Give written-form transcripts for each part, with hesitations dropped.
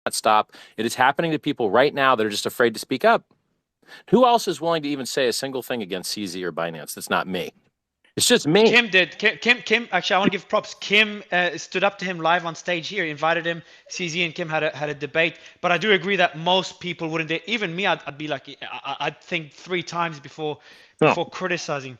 stop. It is happening to people right now that are just afraid to speak up. Who else is willing to even say a single thing against CZ or Binance? That's not me. It's just me. Kim did. Kim. Actually, I want to give props. Kim stood up to him live on stage here, invited him. CZ and Kim had a debate. But I do agree that most people wouldn't. Even me, I'd be like, I'd think 3 times before criticizing.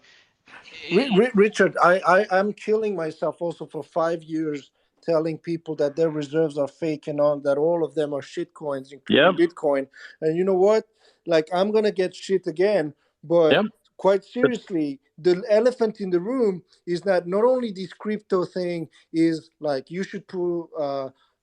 Richard, I'm killing myself also for 5 years telling people that their reserves are fake and on that all of them are shit coins, including Bitcoin. And you know what? Like, I'm gonna get shit again, but quite seriously, the elephant in the room is that not only this crypto thing is like you should pull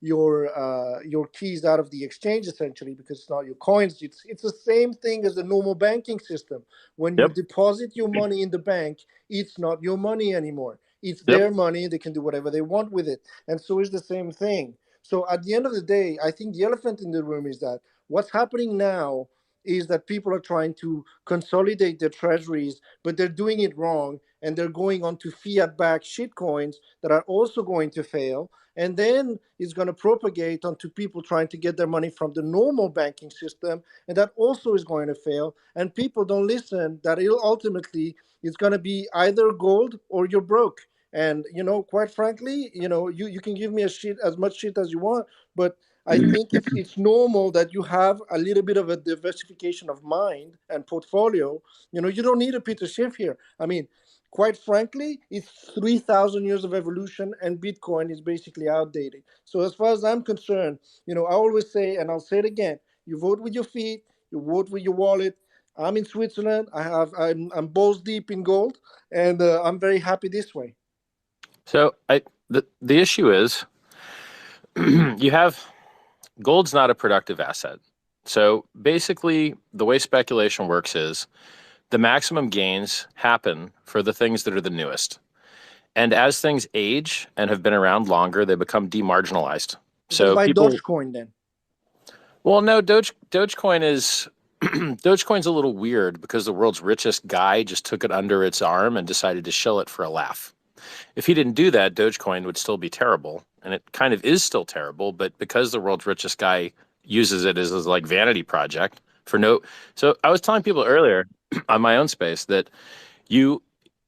your keys out of the exchange essentially because it's not your coins. It's the same thing as the normal banking system. When you deposit your money in the bank, it's not your money anymore. It's their money. They can do whatever they want with it. And so it's the same thing. So at the end of the day, I think the elephant in the room is that what's happening now is that people are trying to consolidate their treasuries, but they're doing it wrong. And they're going on to fiat-backed shitcoins that are also going to fail. And then it's going to propagate onto people trying to get their money from the normal banking system. And that also is going to fail. And people don't listen that it'll ultimately, it's going to be either gold or you're broke. And, quite frankly, you can give me as much shit as you want, but I think it's normal that you have a little bit of a diversification of mind and portfolio. You don't need a Peter Schiff here. I mean, quite frankly, it's 3,000 years of evolution, and Bitcoin is basically outdated. So as far as I'm concerned, I always say, and I'll say it again, you vote with your feet, you vote with your wallet. I'm in Switzerland. I'm balls deep in gold, and I'm very happy this way. So the issue is you have gold's not a productive asset. So basically, the way speculation works is the maximum gains happen for the things that are the newest. And as things age and have been around longer, they become demarginalized. So buy Dogecoin then. Well, no, Dogecoin is Dogecoin's a little weird because the world's richest guy just took it under its arm and decided to shill it for a laugh. If he didn't do that, Dogecoin would still be terrible, and it kind of is still terrible. But because the world's richest guy uses it as like vanity project for no, so I was telling people earlier on my own space that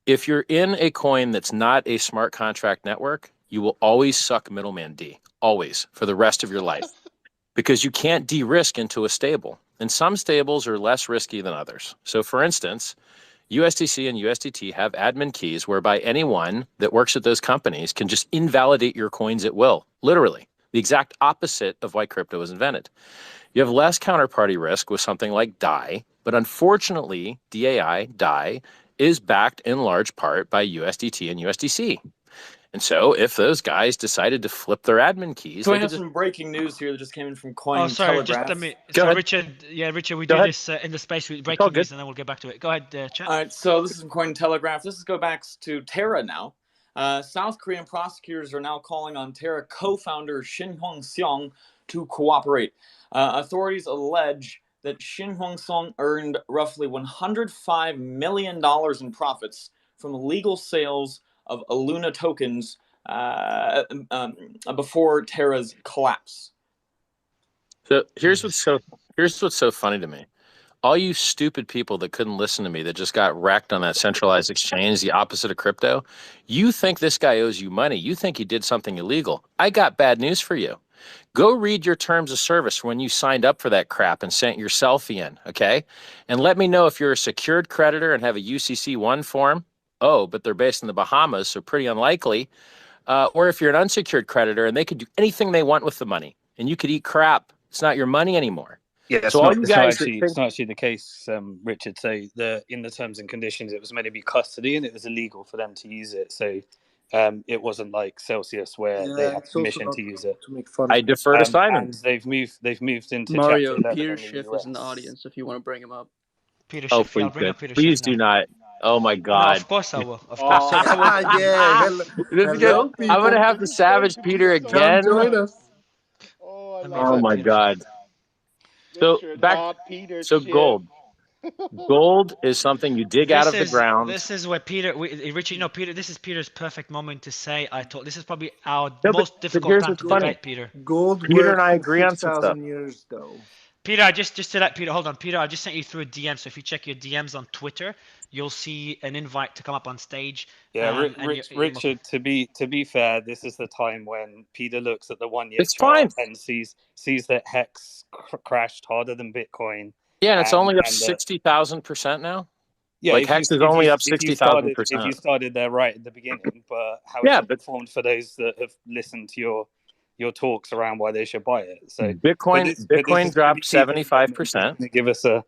if you're in a coin that's not a smart contract network, you will always suck middleman D, always for the rest of your life, because you can't de-risk into a stable. And some stables are less risky than others. So, for instance, USDC and USDT have admin keys whereby anyone that works at those companies can just invalidate your coins at will, literally, the exact opposite of why crypto was invented. You have less counterparty risk with something like DAI, but unfortunately, DAI is backed in large part by USDT and USDC. And so if those guys decided to flip their admin keys... So I have some breaking news here that just came in from Cointelegraph. Oh, sorry, just let me... So Richard, we do this in the space with breaking news, and then we'll get back to it. Go ahead, chat. All right, so this is from Cointelegraph. This goes back to Terra now. South Korean prosecutors are now calling on Terra co-founder Shin Hong-seong to cooperate. Authorities allege that Shin Hong-seong earned roughly $105 million in profits from illegal sales of Luna tokens before Terra's collapse. So here's what's so funny to me. All you stupid people that couldn't listen to me, that just got wrecked on that centralized exchange, the opposite of crypto, you think this guy owes you money. You think he did something illegal. I got bad news for you. Go read your terms of service when you signed up for that crap and sent your selfie in, okay? And let me know if you're a secured creditor and have a UCC1 form. Oh, but they're based in the Bahamas, so pretty unlikely. Or if you're an unsecured creditor and they could do anything they want with the money and you could eat crap, it's not your money anymore. Yeah, so it's not actually the case, Richard. So in the terms and conditions, it was meant to be custody and it was illegal for them to use it. So it wasn't like Celsius where they had permission to use it. To make fun. I defer to Simon. And they've moved into Mario. Chapter 11 Peter in the Schiff US. was in the audience. If you want to bring him up. Peter Schiff, please do not. Oh my God! No, of course I will. Of course I will. Yeah. I'm gonna have to savage Peter again. Join us. Oh my God! So gold. Gold is something you dig out of the ground. This is where Peter, Richard, Peter, this is Peter's perfect moment to say, this is probably our most difficult time to debate, Peter. Gold Peter and I agree on some stuff. 6,000 years, though. Peter, I just to let Peter, hold on, Peter, I just sent you through a DM. So if you check your DMs on Twitter, you'll see an invite to come up on stage. Yeah, Richard. To be fair, this is the time when Peter looks at the 1 year chart and sees that Hex crashed harder than Bitcoin. Yeah, and it's only up 60,000% now. Yeah, like Hex is only up 60,000%. If you started there right at the beginning, but how it's performed for those that have listened to your talks around why they should buy it. So Bitcoin dropped 75%. Give us a,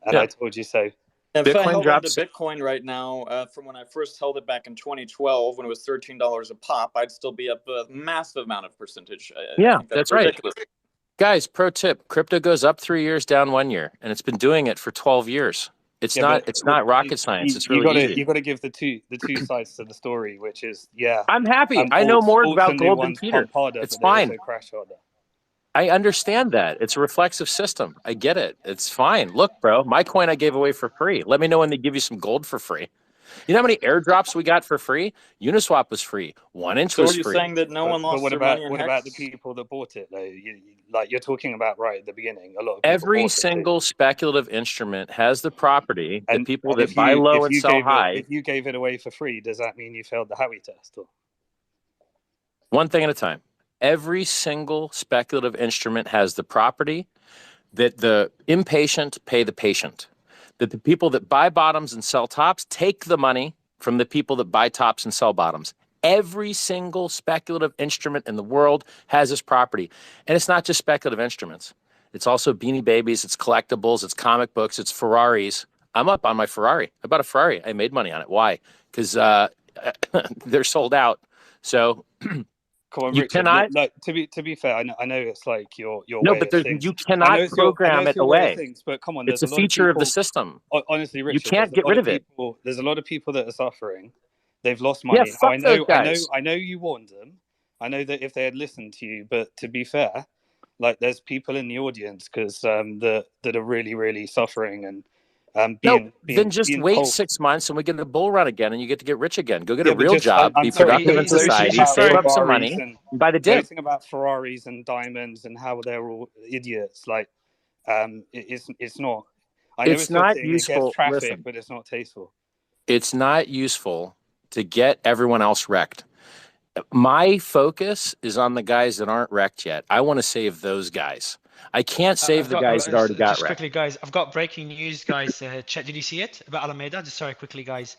and I told you so. If I held on to Bitcoin right now, from when I first held it back in 2012, when it was $13 a pop, I'd still be up a massive amount of percentage. That's ridiculous. Right. Guys, pro tip: crypto goes up 3 years, down 1 year, and it's been doing it for 12 years. It's not rocket science. It's really easy. You got to give the two sides to the story, which is I'm happy. I know more about gold than Peter. It's fine. I understand that. It's a reflexive system. I get it. It's fine. Look, bro, my coin I gave away for free. Let me know when they give you some gold for free. You know how many airdrops we got for free? Uniswap was free. 1 inch was free. So you're saying that no one lost their money in What about the people that bought it, though? You're talking about right at the beginning. A lot of every single speculative instrument has the property that people that buy low and sell high. If you gave it away for free, does that mean you failed the Howey test? Or? One thing at a time. Every single speculative instrument has the property that the impatient pay the patient. That the people that buy bottoms and sell tops take the money from the people that buy tops and sell bottoms. Every single speculative instrument in the world has this property. And it's not just speculative instruments. It's also Beanie Babies, it's collectibles, it's comic books, it's Ferraris. I'm up on my Ferrari. I bought a Ferrari. I made money on it. Why? Because they're sold out. So come on, you Richard, cannot. To be fair, I know it's like your no, but you cannot program it away. Things, but come on, it's a feature of the system. Honestly, Richard, you can't get rid of it. There's a lot of people that are suffering. They've lost money. Yeah, fuck those guys. I know you warned them. I know that if they had listened to you, but to be fair, like there's people in the audience because that are really, really suffering and then just wait 6 months and we get a bull run again and you get to get rich again. Go get a real job, be productive in society, save up some money, and buy the dip. Everything about Ferraris and diamonds and how they're all idiots. Like, it's not. I know it's not useful. It gets traffic, listen, but it's not tasteful. It's not useful to get everyone else wrecked. My focus is on the guys that aren't wrecked yet. I want to save those guys. I can't save the guys that already got wrecked. Quickly, guys, I've got breaking news, guys. Chat, did you see it about Alameda? Just sorry, quickly, guys.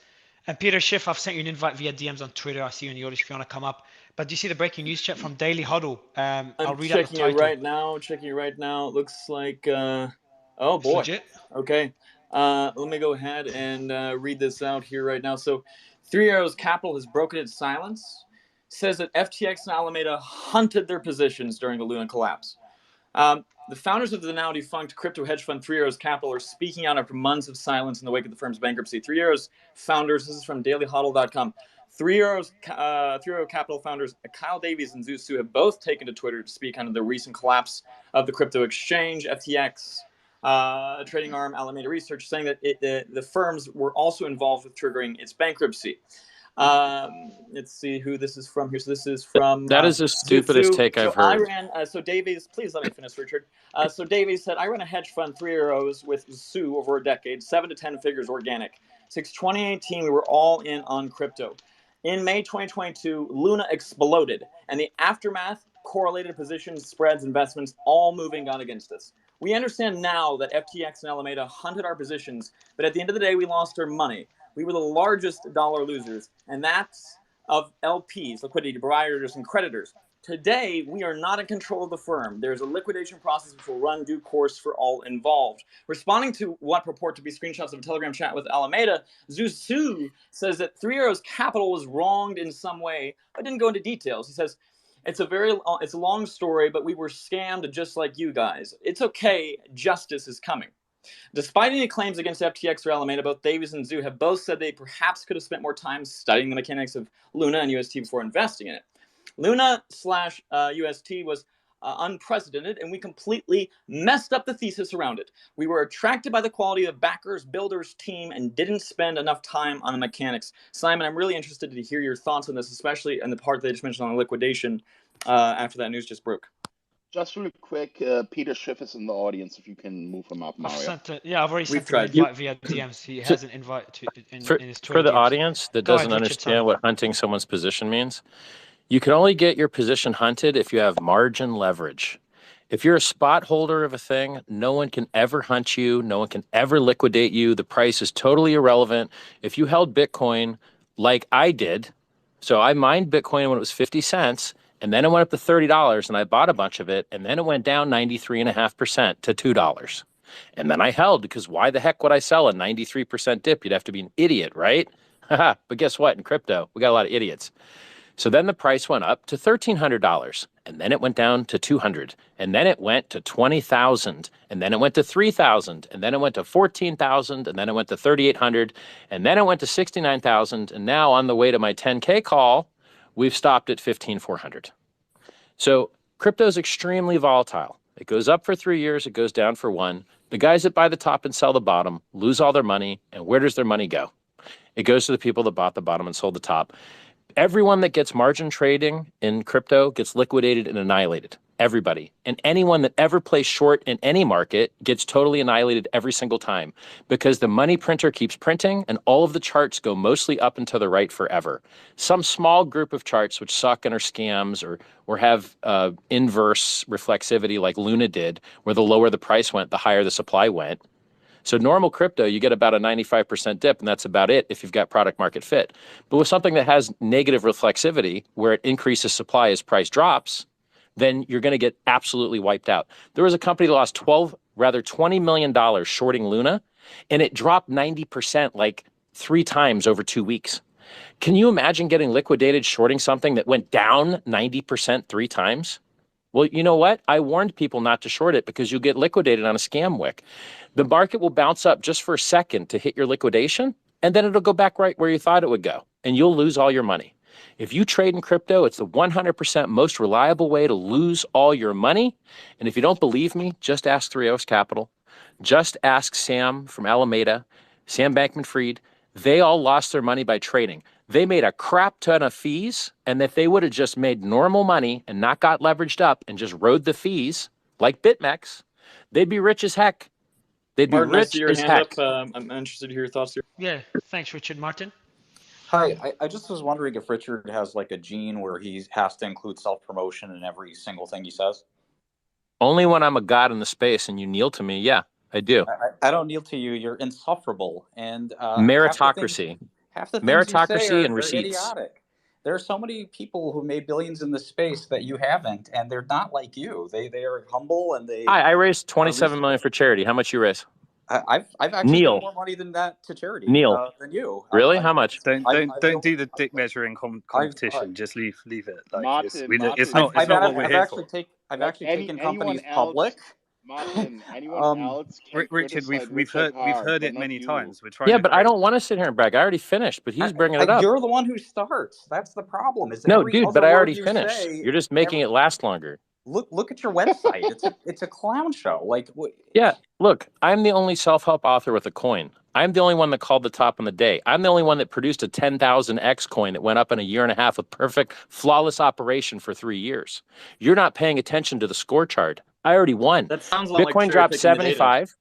And Peter Schiff, I've sent you an invite via DMs on Twitter. I see you in the audience if you want to come up. But do you see the breaking news chat from Daily Huddle? I'll read out the title. Checking it right now. It looks like, oh boy. Legit. Okay. Let me go ahead and read this out here right now. So, Three Arrows Capital has broken its silence. Says that FTX and Alameda hunted their positions during the Luna collapse. The founders of the now defunct crypto hedge fund Three Arrows Capital are speaking out after months of silence in the wake of the firm's bankruptcy. Three Arrows founders, this is from dailyhuddle.com. Three Arrow Capital founders Kyle Davies and Zeus Su have both taken to Twitter to speak on the recent collapse of the crypto exchange. FTX trading arm Alameda Research saying that the firms were also involved with triggering its bankruptcy. Let's see who this is from here. So this is from that is the stupidest take I've heard. So Davies, please let me finish, Richard. So Davies said, I ran a hedge fund, Three Arrows, with Sue over a decade, 7 to 10 figures organic. Since 2018, we were all in on crypto. In May 2022, Luna exploded, and the aftermath, correlated positions, spreads, investments, all moving on against us. We understand now that FTX and Alameda hunted our positions, but at the end of the day, we lost our money. We were the largest dollar losers, and that's of LPs, liquidity providers, and creditors. Today, we are not in control of the firm. There's a liquidation process which will run due course for all involved. Responding to what purport to be screenshots of a Telegram chat with Alameda, Zeus Su says that Three Arrows Capital was wronged in some way, but didn't go into details. He says, it's a long story, but we were scammed just like you guys. It's okay, justice is coming. Despite any claims against FTX or Alameda, both Davies and Zhu have both said they perhaps could have spent more time studying the mechanics of Luna and UST before investing in it. Luna/UST was unprecedented, and we completely messed up the thesis around it. We were attracted by the quality of the backers, builders, team, and didn't spend enough time on the mechanics. Simon, I'm really interested to hear your thoughts on this, especially in the part that I just mentioned on the liquidation after that news just broke. Just real quick, Peter Schiff is in the audience. If you can move him up, Mario. I've already sent him an invite via DMs. He has an invite in his Twitter for the DMs. audience that doesn't Richard, understand what hunting someone's position means. You can only get your position hunted if you have margin leverage. If you're a spot holder of a thing, no one can ever hunt you. No one can ever liquidate you. The price is totally irrelevant. If you held Bitcoin like I did, so I mined Bitcoin when it was 50 cents, and then it went up to $30, and I bought a bunch of it, and then it went down 93.5% to $2. And then I held, because why the heck would I sell a 93% dip? You'd have to be an idiot, right? But guess what? In crypto, we got a lot of idiots. So then the price went up to $1,300, and then it went down to $200, and then it went to $20,000, and then it went to $3,000, and then it went to $14,000, and then it went to $3,800, and then it went to $69,000, and now on the way to my 10K call, we've stopped at $15,400. So crypto is extremely volatile. It goes up for 3 years, it goes down for 1. The guys that buy the top and sell the bottom lose all their money, and where does their money go? It goes to the people that bought the bottom and sold the top. Everyone that gets margin trading in crypto gets liquidated and annihilated. Everybody. And anyone that ever plays short in any market gets totally annihilated every single time, because the money printer keeps printing and all of the charts go mostly up and to the right forever. Some small group of charts which suck and are scams or have inverse reflexivity like Luna did, where the lower the price went, the higher the supply went. So normal crypto, you get about a 95% dip, and that's about it if you've got product market fit. But with something that has negative reflexivity, where it increases supply as price drops, then you're going to get absolutely wiped out. There was a company that lost $20 million shorting Luna, and it dropped 90% like 3 times over 2 weeks. Can you imagine getting liquidated shorting something that went down 90% 3 times? Well, you know what? I warned people not to short it because you'll get liquidated on a scam wick. The market will bounce up just for a second to hit your liquidation, and then it'll go back right where you thought it would go, and you'll lose all your money. If you trade in crypto, it's the 100% most reliable way to lose all your money. And if you don't believe me, just ask Three Oaks Capital. Just ask Sam from Alameda, Sam Bankman-Fried. They all lost their money by trading. They made a crap ton of fees, and if they would have just made normal money and not got leveraged up and just rode the fees like BitMEX, they'd be rich as heck. They'd be Martin, rich as heck. I'm interested to hear your thoughts here. Yeah, thanks, Richard. Martin? Hi, I just was wondering if Richard has like a gene where he has to include self-promotion in every single thing he says. Only when I'm a god in the space and you kneel to me, yeah, I do. I don't kneel to you. You're insufferable. And meritocracy. Half the things meritocracy you say and are receipts. idiotic. There are so many people who made billions in this space that you haven't, and they're not like you. They are humble and they. I raised $27 million for charity. How much you raise? I've actually given more money than that to charity. Than you. Really? How much? Don't do the dick measuring competition. Just leave it. Like it's not what we're here for. I've actually taken companies public. Martin, anyone else? Richard, we've heard it many times. We're trying. But I don't want to sit here and brag. I already finished, but he's bringing it up. You're the one who starts. That's the problem. No, dude, but I already finished. You're just making it last longer. Look at your website. It's a clown show. Yeah, look, I'm the only self-help author with a coin. I'm the only one that called the top on the day. I'm the only one that produced a 10,000x coin that went up in a year and a half with perfect, flawless operation for 3 years. You're not paying attention to the score chart. I already won. That sounds Bitcoin like dropped 75.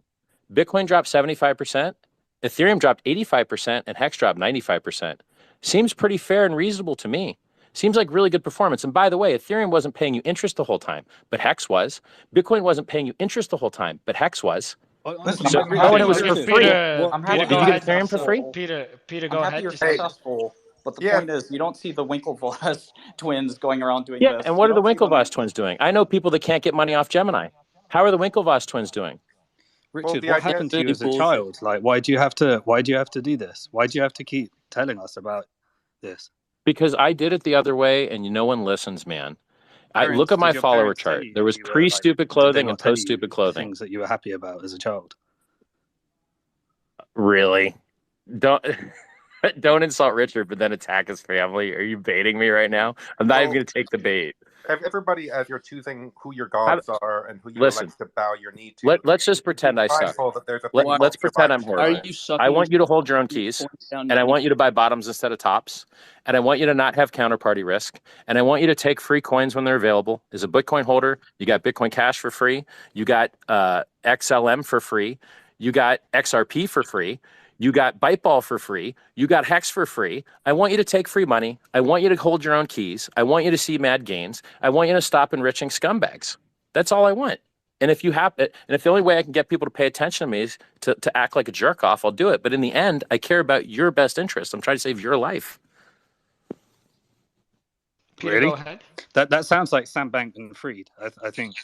Bitcoin dropped 75%. Ethereum dropped 85%, and Hex dropped 95%. Seems pretty fair and reasonable to me. Seems like really good performance. And by the way, Ethereum wasn't paying you interest the whole time, but Hex was. Bitcoin wasn't paying you interest the whole time, but Hex was. Listen, and it was for free. Did you get Ethereum for free? Peter, go ahead. You're successful. But the point is, you don't see the Winklevoss twins going around doing this. Yeah, and what are the Winklevoss twins doing? I know people that can't get money off Gemini. How are the Winklevoss twins doing? Richard, what happened to you as a child? Like, why do you have to do this? Why do you have to keep telling us about this? Because I did it the other way, and no one listens, man. I look at my follower chart. There was pre-stupid clothing and post-stupid clothing. Things that you were happy about as a child. Really? Don't insult Richard, but then attack his family. Are you baiting me right now? I'm not even going to take the bait. Everybody, as you're choosing who your gods are and who you Listen, elect to bow your knee to, let's just pretend I suck. that there's a Let's pretend I'm Are horrible. you sucking? I want you to hold your own keys, and I want you to buy bottoms instead of tops, and I want you to not have counterparty risk, and I want you to take free coins when they're available. As a Bitcoin holder, you got Bitcoin Cash for free, you got XLM for free, you got XRP for free, you got Byteball for free, you got Hex for free. I want you to take free money. I want you to hold your own keys. I want you to see mad gains. I want you to stop enriching scumbags. That's all I want. And if you have it, and if the only way I can get people to pay attention to me is to act like a jerk off, I'll do it. But in the end, I care about your best interest. I'm trying to save your life. Peter, Really? go ahead. That sounds like Sam Bankman-Fried. I think,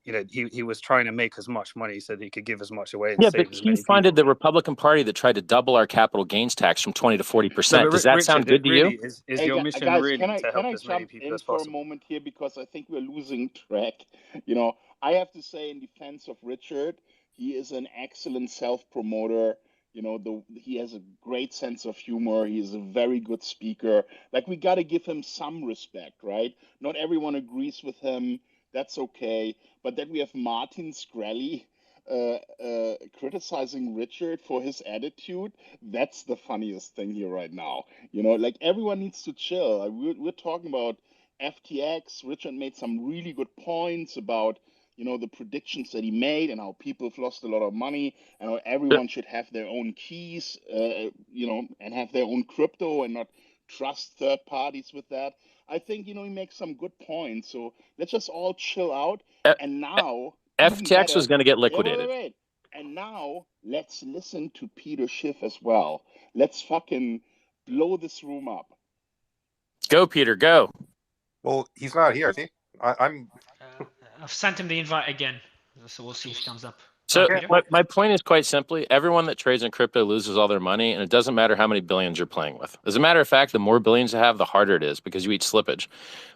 you know, he was trying to make as much money so that he could give as much away. And Yeah, save but as he many funded people. the Republican Party that tried to double our capital gains tax from 20 to 40%. Does that sound good to you? Is Hey, your mission guys, really can I to help can I as many jump people in as for a possible? moment here because I think we're losing track. You know, I have to say in defense of Richard, he is an excellent self-promoter. You know, he has a great sense of humor. He's a very good speaker. Like, we got to give him some respect, right? Not everyone agrees with him. That's okay. But that we have Martin Shkreli criticizing Richard for his attitude, that's the funniest thing here right now. You know, like, everyone needs to chill. We're talking about FTX. Richard made some really good points about, you know, the predictions that he made and how people have lost a lot of money and how everyone should have their own keys, you know, and have their own crypto and not trust third parties with that. I think, you know, he makes some good points. So let's just all chill out. And now, FTX was going to get liquidated. Wait. And now let's listen to Peter Schiff as well. Let's fucking blow this room up. Go, Peter, go. Well, he's not here, is he? I'm. I've sent him the invite again, so we'll see if he comes up. So my point is quite simply, everyone that trades in crypto loses all their money, and it doesn't matter how many billions you're playing with. As a matter of fact, the more billions you have, the harder it is because you eat slippage.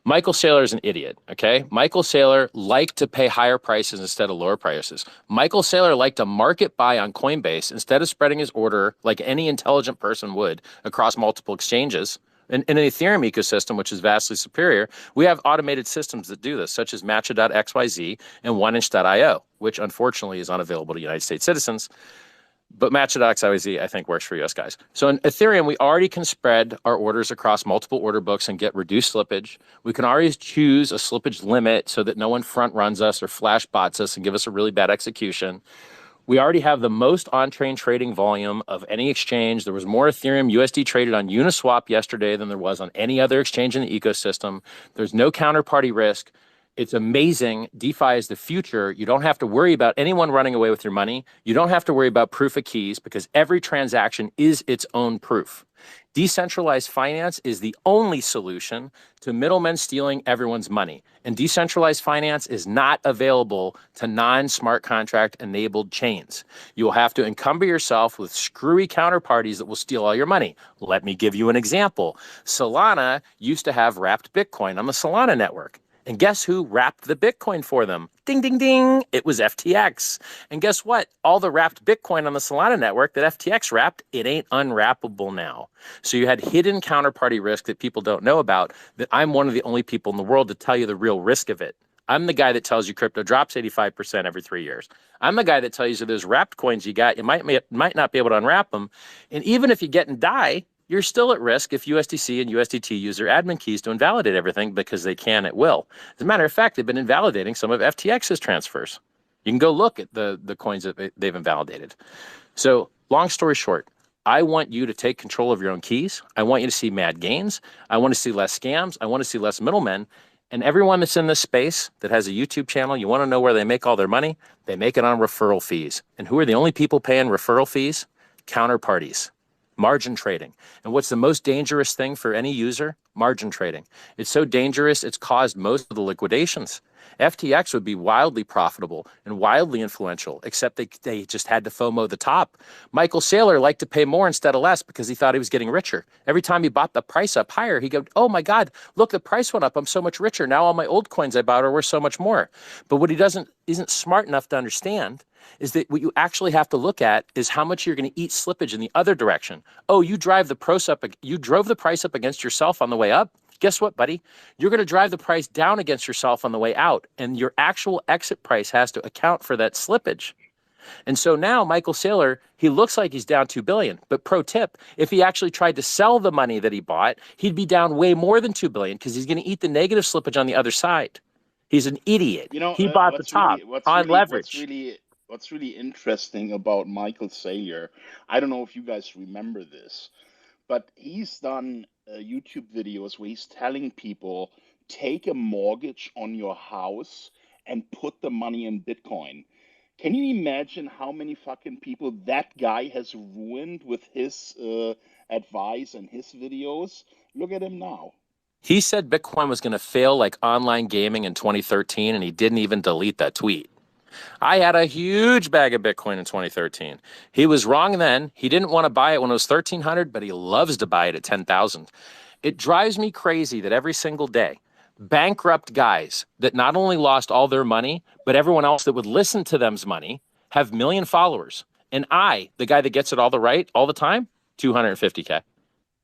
Michael Saylor is an idiot, okay? Michael Saylor liked to pay higher prices instead of lower prices. Michael Saylor liked to market buy on Coinbase instead of spreading his order like any intelligent person would across multiple exchanges. In an Ethereum ecosystem, which is vastly superior, we have automated systems that do this, such as Matcha.xyz and OneInch.io, which unfortunately is unavailable to United States citizens. But Matcha.xyz, I think, works for US guys. So in Ethereum, we already can spread our orders across multiple order books and get reduced slippage. We can always choose a slippage limit so that no one front runs us or flash bots us and give us a really bad execution. We already have the most on-chain trading volume of any exchange. There was more Ethereum USD traded on Uniswap yesterday than there was on any other exchange in the ecosystem. There's no counterparty risk. It's amazing. DeFi is the future. You don't have to worry about anyone running away with your money. You don't have to worry about proof of keys because every transaction is its own proof. Decentralized finance is the only solution to middlemen stealing everyone's money. And decentralized finance is not available to non-smart contract enabled chains. You will have to encumber yourself with screwy counterparties that will steal all your money. Let me give you an example. Solana used to have wrapped Bitcoin on the Solana network. And guess who wrapped the Bitcoin for them? Ding, ding, ding. It was FTX. And guess what? All the wrapped Bitcoin on the Solana network that FTX wrapped, it ain't unwrappable now. So you had hidden counterparty risk that people don't know about, that I'm one of the only people in the world to tell you the real risk of it. I'm the guy that tells you crypto drops 85% every 3 years. I'm the guy that tells you those wrapped coins you got, you might not be able to unwrap them. And even if you get and die, you're still at risk if USDC and USDT use their admin keys to invalidate everything because they can at will. As a matter of fact, they've been invalidating some of FTX's transfers. You can go look at the coins that they've invalidated. So long story short, I want you to take control of your own keys. I want you to see mad gains. I want to see less scams. I want to see less middlemen. And everyone that's in this space that has a YouTube channel, you want to know where they make all their money? They make it on referral fees. And who are the only people paying referral fees? Counterparties. Margin trading. And what's the most dangerous thing for any user? Margin trading. It's so dangerous, it's caused most of the liquidations. FTX would be wildly profitable and wildly influential, except they just had to FOMO the top. Michael Saylor liked to pay more instead of less because he thought he was getting richer. Every time he bought the price up higher, he'd go, oh my God, look, the price went up. I'm so much richer. Now all my old coins I bought are worth so much more. But what he isn't smart enough to understand is that what you actually have to look at is how much you're going to eat slippage in the other direction. Oh, you drove the price up against yourself on the way up? guess what, buddy? You're going to drive the price down against yourself on the way out, and your actual exit price has to account for that slippage. And so now Michael Saylor, he looks like he's down $2 billion. But pro tip, if he actually tried to sell the money that he bought, he'd be down way more than $2 billion because he's going to eat the negative slippage on the other side. He's an idiot. He bought the top on leverage. What's really interesting about Michael Saylor, I don't know if you guys remember this, but he's done YouTube videos where he's telling people, take a mortgage on your house and put the money in Bitcoin. Can you imagine how many fucking people that guy has ruined with his advice and his videos? Look at him now. He said Bitcoin was going to fail like online gaming in 2013, and he didn't even delete that tweet. I had a huge bag of Bitcoin in 2013. He was wrong then. He didn't want to buy it when it was 1,300, but he loves to buy it at 10,000. It drives me crazy that every single day, bankrupt guys that not only lost all their money, but everyone else that would listen to them's money have million followers. And I, the guy that gets it all the time, 250K.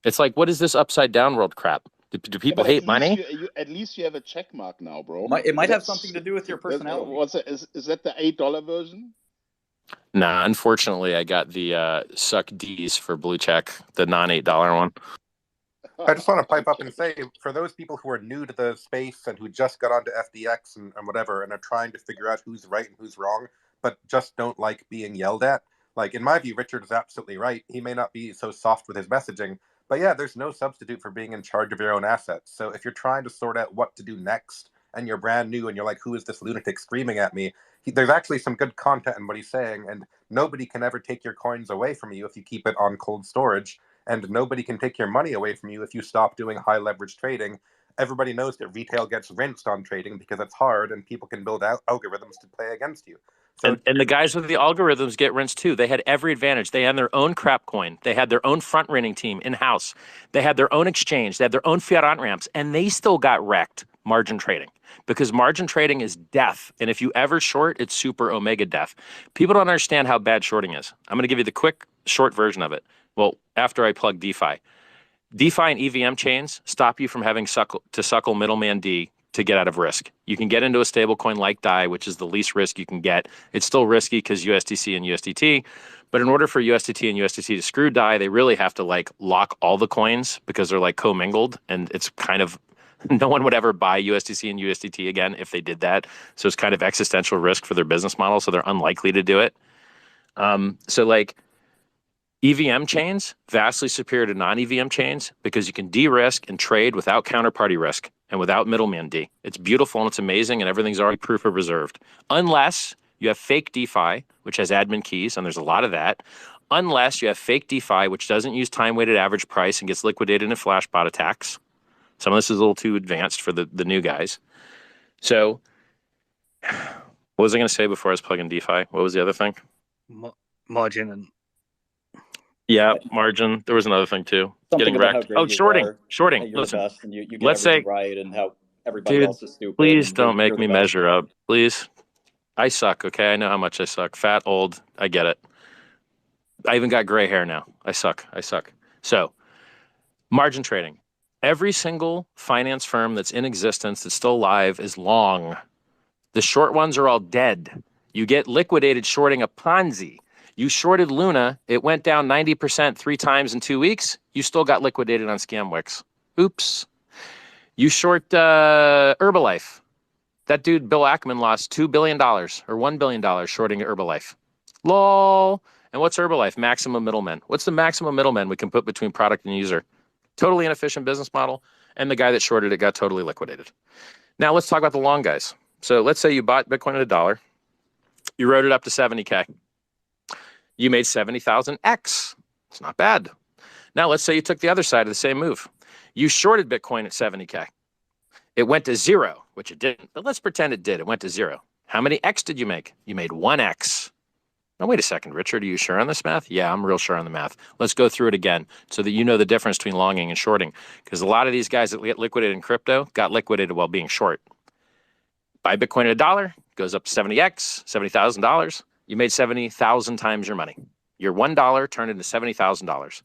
It's like, what is this upside down world crap? Do people hate money? At least you have a check mark now, bro. It might have something to do with your personality. Is that the $8 version? Nah, unfortunately, I got the suck D's for blue check, the non-$8 one. I just want to pipe up and say, for those people who are new to the space and who just got onto FTX and whatever, and are trying to figure out who's right and who's wrong, but just don't like being yelled at, like, in my view, Richard is absolutely right. He may not be so soft with his messaging, but yeah, there's no substitute for being in charge of your own assets. So if you're trying to sort out what to do next, and you're brand new, and you're like, who is this lunatic screaming at me? There's actually some good content in what he's saying, and nobody can ever take your coins away from you if you keep it on cold storage. And nobody can take your money away from you if you stop doing high leverage trading. Everybody knows that retail gets rinsed on trading because it's hard and people can build out algorithms to play against you. So, and the guys with the algorithms get rinsed too. They had every advantage. They had their own crap coin. They had their own front running team in-house. They had their own exchange. They had their own fiat on-ramps, and they still got wrecked margin trading because margin trading is death. And if you ever short, it's super omega death. People don't understand how bad shorting is. I'm going to give you the quick, short version of it. Well, after I plug DeFi. DeFi and EVM chains stop you from having to suckle middleman D to get out of risk. You can get into a stable coin like DAI, which is the least risk you can get. It's still risky because USDC and USDT. But in order for USDT and USDT to screw DAI, they really have to like lock all the coins because they're like commingled. And it's kind of, no one would ever buy USDC and USDT again if they did that. So it's kind of existential risk for their business model. So they're unlikely to do it. So like, EVM chains, vastly superior to non-EVM chains because you can de-risk and trade without counterparty risk and without middleman D. It's beautiful and it's amazing and everything's already proof of reserved. Unless you have fake DeFi, which has admin keys, and there's a lot of that. Unless you have fake DeFi, which doesn't use time-weighted average price and gets liquidated in flashbot attacks. Some of this is a little too advanced for the new guys. So what was I going to say before I was plugging DeFi? What was the other thing? Margin and... Yeah, margin. There was another thing too. Something getting wrecked. Oh, shorting. Shorting. Listen, Listen, you get let's say, right and how everybody dude, else is stupid. Please don't make me measure up. Please. I suck, okay? I know how much I suck. Fat, old, I get it. I even got gray hair now. I suck. So, margin trading. Every single finance firm that's in existence that's still alive is long. The short ones are all dead. You get liquidated shorting a Ponzi. You shorted Luna, it went down 90% 3 times in 2 weeks. You still got liquidated on Scamwix. Oops. You short Herbalife. That dude, Bill Ackman, lost $2 billion or $1 billion shorting Herbalife. Lol. And what's Herbalife? Maximum middlemen. What's the maximum middlemen we can put between product and user? Totally inefficient business model. And the guy that shorted it got totally liquidated. Now let's talk about the long guys. So let's say you bought Bitcoin at $1. You rode it up to 70K. You made 70,000x. It's not bad. Now, let's say you took the other side of the same move. You shorted Bitcoin at 70K. It went to 0, which it didn't, but let's pretend it did. It went to 0. How many X did you make? You made 1X. Now, wait a second, Richard, are you sure on this math? Yeah, I'm real sure on the math. Let's go through it again so that you know the difference between longing and shorting. Because a lot of these guys that get liquidated in crypto got liquidated while being short. Buy Bitcoin at $1, goes up to 70X, $70,000. You made 70,000 times your money. Your $1 turned into $70,000.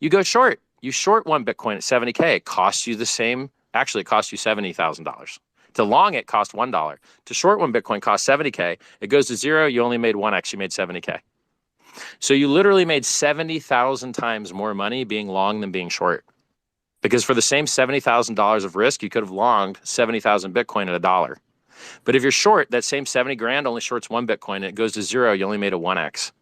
You go short. You short one Bitcoin at 70K. It costs you the same Actually, it cost you $70,000. To long it cost $1. To short one Bitcoin cost 70K. It goes to zero. You only made 1x. You made 70K. So you literally made 70,000 times more money being long than being short. Because for the same $70,000 of risk, you could have longed 70,000 Bitcoin at $1. But if you're short, that same 70 grand only shorts one Bitcoin and it goes to zero. You only made a 1x.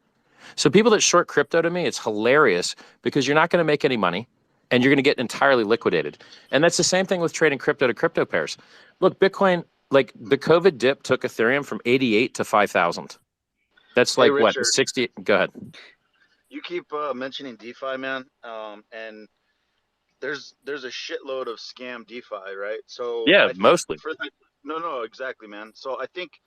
So people that short crypto, to me, it's hilarious because you're not going to make any money and you're going to get entirely liquidated. And that's the same thing with trading crypto to crypto pairs. Look, Bitcoin, like the COVID dip took Ethereum from 88 to 5,000. That's like, Hey, what, Richard, 60? Go ahead. you keep mentioning DeFi, man, and there's a shitload of scam DeFi, right? So Yeah, I think mostly. no, exactly, man. So I think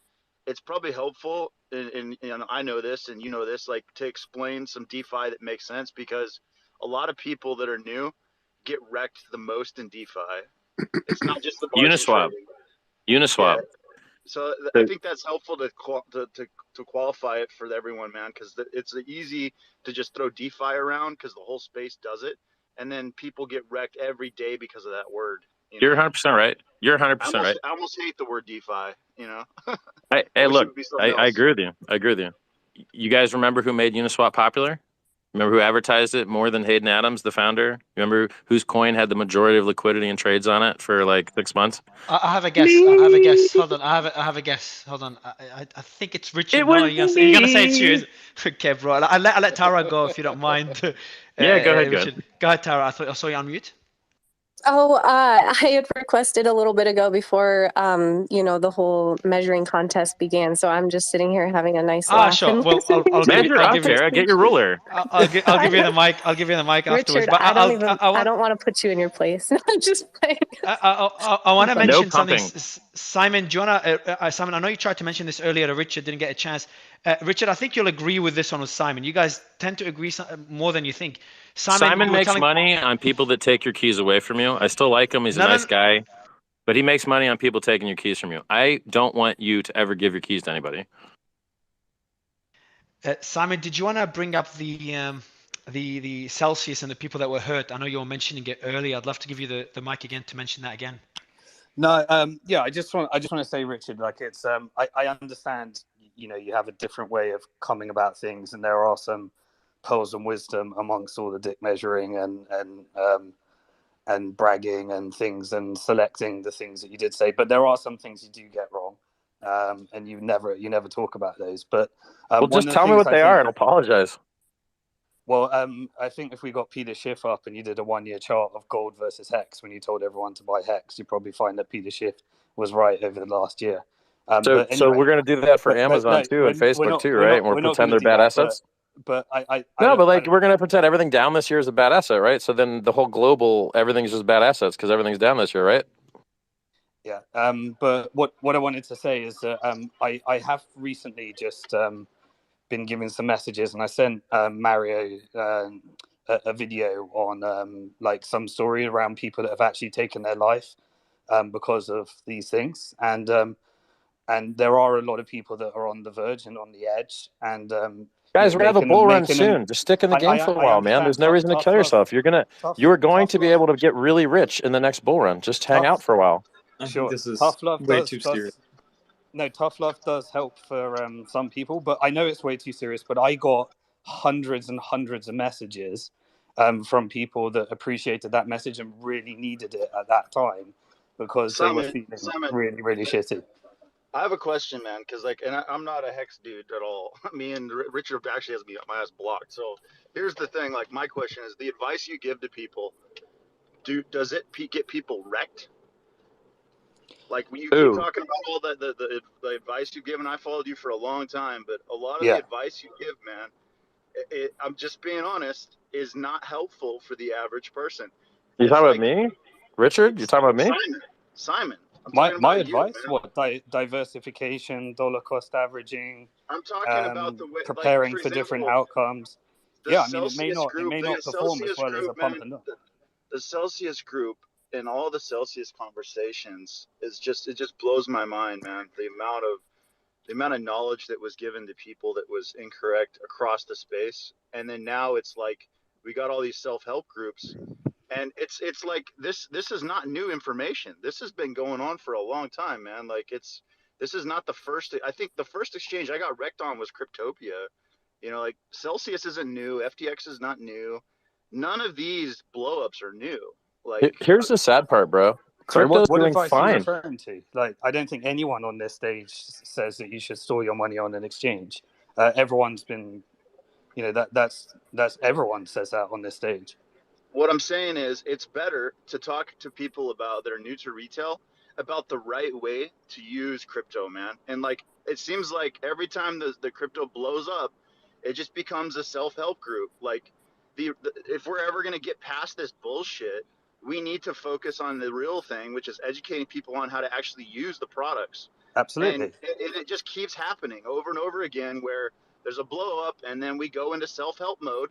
it's probably helpful, and I know this, and you know this, like to explain some DeFi that makes sense because a lot of people that are new get wrecked the most in DeFi. It's not just the margin Uniswap. trading. Uniswap. Yeah. So I think that's helpful to qualify it for everyone, man, because it's easy to just throw DeFi around because the whole space does it, and then people get wrecked every day because of that word. You're 100% right. You're 100% right. I almost hate the word DeFi. You know. Hey, wish it look, would be something I else. agree with you. I agree with you. You guys remember who made Uniswap popular? Remember who advertised it more than Hayden Adams, the founder? Remember whose coin had the majority of liquidity and trades on it for like 6 months? I have a guess. I have a guess. Hold on. I have a guess. Hold on. I think it's Richard. It No, was you're gonna say it's me. you. Okay, bro. I'll let Tara go if you don't mind. Yeah, go ahead, Richard. Go ahead, Tara. I saw you on mute. Oh, I had requested a little bit ago before, the whole measuring contest began. So I'm just sitting here having a nice laugh. Sure. And Well, I'll give you. Measure up, Tara. Get your ruler. I'll give you the mic. I'll give you the mic afterwards. Richard, But I don't want to put you in your place. I'm just playing. I want to mention No something. pumping. Simon, do you wanna, Simon, I know you tried to mention this earlier to Richard, didn't get a chance. Richard, I think you'll agree with this one with Simon. You guys tend to agree more than you think. Simon you were makes telling... money on people that take your keys away from you. I still like him. He's a nice guy. But he makes money on people taking your keys from you. I don't want you to ever give your keys to anybody. Simon, did you want to bring up the Celsius and the people that were hurt? I know you were mentioning it earlier. I'd love to give you the mic again to mention that again. No, yeah, I just want to say, Richard, like it's I understand, you have a different way of coming about things, and there are some pearls and wisdom amongst all the dick measuring and bragging and things and selecting the things that you did say, but there are some things you do get wrong, and you never talk about those. But well, just tell me what they are and apologize. Well, I think if we got Peter Schiff up and you did a 1-year chart of gold versus Hex when you told everyone to buy Hex, you'd probably find that Peter Schiff was right over the last year. So we're going to do that for Amazon too and Facebook too, right? We'll pretend they're bad assets. But we're going to pretend everything down this year is a bad asset, right? So then the whole global, everything's just bad assets because everything's down this year, right? Yeah. But what I wanted to say is that I have recently just been given some messages, and I sent Mario a video on like some story around people that have actually taken their life because of these things, and there are a lot of people that are on the verge and on the edge, and guys, we're gonna have a bull run soon. Just stick in the game for a while, man. There's no reason to kill yourself. You're going to be able to get really rich in the next bull run. Just hang out for a while. Sure. This is tough love way too serious. No, tough love does help for some people, but I know it's way too serious. But I got hundreds and hundreds of messages from people that appreciated that message and really needed it at that time because they were feeling really, really shitty. I have a question, man, because I'm not a Hex dude at all. Me and Richard actually has my ass blocked. So here's the thing. Like, my question is, the advice you give to people, does it get people wrecked? Like, when you keep talking about all the advice you give, and I followed you for a long time, but a lot of the advice you give, man, I'm just being honest, is not helpful for the average person. You talking about me, Richard? You talking about me, Simon? My advice: diversification, dollar cost averaging. I'm talking about the way preparing for different outcomes. Yeah, I mean, it may not perform as well as a pump and dump. The Celsius group and all the Celsius conversations it just blows my mind, man. The amount of knowledge that was given to people that was incorrect across the space, and then now it's like we got all these self-help groups And it's like this is not new information. This has been going on for a long time, man. Like this is not the first. I think the first exchange I got wrecked on was Cryptopia. You know, like Celsius isn't new, FTX is not new. None of these blowups are new. Like Here's the sad part, bro. Sorry, Crypto's what doing advice are you fine. referring to? Like, I don't think anyone on this stage says that you should store your money on an exchange. Everyone's been, you know, that's everyone says that on this stage. what I'm saying is it's better to talk to people about that are new to retail about the right way to use crypto, man. And like it seems like every time the crypto blows up, it just becomes a self-help group. Like if we're ever going to get past this bullshit, we need to focus on the real thing, which is educating people on how to actually use the products. Absolutely. And it just keeps happening over and over again where there's a blow up and then we go into self-help mode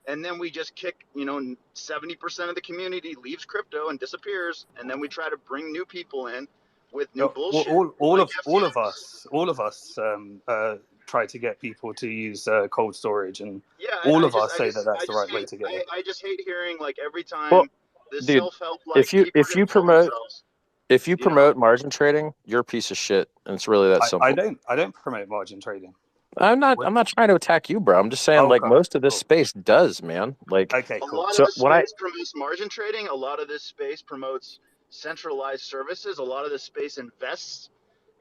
and then we just kick, 70% of the community leaves crypto and disappears. And then we try to bring new people in with new bullshit. All of us try to get people to use cold storage, and all of us say that that's the right way to go. I just hate hearing like every time this dude, self-help, like if you promote margin trading, you're a piece of shit, and it's really that simple. I don't promote margin trading. I'm not trying to attack you, bro. I'm just saying, most of this space does, man. Like, okay, cool. A lot of this space promotes margin trading. A lot of this space promotes centralized services. A lot of this space invests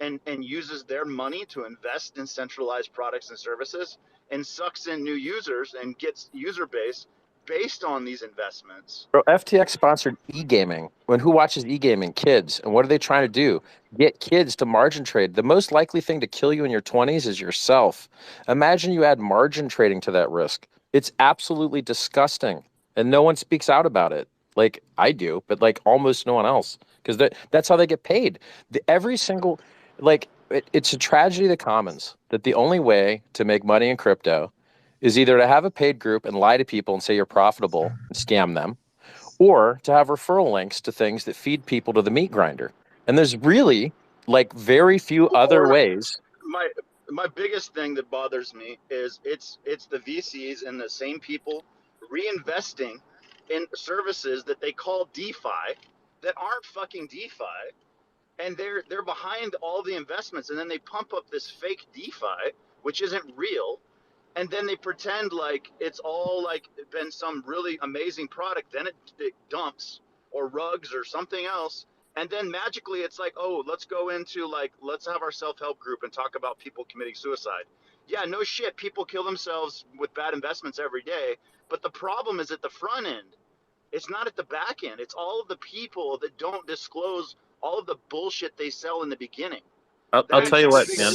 and uses their money to invest in centralized products and services and sucks in new users and gets user base based on these investments. Bro, FTX sponsored e-gaming. Who watches e-gaming? Kids. And what are they trying to do? Get kids to margin trade. The most likely thing to kill you in your 20s is yourself. Imagine you add margin trading to that risk. It's absolutely disgusting. And no one speaks out about it. Like I do, but like almost no one else. Because that's how they get paid. It's a tragedy of the commons that the only way to make money in crypto is either to have a paid group and lie to people and say you're profitable and scam them, or to have referral links to things that feed people to the meat grinder. And there's really like very few other ways. My biggest thing that bothers me is it's the VCs and the same people reinvesting in services that they call DeFi that aren't fucking DeFi, and they're behind all the investments, and then they pump up this fake DeFi which isn't real. And then they pretend like it's all like been some really amazing product. Then it dumps or rugs or something else. And then magically it's like, oh, let's go into let's have our self-help group and talk about people committing suicide. Yeah, no shit. People kill themselves with bad investments every day. But the problem is at the front end. It's not at the back end. It's all of the people that don't disclose all of the bullshit they sell in the beginning. I'll tell you what, man.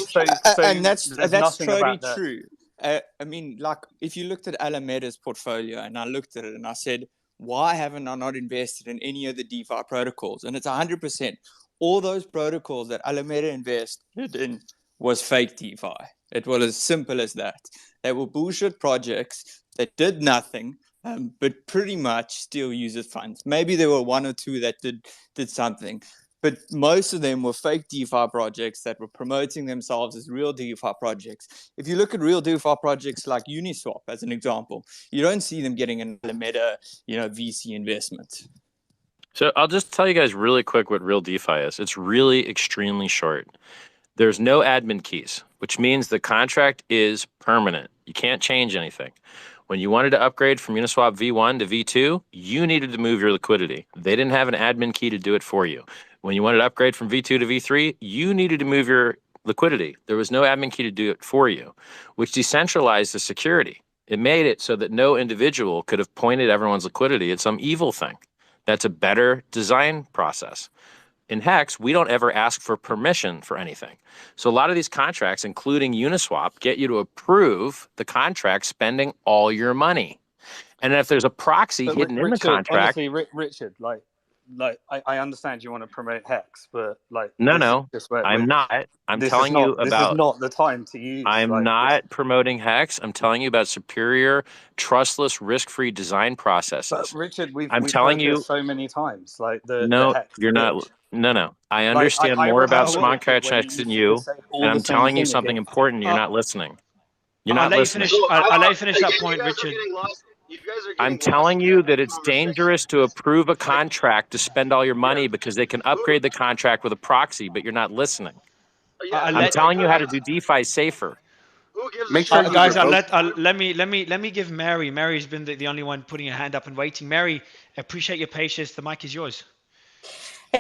And that's totally true. I mean, like, if you looked at Alameda's portfolio and I looked at it and I said, why haven't I not invested in any of the DeFi protocols? And it's 100%. All those protocols that Alameda invested in was fake DeFi. It was as simple as that. They were bullshit projects that did nothing, but pretty much still users' funds. Maybe there were one or two that did something. But most of them were fake DeFi projects that were promoting themselves as real DeFi projects. If you look at real DeFi projects like Uniswap, as an example, you don't see them getting an Alameda, VC investment. So I'll just tell you guys really quick what real DeFi is. It's really extremely short. There's no admin keys, which means the contract is permanent. You can't change anything. When you wanted to upgrade from Uniswap V1 to V2, you needed to move your liquidity. They didn't have an admin key to do it for you. When you wanted to upgrade from V2 to V3, you needed to move your liquidity. There was no admin key to do it for you, which decentralized the security. It made it so that no individual could have pointed everyone's liquidity at some evil thing. That's a better design process. In Hex, we don't ever ask for permission for anything. So a lot of these contracts, including Uniswap, get you to approve the contract spending all your money. And if there's a proxy hidden in the contract... Honestly, Richard, I understand you want to promote Hex, but No, I'm not. I'm telling you about... This is not the time to use... I'm not promoting Hex. I'm telling you about superior, trustless, risk-free design processes. But Richard, we've telling heard you this so many times. No, you're not... No. I understand more about smart contracts than you, and I'm telling you something important. You're not listening. You're not listening. I'll let you finish that point, Richard. You guys are I'm getting lost telling in you the that it's conversation. dangerous to approve a contract to spend all your money Yeah. because they can upgrade the contract with a proxy, but you're not listening. Yeah, I'm Let telling you how to guys, do DeFi safer. who gives a Make shit sure about you guys, revoke. let me give Mary. Mary's been the only one putting her hand up and waiting. Mary, appreciate your patience. The mic is yours.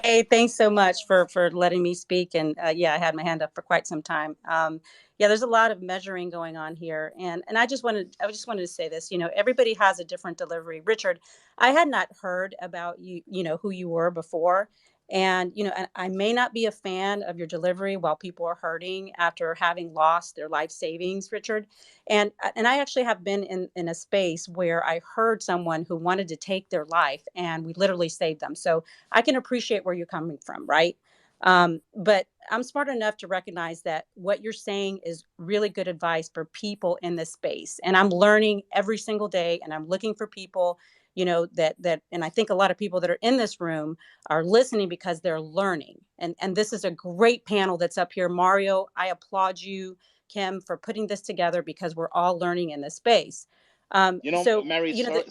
Hey, thanks so much for letting me speak. And yeah, I had my hand up for quite some time. Yeah, there's a lot of measuring going on here, and I just wanted to say this. You know, everybody has a different delivery. Richard, I had not heard about you. You know who you were before, and you know, and I may not be a fan of your delivery while people are hurting after having lost their life savings, Richard. And I actually have been in a space where I heard someone who wanted to take their life, and we literally saved them. So I can appreciate where you're coming from, right? But I'm smart enough to recognize that what you're saying is really good advice for people in this space. And I'm learning every single day, and I'm looking for people, you know, and I think a lot of people that are in this room are listening because they're learning. And this is a great panel that's up here. Mario, I applaud you, Kim, for putting this together because we're all learning in this space. You know, So, Mary, you know,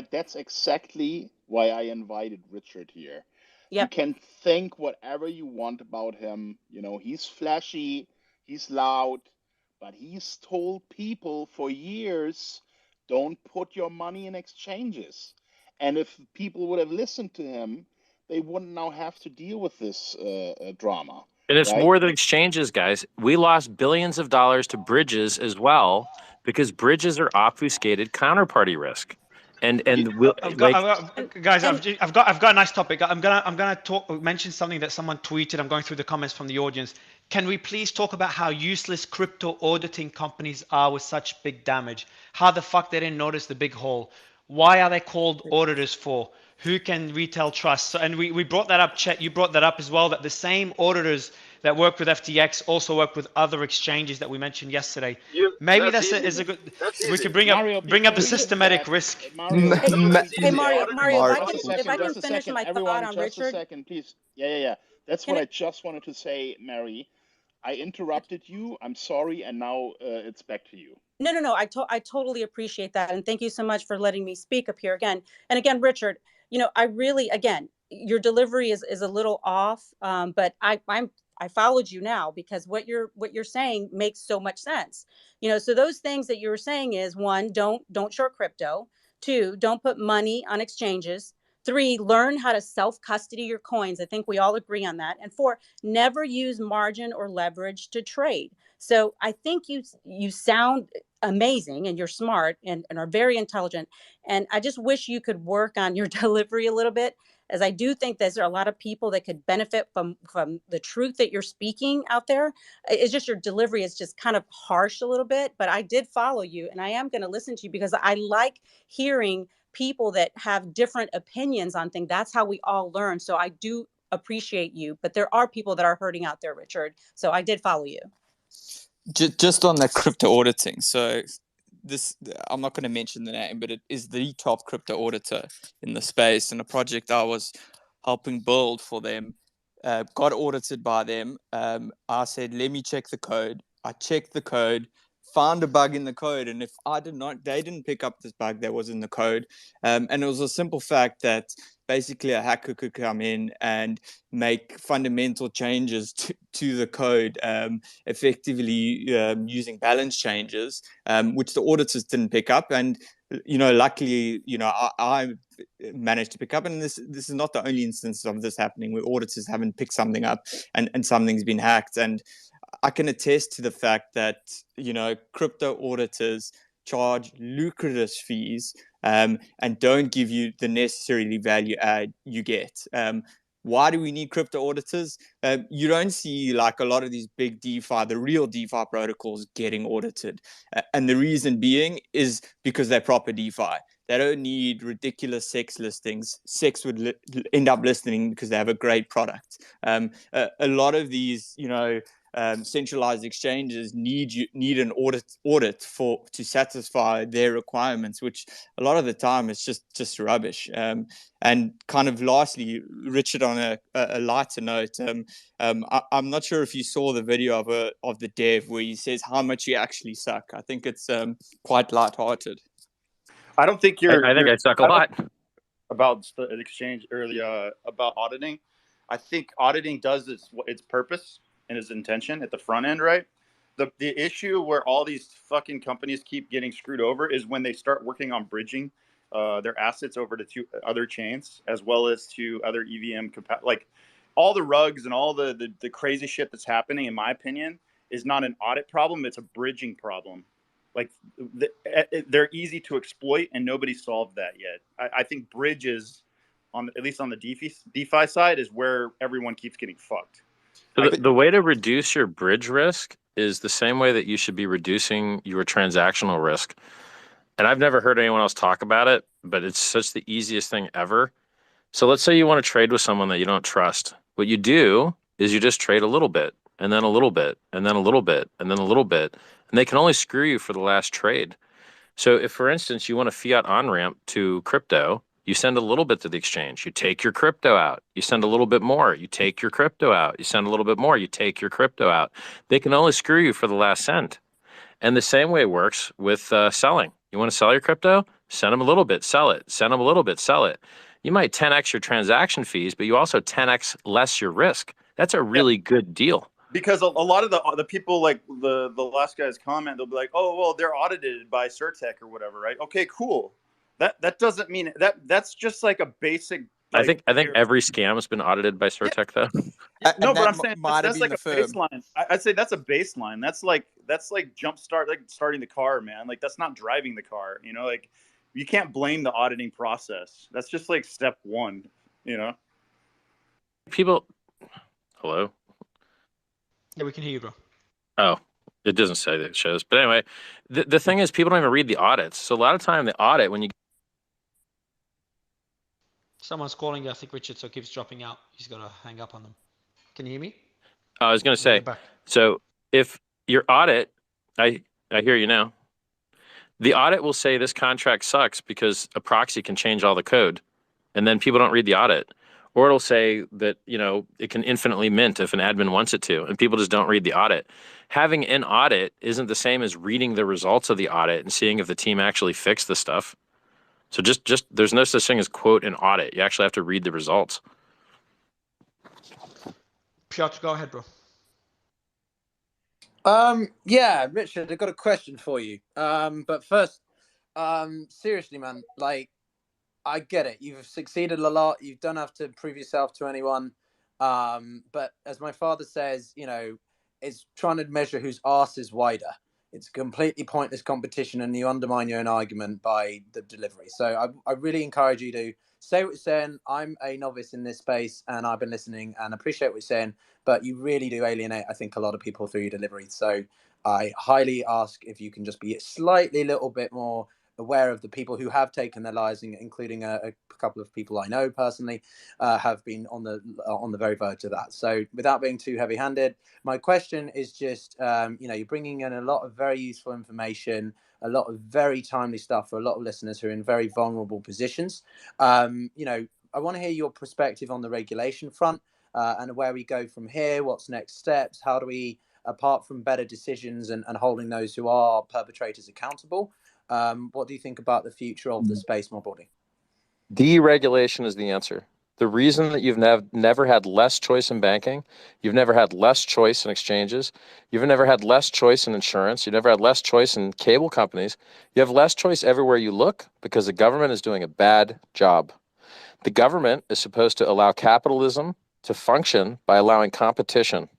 that's exactly why I invited Richard here. You yep. can think whatever you want about him. You know, he's flashy, he's loud, but he's told people for years, don't put your money in exchanges. And if people would have listened to him, they wouldn't now have to deal with this drama. And it's Right? more than exchanges, guys. We lost billions of dollars to bridges as well because bridges are obfuscated counterparty risk. And we'll, like, Guys, I've got a nice topic. I'm gonna mention something that someone tweeted. I'm going through the comments from the audience. Can we please talk about how useless crypto auditing companies are with such big damage? How the fuck they didn't notice the big hole? Why are they called auditors for? Who can retail trust? So, and we brought that up, Chet, you brought that up as well, that the same auditors that work with FTX also work with other exchanges that we mentioned yesterday. Maybe that's a good, we could bring up the systematic risk. Mario, Hey, Mario, if I can just a finish second, my everyone, thought on just Richard. a second, please. Yeah. That's what I just wanted to say, Mary. I interrupted you. I'm sorry, and now it's back to you. No. I totally appreciate that, and thank you so much for letting me speak up here again. And again, Richard, you know, I really, again, your delivery is a little off, but I followed you now because what you're saying makes so much sense. You know, so those things that you were saying is one, don't short crypto. Two, don't put money on exchanges. Three, learn how to self-custody your coins. I think we all agree on that. And four, never use margin or leverage to trade. So I think you sound amazing and you're smart and are very intelligent. And I just wish you could work on your delivery a little bit, as I do think there's a lot of people that could benefit from the truth that you're speaking out there. It's just your delivery is just kind of harsh a little bit, but I did follow you and I am going to listen to you because I like hearing people that have different opinions on things. That's how we all learn. So I do appreciate you, but there are people that are hurting out there, Richard. So I did follow you. Just on that crypto auditing. So this, I'm not going to mention the name, but it is the top crypto auditor in the space, and a project I was helping build for them got audited by them. I said, let me check the code. I checked the code, found a bug in the code, and if they didn't pick up this bug that was in the code. And it was a simple fact that basically a hacker could come in and make fundamental changes to the code, effectively using balance changes, which the auditors didn't pick up. And, you know, luckily, you know, I managed to pick up, and this is not the only instance of this happening where auditors haven't picked something up and something's been hacked. And I can attest to the fact that, you know, crypto auditors charge lucrative fees and don't give you the necessarily value add you get. Why do we need crypto auditors? You don't see like a lot of these big DeFi, the real DeFi protocols getting audited. And the reason being is because they're proper DeFi. They don't need ridiculous SEX listings. SEX would end up listening because they have a great product. A lot of these, you know, centralized exchanges need an audit to satisfy their requirements, which a lot of the time is just rubbish. And kind of lastly, Richard, on a lighter note, I'm not sure if you saw the video of the dev where he says how much you actually suck. I think it's quite lighthearted. I don't think you're. I think I suck a I don't- lot. About the exchange earlier about auditing. I think auditing does its purpose and its intention at the front end, right? The issue where all these fucking companies keep getting screwed over is when they start working on bridging their assets over to other chains as well as to other EVM like all the rugs and all the crazy shit that's happening, in my opinion, is not an audit problem, it's a bridging problem. Like they're easy to exploit and nobody solved that yet. I think bridges at least on the DeFi side is where everyone keeps getting fucked. So the way to reduce your bridge risk is the same way that you should be reducing your transactional risk. And I've never heard anyone else talk about it, but it's such the easiest thing ever. So let's say you want to trade with someone that you don't trust. What you do is you just trade a little bit, and then a little bit, and then a little bit, and then a little bit. And they can only screw you for the last trade. So if, for instance, you want a fiat on-ramp to crypto, you send a little bit to the exchange. You take your crypto out. You send a little bit more. You take your crypto out. You send a little bit more. You take your crypto out. They can only screw you for the last cent. And the same way works with selling. You want to sell your crypto? Send them a little bit, sell it. Send them a little bit, sell it. You might 10x your transaction fees, but you also 10x less your risk. That's a really good deal. Because a lot of the people, like the last guy's comment, they'll be like, oh, well, they're audited by Certec or whatever, right? Okay, cool. That doesn't mean that's just like a basic. Like, I think every scam has been audited by Certec, though. No, but I'm saying that's like a baseline. I'd say that's a baseline. That's like jumpstart, like starting the car, man. Like that's not driving the car. You know, like you can't blame the auditing process. That's just like step one. You know. People, hello. Yeah, we can hear you, bro. Oh, it doesn't say that it shows. But anyway, the thing is, people don't even read the audits. So a lot of time, the audit when you. Someone's calling you, I think, Richard, so it keeps dropping out. He's got to hang up on them. Can you hear me? I was going to say, so if your audit, I hear you now. The audit will say this contract sucks because a proxy can change all the code, and then people don't read the audit. Or it'll say that, you know, it can infinitely mint if an admin wants it to, and people just don't read the audit. Having an audit isn't the same as reading the results of the audit and seeing if the team actually fixed the stuff. So just there's no such thing as, quote, an audit. You actually have to read the results. Piotr, go ahead, bro. Yeah, Richard, I've got a question for you. But first, seriously, man, like, I get it. You've succeeded a lot. You don't have to prove yourself to anyone. But as my father says, you know, it's trying to measure whose arse is wider. It's a completely pointless competition, and you undermine your own argument by the delivery. So I really encourage you to say what you're saying. I'm a novice in this space, and I've been listening and appreciate what you're saying, but you really do alienate, I think, a lot of people through your delivery. So I highly ask if you can just be slightly little bit more aware of the people who have taken their lives, including a couple of people I know personally, have been on the very verge of that. So without being too heavy-handed, my question is just, you know, you're bringing in a lot of very useful information, a lot of very timely stuff for a lot of listeners who are in very vulnerable positions. You know, I want to hear your perspective on the regulation front and where we go from here. What's next steps? How do we, apart from better decisions and holding those who are perpetrators accountable, what do you think about the future of the space more broadly? Deregulation is the answer. The reason that you've never had less choice in banking, you've never had less choice in exchanges, you've never had less choice in insurance, you've never had less choice in cable companies, you have less choice everywhere you look because the government is doing a bad job. The government is supposed to allow capitalism to function by allowing competition.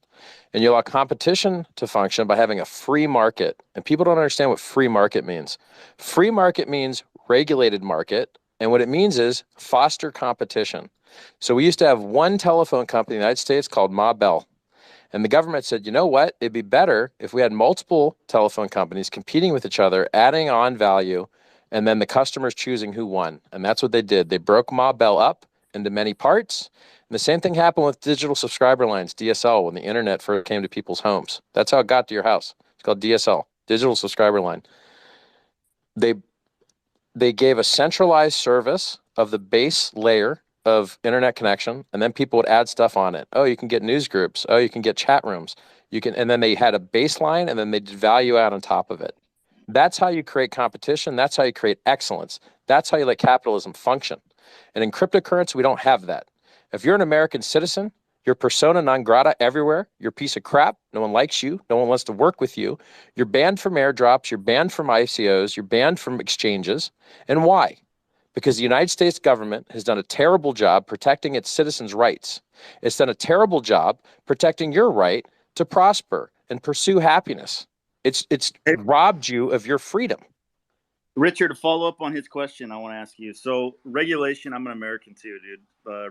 And you allow competition to function by having a free market. And people don't understand what free market means. Free market means regulated market. And what it means is foster competition. So we used to have one telephone company in the United States called Ma Bell. And the government said, you know what? It'd be better if we had multiple telephone companies competing with each other, adding on value, and then the customers choosing who won. And that's what they did. They broke Ma Bell up into many parts. And the same thing happened with digital subscriber lines, DSL, when the internet first came to people's homes. That's how it got to your house. It's called DSL, digital subscriber line. They gave a centralized service of the base layer of internet connection, and then people would add stuff on it. Oh, you can get news groups. Oh, you can get chat rooms. You can, and then they had a baseline, and then they did value add on top of it. That's how you create competition. That's how you create excellence. That's how you let capitalism function. And in cryptocurrency, we don't have that. If you're an American citizen, you're persona non grata everywhere. You're a piece of crap. No one likes you. No one wants to work with you. You're banned from airdrops. You're banned from ICOs. You're banned from exchanges. And why? Because the United States government has done a terrible job protecting its citizens' rights. It's done a terrible job protecting your right to prosper and pursue happiness. It's robbed you of your freedom. Richard, to follow up on his question, I want to ask you. So regulation, I'm an American too, dude.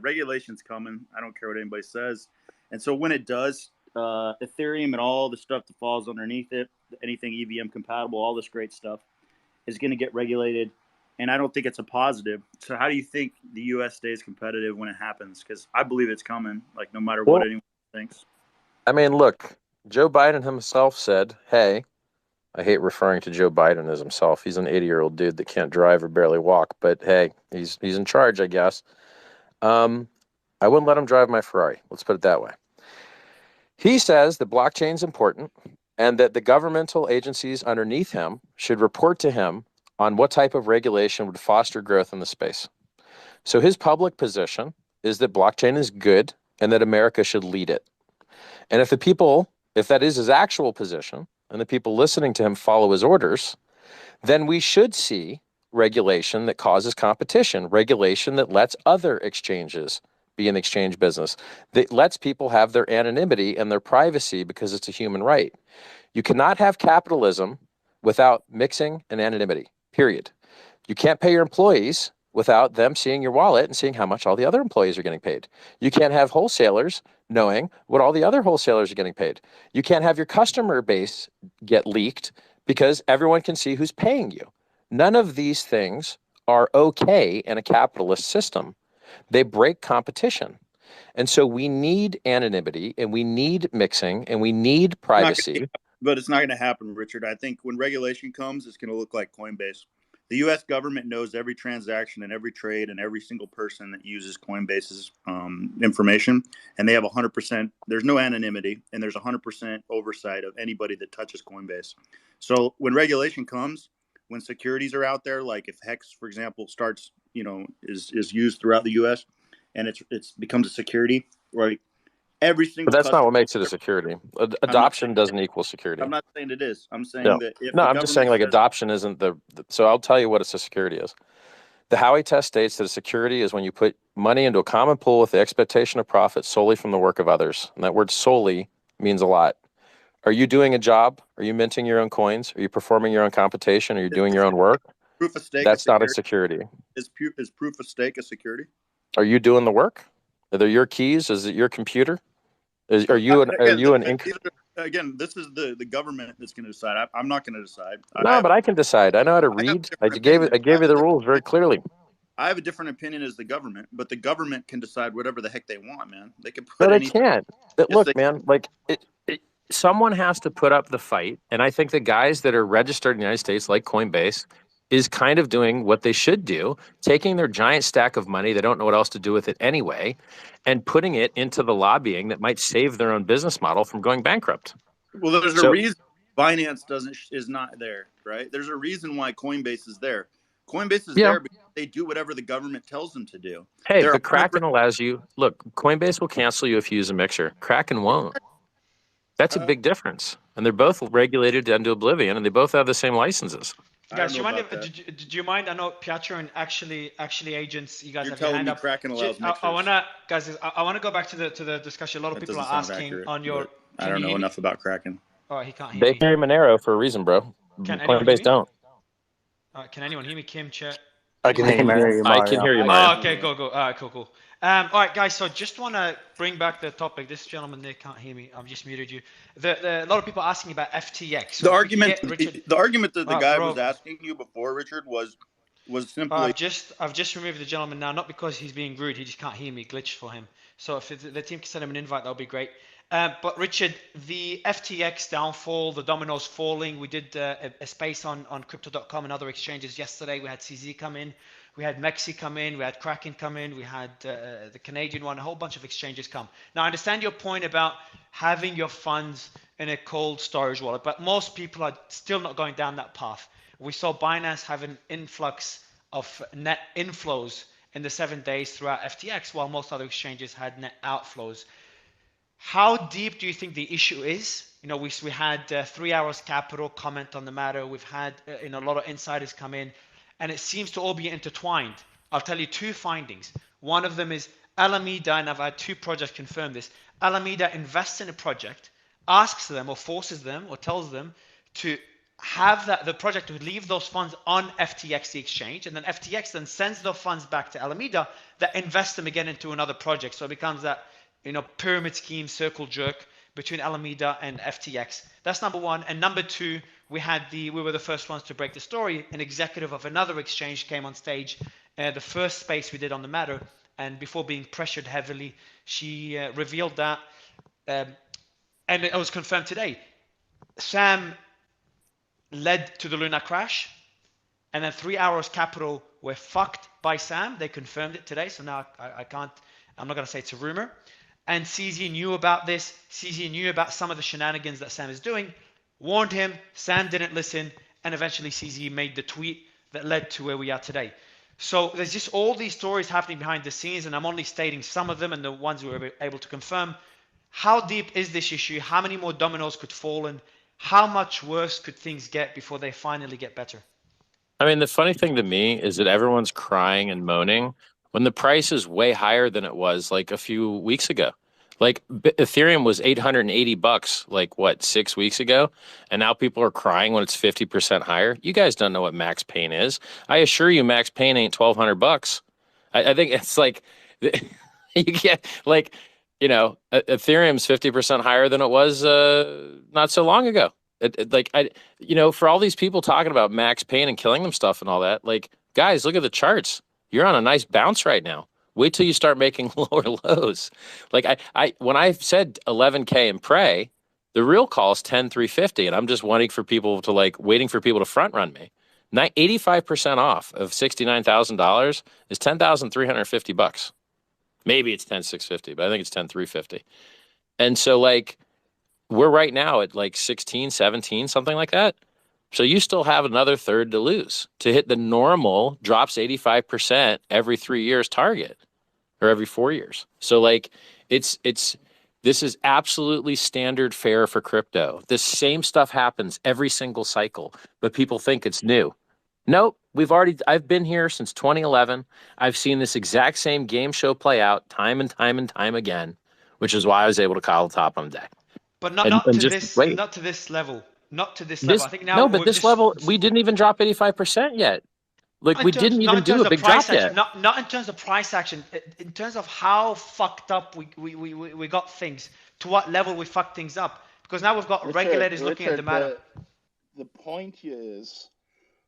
Regulation's coming. I don't care what anybody says. And so when it does, Ethereum and all the stuff that falls underneath it, anything EVM compatible, all this great stuff is going to get regulated. And I don't think it's a positive. So how do you think the U.S. stays competitive when it happens? Because I believe it's coming, like no matter what anyone thinks. I mean, look, Joe Biden himself said, hey, I hate referring to Joe Biden as himself. He's an 80-year-old dude that can't drive or barely walk. But hey, he's in charge, I guess. I wouldn't let him drive my Ferrari. Let's put it that way. He says that blockchain's important and that the governmental agencies underneath him should report to him on what type of regulation would foster growth in the space. So his public position is that blockchain is good and that America should lead it. And if that is his actual position, and the people listening to him follow his orders, then we should see regulation that causes competition, regulation that lets other exchanges be an exchange business, that lets people have their anonymity and their privacy because it's a human right. You cannot have capitalism without mixing and anonymity, period. You can't pay your employees without them seeing your wallet and seeing how much all the other employees are getting paid. You can't have wholesalers knowing what all the other wholesalers are getting paid. You can't have your customer base get leaked because everyone can see who's paying you. None of these things are okay in a capitalist system. They break competition. And so we need anonymity and we need mixing and we need privacy. But it's not going to happen, Richard. I think when regulation comes, it's going to look like Coinbase. The U.S. government knows every transaction and every trade and every single person that uses Coinbase's information, and they have 100%. There's no anonymity, and there's 100% oversight of anybody that touches Coinbase. So when regulation comes, when securities are out there, like if Hex, for example, starts, is used throughout the U.S. and it's becomes a security, right? Every single. But that's not what makes it a security. Adoption doesn't equal security. I'm not saying it is. I'm saying that. I'm just saying like adoption isn't so I'll tell you what a security is. The Howey test states that a security is when you put money into a common pool with the expectation of profit solely from the work of others. And that word solely means a lot. Are you doing a job? Are you minting your own coins? Are you performing your own computation? Are you doing your own work? Proof of stake. That's not a security. Is proof of stake a security? Are you doing the work? Are they your keys? Is it your computer? Are you an Again, this is the government that's going to decide. I'm not going to decide. But I can decide. I know how to read. I gave you the rules very clearly. I have a different opinion as the government, but the government can decide whatever the heck they want, man. They can put. But they can't. Look, man. Like someone has to put up the fight, and I think the guys that are registered in the United States, like Coinbase, is kind of doing what they should do, taking their giant stack of money, they don't know what else to do with it anyway, and putting it into the lobbying that might save their own business model from going bankrupt. Well, there's a reason Binance is not there, right? There's a reason why Coinbase is there. Coinbase is there because they do whatever the government tells them to do. Hey, the Kraken allows you, look, Coinbase will cancel you if you use a mixer. Kraken won't. That's a big difference. And they're both regulated into oblivion, and they both have the same licenses. Guys, do you mind? I know Pietro and actually agents. You guys You're have your hand up. Kraken allows mixers. I wanna go back to the discussion. A lot of people are asking on your. I don't know enough about Kraken. Oh, he can't hear They me. carry Monero for a reason, bro. Coinbase don't. Can anyone hear me? Kim, chat. I can hear you. I can hear you, Mario. Okay, go. All right, cool. All right, guys. So just want to bring back the topic. This gentleman, they can't hear me. I've just muted you. A lot of people asking about FTX. So the argument that the guy was asking you before, Richard, was simply. I've just removed the gentleman now, not because he's being rude. He just can't hear me. Glitched for him. So if the team can send him an invite, that'll be great. But Richard, the FTX downfall, the dominoes falling, we did a space on crypto.com and other exchanges yesterday. We had CZ come in, we had Mexi come in, we had Kraken come in, we had the Canadian one, a whole bunch of exchanges come. Now, I understand your point about having your funds in a cold storage wallet, but most people are still not going down that path. We saw Binance have an influx of net inflows in the 7 days throughout FTX, while most other exchanges had net outflows. How deep do you think the issue is? You know, we had 3 Hours Capital comment on the matter. We've had a lot of insiders come in, and it seems to all be intertwined. I'll tell you 2 findings. One of them is Alameda, and I've had 2 projects confirm this. Alameda invests in a project, asks them or forces them or tells them to have the project to leave those funds on FTX, the exchange, and then FTX then sends those funds back to Alameda that invest them again into another project. So it becomes that pyramid scheme, circle jerk between Alameda and FTX. That's number one. And number 2, we were the first ones to break the story. An executive of another exchange came on stage, the first space we did on the matter, and before being pressured heavily, she revealed that, and it was confirmed today. Sam led to the Luna crash, and then 3 Hours Capital were fucked by Sam. They confirmed it today, so now I'm not going to say it's a rumor. And CZ knew about this. CZ knew about some of the shenanigans that Sam is doing, warned him. Sam didn't listen, and eventually CZ made the tweet that led to where we are today. So there's just all these stories happening behind the scenes, and I'm only stating some of them and the ones we were able to confirm. How deep is this issue? How many more dominoes could fall, and how much worse could things get before they finally get better? I mean, the funny thing to me is that everyone's crying and moaning when the price is way higher than it was like a few weeks ago. Like Ethereum was $880 like what, 6 weeks ago, and now people are crying when it's 50% higher. You guys don't know what max pain is. I assure you, max pain ain't $1,200. I think it's like you get like, Ethereum's 50% higher than it was not so long ago. For all these people talking about max pain and killing them stuff and all that, like, guys, look at the charts. You're on a nice bounce right now. Wait till you start making lower lows. Like when I said 11K and pray, the real call is 10,350, and I'm just waiting for people to front run me. 85% off of $69,000 is $10,350. Maybe it's 10,650, but I think it's 10,350. And so we're right now at 16, 17, something like that. So you still have another third to lose to hit the normal drops 85% every 3 years target, or every 4 years. So this is absolutely standard fare for crypto. This same stuff happens every single cycle, but people think it's new. Nope. I've been here since 2011. I've seen this exact same game show play out time and time and time again, which is why I was able to call the top on the day. But not to this level. Not to this level. I think now. No, but this level, we didn't even drop 85% yet. We didn't even do a big drop yet. Not in terms of price action. In terms of how fucked up we got things. To what level we fucked things up. Because now we've got regulators looking at the matter. The point here is,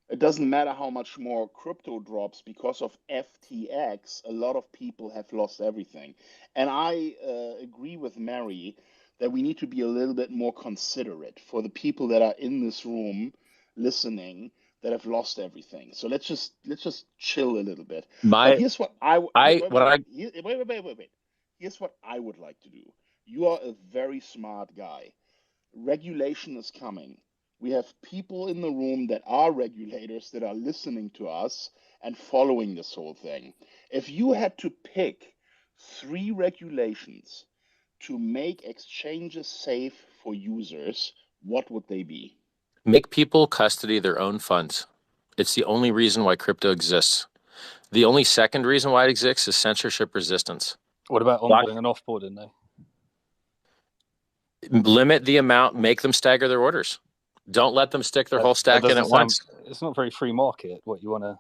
it doesn't matter how much more crypto drops, because of FTX, a lot of people have lost everything. And I agree with Mary that we need to be a little bit more considerate for the people that are in this room listening that have lost everything. So let's just chill a little bit. Here's what Here's what I would like to do. You are a very smart guy. Regulation is coming. We have people in the room that are regulators that are listening to us and following this whole thing. If you had to pick 3 regulations to make exchanges safe for users, what would they be? Make people custody their own funds. It's the only reason why crypto exists. The only second reason why it exists is censorship resistance. What about onboarding and offboarding, though? Limit the amount, make them stagger their orders. Don't let them stick their whole stack in at once. It's not very free market, what you want to...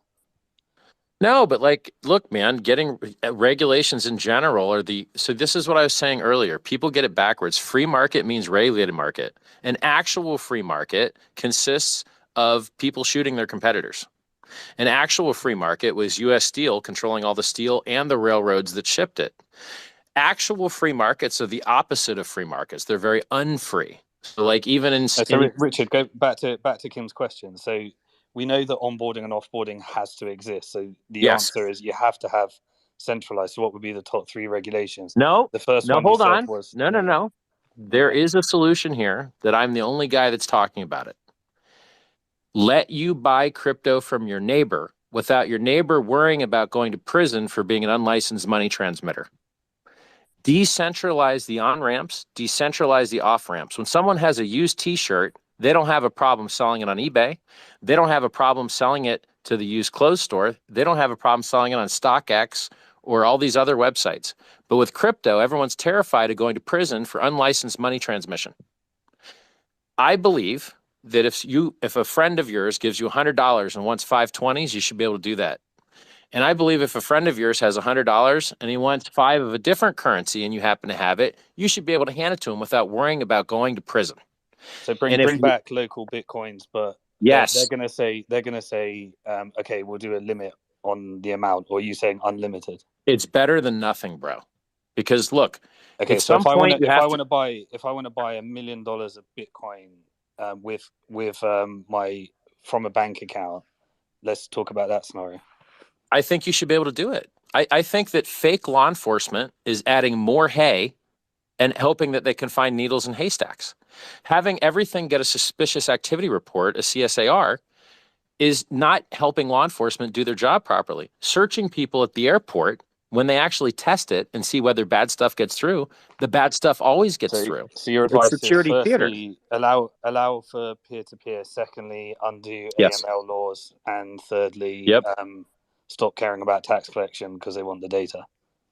No, but look, man, getting regulations in general so this is what I was saying earlier. People get it backwards. Free market means regulated market. An actual free market consists of people shooting their competitors. An actual free market was U.S. Steel controlling all the steel and the railroads that shipped it. Actual free markets are the opposite of free markets. They're very unfree. So like even in, So Richard, go back to Kim's question. So we know that onboarding and offboarding has to exist. So the answer is you have to have centralized. So what would be the top 3 regulations? No, the first no, one hold you said on. was No. There is a solution here that I'm the only guy that's talking about it. Let you buy crypto from your neighbor without your neighbor worrying about going to prison for being an unlicensed money transmitter. Decentralize the on-ramps, decentralize the off-ramps. When someone has a used t-shirt, they don't have a problem selling it on eBay. They don't have a problem selling it to the used clothes store. They don't have a problem selling it on StockX or all these other websites. But with crypto, everyone's terrified of going to prison for unlicensed money transmission. I believe that if a friend of yours gives you $100 and wants 520s, you should be able to do that. And I believe if a friend of yours has $100 and he wants 5 of a different currency and you happen to have it, you should be able to hand it to him without worrying about going to prison. So bring back local Bitcoins, but yes, they're going to say, okay, we'll do a limit on the amount, or are you saying unlimited? It's better than nothing, bro. Because look, okay, so if I want to buy $1 million of Bitcoin from a bank account, let's talk about that scenario. I think you should be able to do it. I think that fake law enforcement is adding more hay and hoping that they can find needles in haystacks. Having everything get a suspicious activity report, a CSAR, is not helping law enforcement do their job properly. Searching people at the airport, when they actually test it and see whether bad stuff gets through, the bad stuff always gets through. So your advice is firstly, allow for peer-to-peer. Secondly, undo AML laws. And thirdly, stop caring about tax collection because they want the data.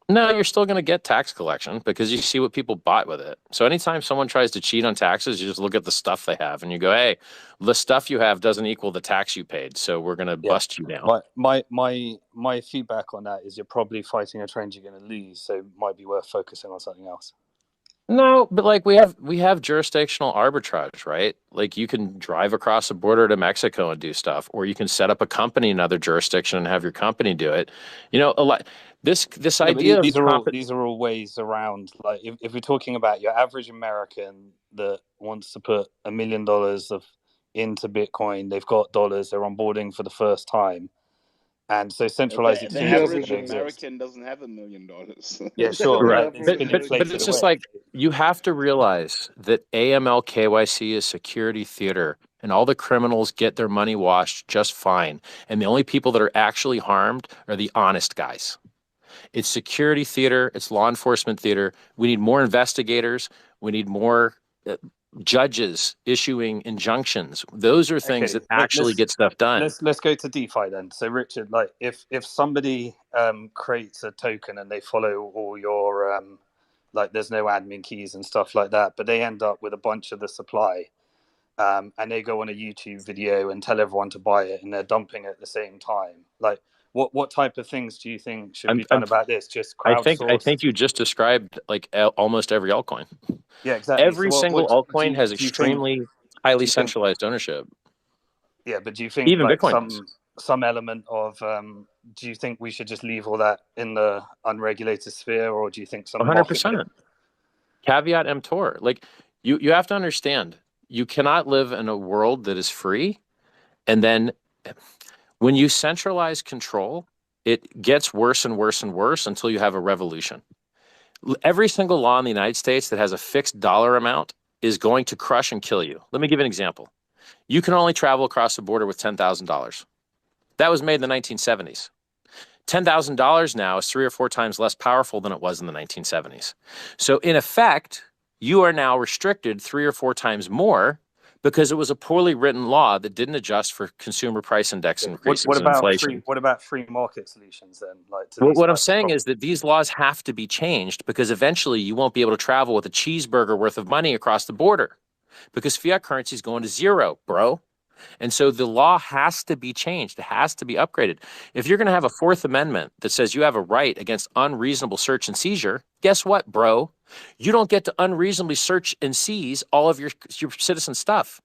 No, you're still going to get tax collection because you see what people bought with it. So anytime someone tries to cheat on taxes, you just look at the stuff they have and you go, hey, the stuff you have doesn't equal the tax you paid. So we're going to bust you down. My feedback on that is you're probably fighting a trend you're going to lose. So it might be worth focusing on something else. No, but like we have jurisdictional arbitrage, right? Like you can drive across the border to Mexico and do stuff, or you can set up a company in another jurisdiction and have your company do it. You know, a lot. This idea these are all ways around. Like if we're talking about your average American that wants to put $1 million into Bitcoin, they've got dollars, they're onboarding for the first time. And so centralized exchanges. The average American doesn't have $1 million. Yeah, sure. Right. But it's just like you have to realize that AML KYC is security theater and all the criminals get their money washed just fine. And the only people that are actually harmed are the honest guys. It's security theater. It's law enforcement theater. We need more investigators. We need more judges issuing injunctions. Those are things that actually get stuff done. Let's go to DeFi then. So Richard, like if somebody creates a token and they follow all your like there's no admin keys and stuff like that, but they end up with a bunch of the supply and they go on a YouTube video and tell everyone to buy it and they're dumping it at the same time. Like what type of things do you think should be done about this? Just crowdsource? I think you just described like almost every altcoin. Yeah, exactly. Every single altcoin has extremely highly centralized ownership. Yeah, but do you think even like Bitcoin some element of do you think we should just leave all that in the unregulated sphere, or do you think some 100%? Caveat emptor. Like you have to understand, you cannot live in a world that is free, and then when you centralize control, it gets worse and worse and worse until you have a revolution. Every single law in the United States that has a fixed dollar amount is going to crush and kill you. Let me give you an example. You can only travel across the border with $10,000. That was made in the 1970s. $10,000 now is 3 or 4 times less powerful than it was in the 1970s. So in effect, you are now restricted 3 or 4 times more because it was a poorly written law that didn't adjust for consumer price index increases and inflation. What about free market solutions then? Like what I'm saying is that these laws have to be changed because eventually you won't be able to travel with a cheeseburger worth of money across the border because fiat currency is going to zero, bro. And so the law has to be changed. It has to be upgraded. If you're going to have a 4th Amendment that says you have a right against unreasonable search and seizure, guess what, bro? You don't get to unreasonably search and seize all of your citizen stuff.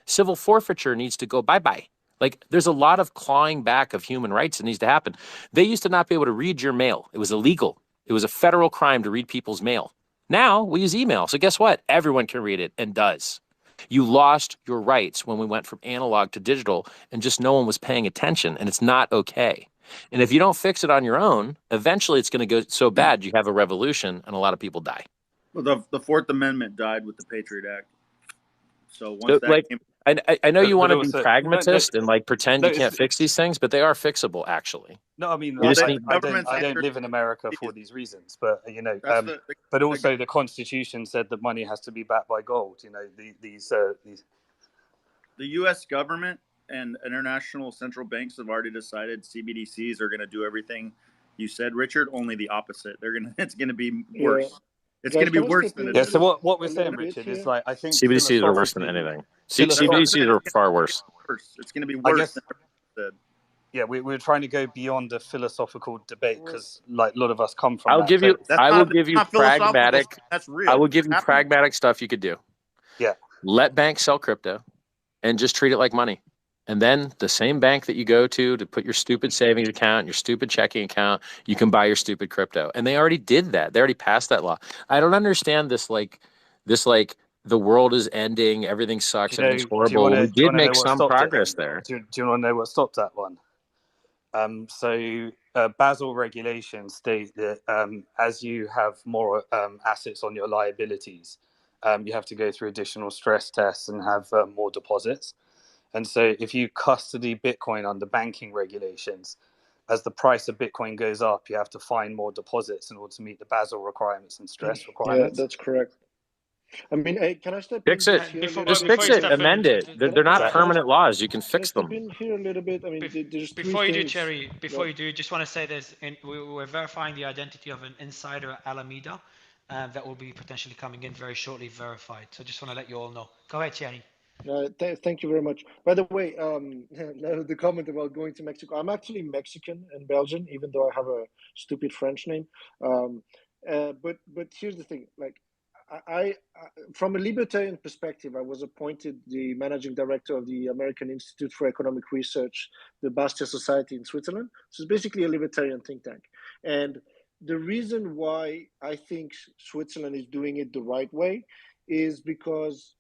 Civil forfeiture needs to go bye-bye. Like, there's a lot of clawing back of human rights that needs to happen. They used to not be able to read your mail. It was illegal. It was a federal crime to read people's mail. Now we use email. So guess what? Everyone can read it and does. You lost your rights when we went from analog to digital and just no one was paying attention, and it's not okay. And if you don't fix it on your own, eventually it's going to go so bad you have a revolution and a lot of people die. Well, the Fourth Amendment died with the Patriot Act. So once that came, I know you want to be also, pragmatist and like pretend you can't fix these things, but they are fixable actually. No, I mean, You just I need- don't live in America for these reasons, but you know, but also the Constitution said that money has to be backed by gold. You know, these. The U.S. government and international central banks have already decided CBDCs are going to do everything you said, Richard. Only the opposite. It's going to be worse. Yeah. It's going to be worse than it is. So what we're saying, Richard, is like I think CBDCs are worse than anything. CBDCs are far worse. It's going to be worse than it said. Yeah, we're trying to go beyond the philosophical debate because, like, a lot of us come from. I will give you pragmatic. That's real. I will give you pragmatic stuff you could do. Yeah. Let banks sell crypto, and just treat it like money. And then the same bank that you go to put your stupid savings account, your stupid checking account, you can buy your stupid crypto. And they already did that. They already passed that law. I don't understand this like the world is ending, everything sucks, everything's horrible. We did make some progress there. Do you want to know what stopped that one? So Basel regulations state that as you have more assets on your liabilities, you have to go through additional stress tests and have more deposits. And so if you custody Bitcoin under banking regulations, as the price of Bitcoin goes up, you have to find more deposits in order to meet the Basel requirements and stress requirements. Yeah, that's correct. I mean, hey, can I step Fix in it. here a little Just bit? fix it. Amend it. They're not permanent laws. You can fix Can I step them. in here a little bit? I mean, there's Before three you do, things. Cherry, before you do, just want to say we're verifying the identity of an insider at Alameda that will be potentially coming in very shortly, verified. So just want to let you all know. Go ahead, Cherry. Thank you very much. By the way, the comment about going to Mexico. I'm actually Mexican and Belgian, even though I have a stupid French name. But here's the thing. Like, I from a libertarian perspective, I was appointed the managing director of the American Institute for Economic Research, the Bastia Society in Switzerland. So it's basically a libertarian think tank. And the reason why I think Switzerland is doing it the right way is because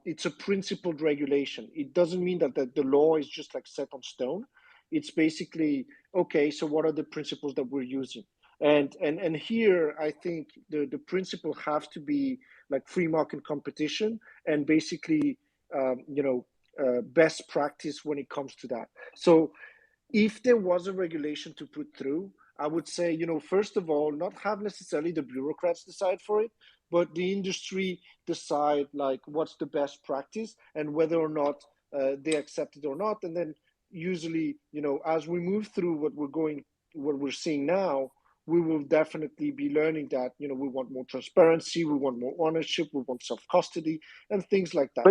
it's a principled regulation. It doesn't mean that the law is just like set on stone. It's basically, okay, so what are the principles that we're using? And here, I think the principle have to be like free market competition and basically, best practice when it comes to that. So if there was a regulation to put through, I would say, first of all, not have necessarily the bureaucrats decide for it, but the industry decide like what's the best practice and whether or not they accept it or not. And then usually, as we move through what we're seeing now, we will definitely be learning that, we want more transparency, we want more ownership, we want self-custody and things like that,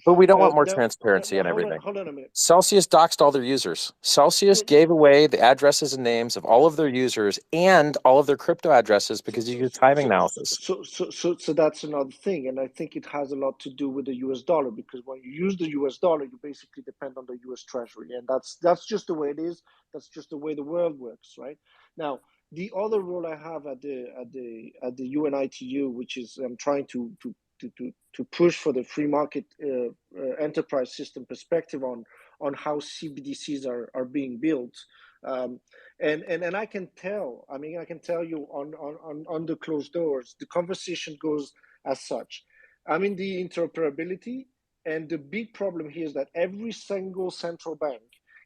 But we don't want more transparency and everything. Hold on a minute. Celsius doxed all their users. Celsius gave away the addresses and names of all of their users and all of their crypto addresses because you use timing analysis. So that's another thing. And I think it has a lot to do with the US dollar, because when you use the US dollar, you basically depend on the US Treasury. And that's just the way it is. That's just the way the world works, right? Now, the other role I have at the UNITU, which is I'm trying to push for the free market enterprise system perspective on how CBDCs are being built, and I can tell. I mean, I can tell you on the closed doors, the conversation goes as such. I mean, the interoperability, and the big problem here is that every single central bank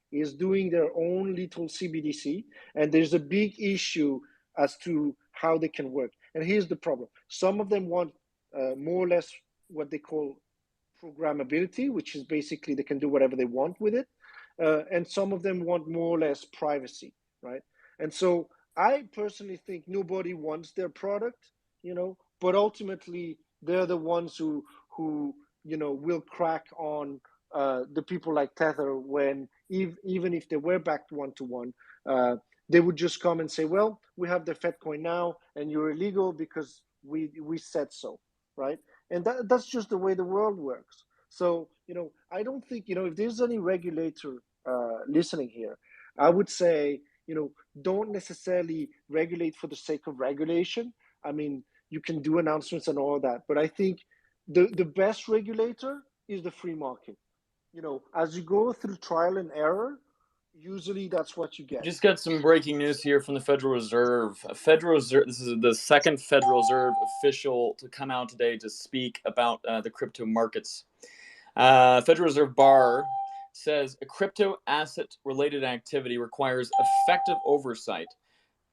is doing their own little CBDC, and there's a big issue as to how they can work. And here's the problem. Some of them want more or less what they call programmability, which is basically they can do whatever they want with it. And some of them want more or less privacy, right? And so I personally think nobody wants their product, but ultimately they're the ones who will crack on the people like Tether when even if they were backed one-to-one, they would just come and say, well, we have the FedCoin now and you're illegal because we said so, right? And that's just the way the world works. So, I don't think, if there's any regulator listening here, I would say, don't necessarily regulate for the sake of regulation. I mean, you can do announcements and all that, but I think the best regulator is the free market. As you go through trial and error, usually that's what you get. Just got some breaking news here from the Federal Reserve. This is the second Federal Reserve official to come out today to speak about the crypto markets. Federal Reserve Barr says a crypto asset related activity requires effective oversight.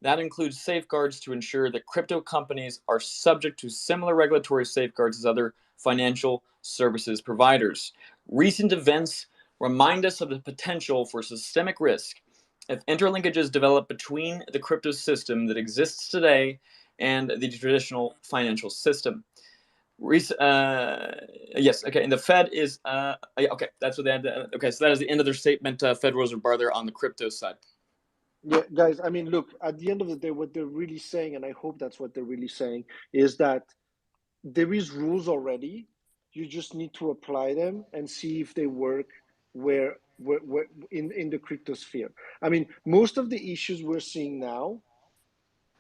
That includes safeguards to ensure that crypto companies are subject to similar regulatory safeguards as other financial services providers. Recent events remind us of the potential for systemic risk if interlinkages develop between the crypto system that exists today and the traditional financial system. Yes, okay, and the Fed is, okay, that's what they had. Okay, so that is the end of their statement, Federal Reserve Bar there on the crypto side. Yeah, guys, I mean, look, at the end of the day, what they're really saying, and I hope that's what they're really saying, is that there is rules already. You just need to apply them and see if they work where in the crypto sphere. I mean, most of the issues we're seeing now,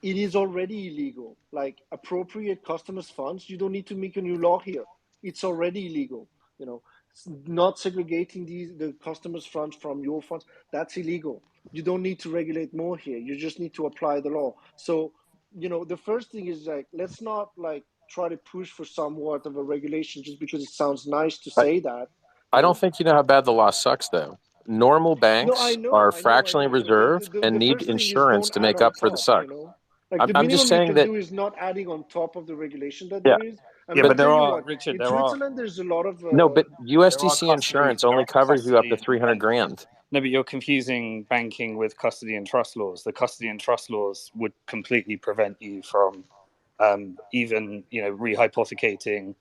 it is already illegal. Like appropriate customers' funds, you don't need to make a new law here. It's already illegal. Not segregating the customers' funds from your funds, that's illegal. You don't need to regulate more here. You just need to apply the law. So, the first thing is like, let's not like try to push for somewhat of a regulation just because it sounds nice to say that. I don't think you know how bad the law sucks, though. Normal banks are fractionally reserved and need insurance to make up for the suck. Like the minimum you can do is not adding on top of the regulation that there is. I mean, but there are, what, Richard, in there Switzerland, there's a lot of no, but USDC insurance only covers you up to 300 grand. No, but you're confusing banking with custody and trust laws. The custody and trust laws would completely prevent you from even rehypothecating.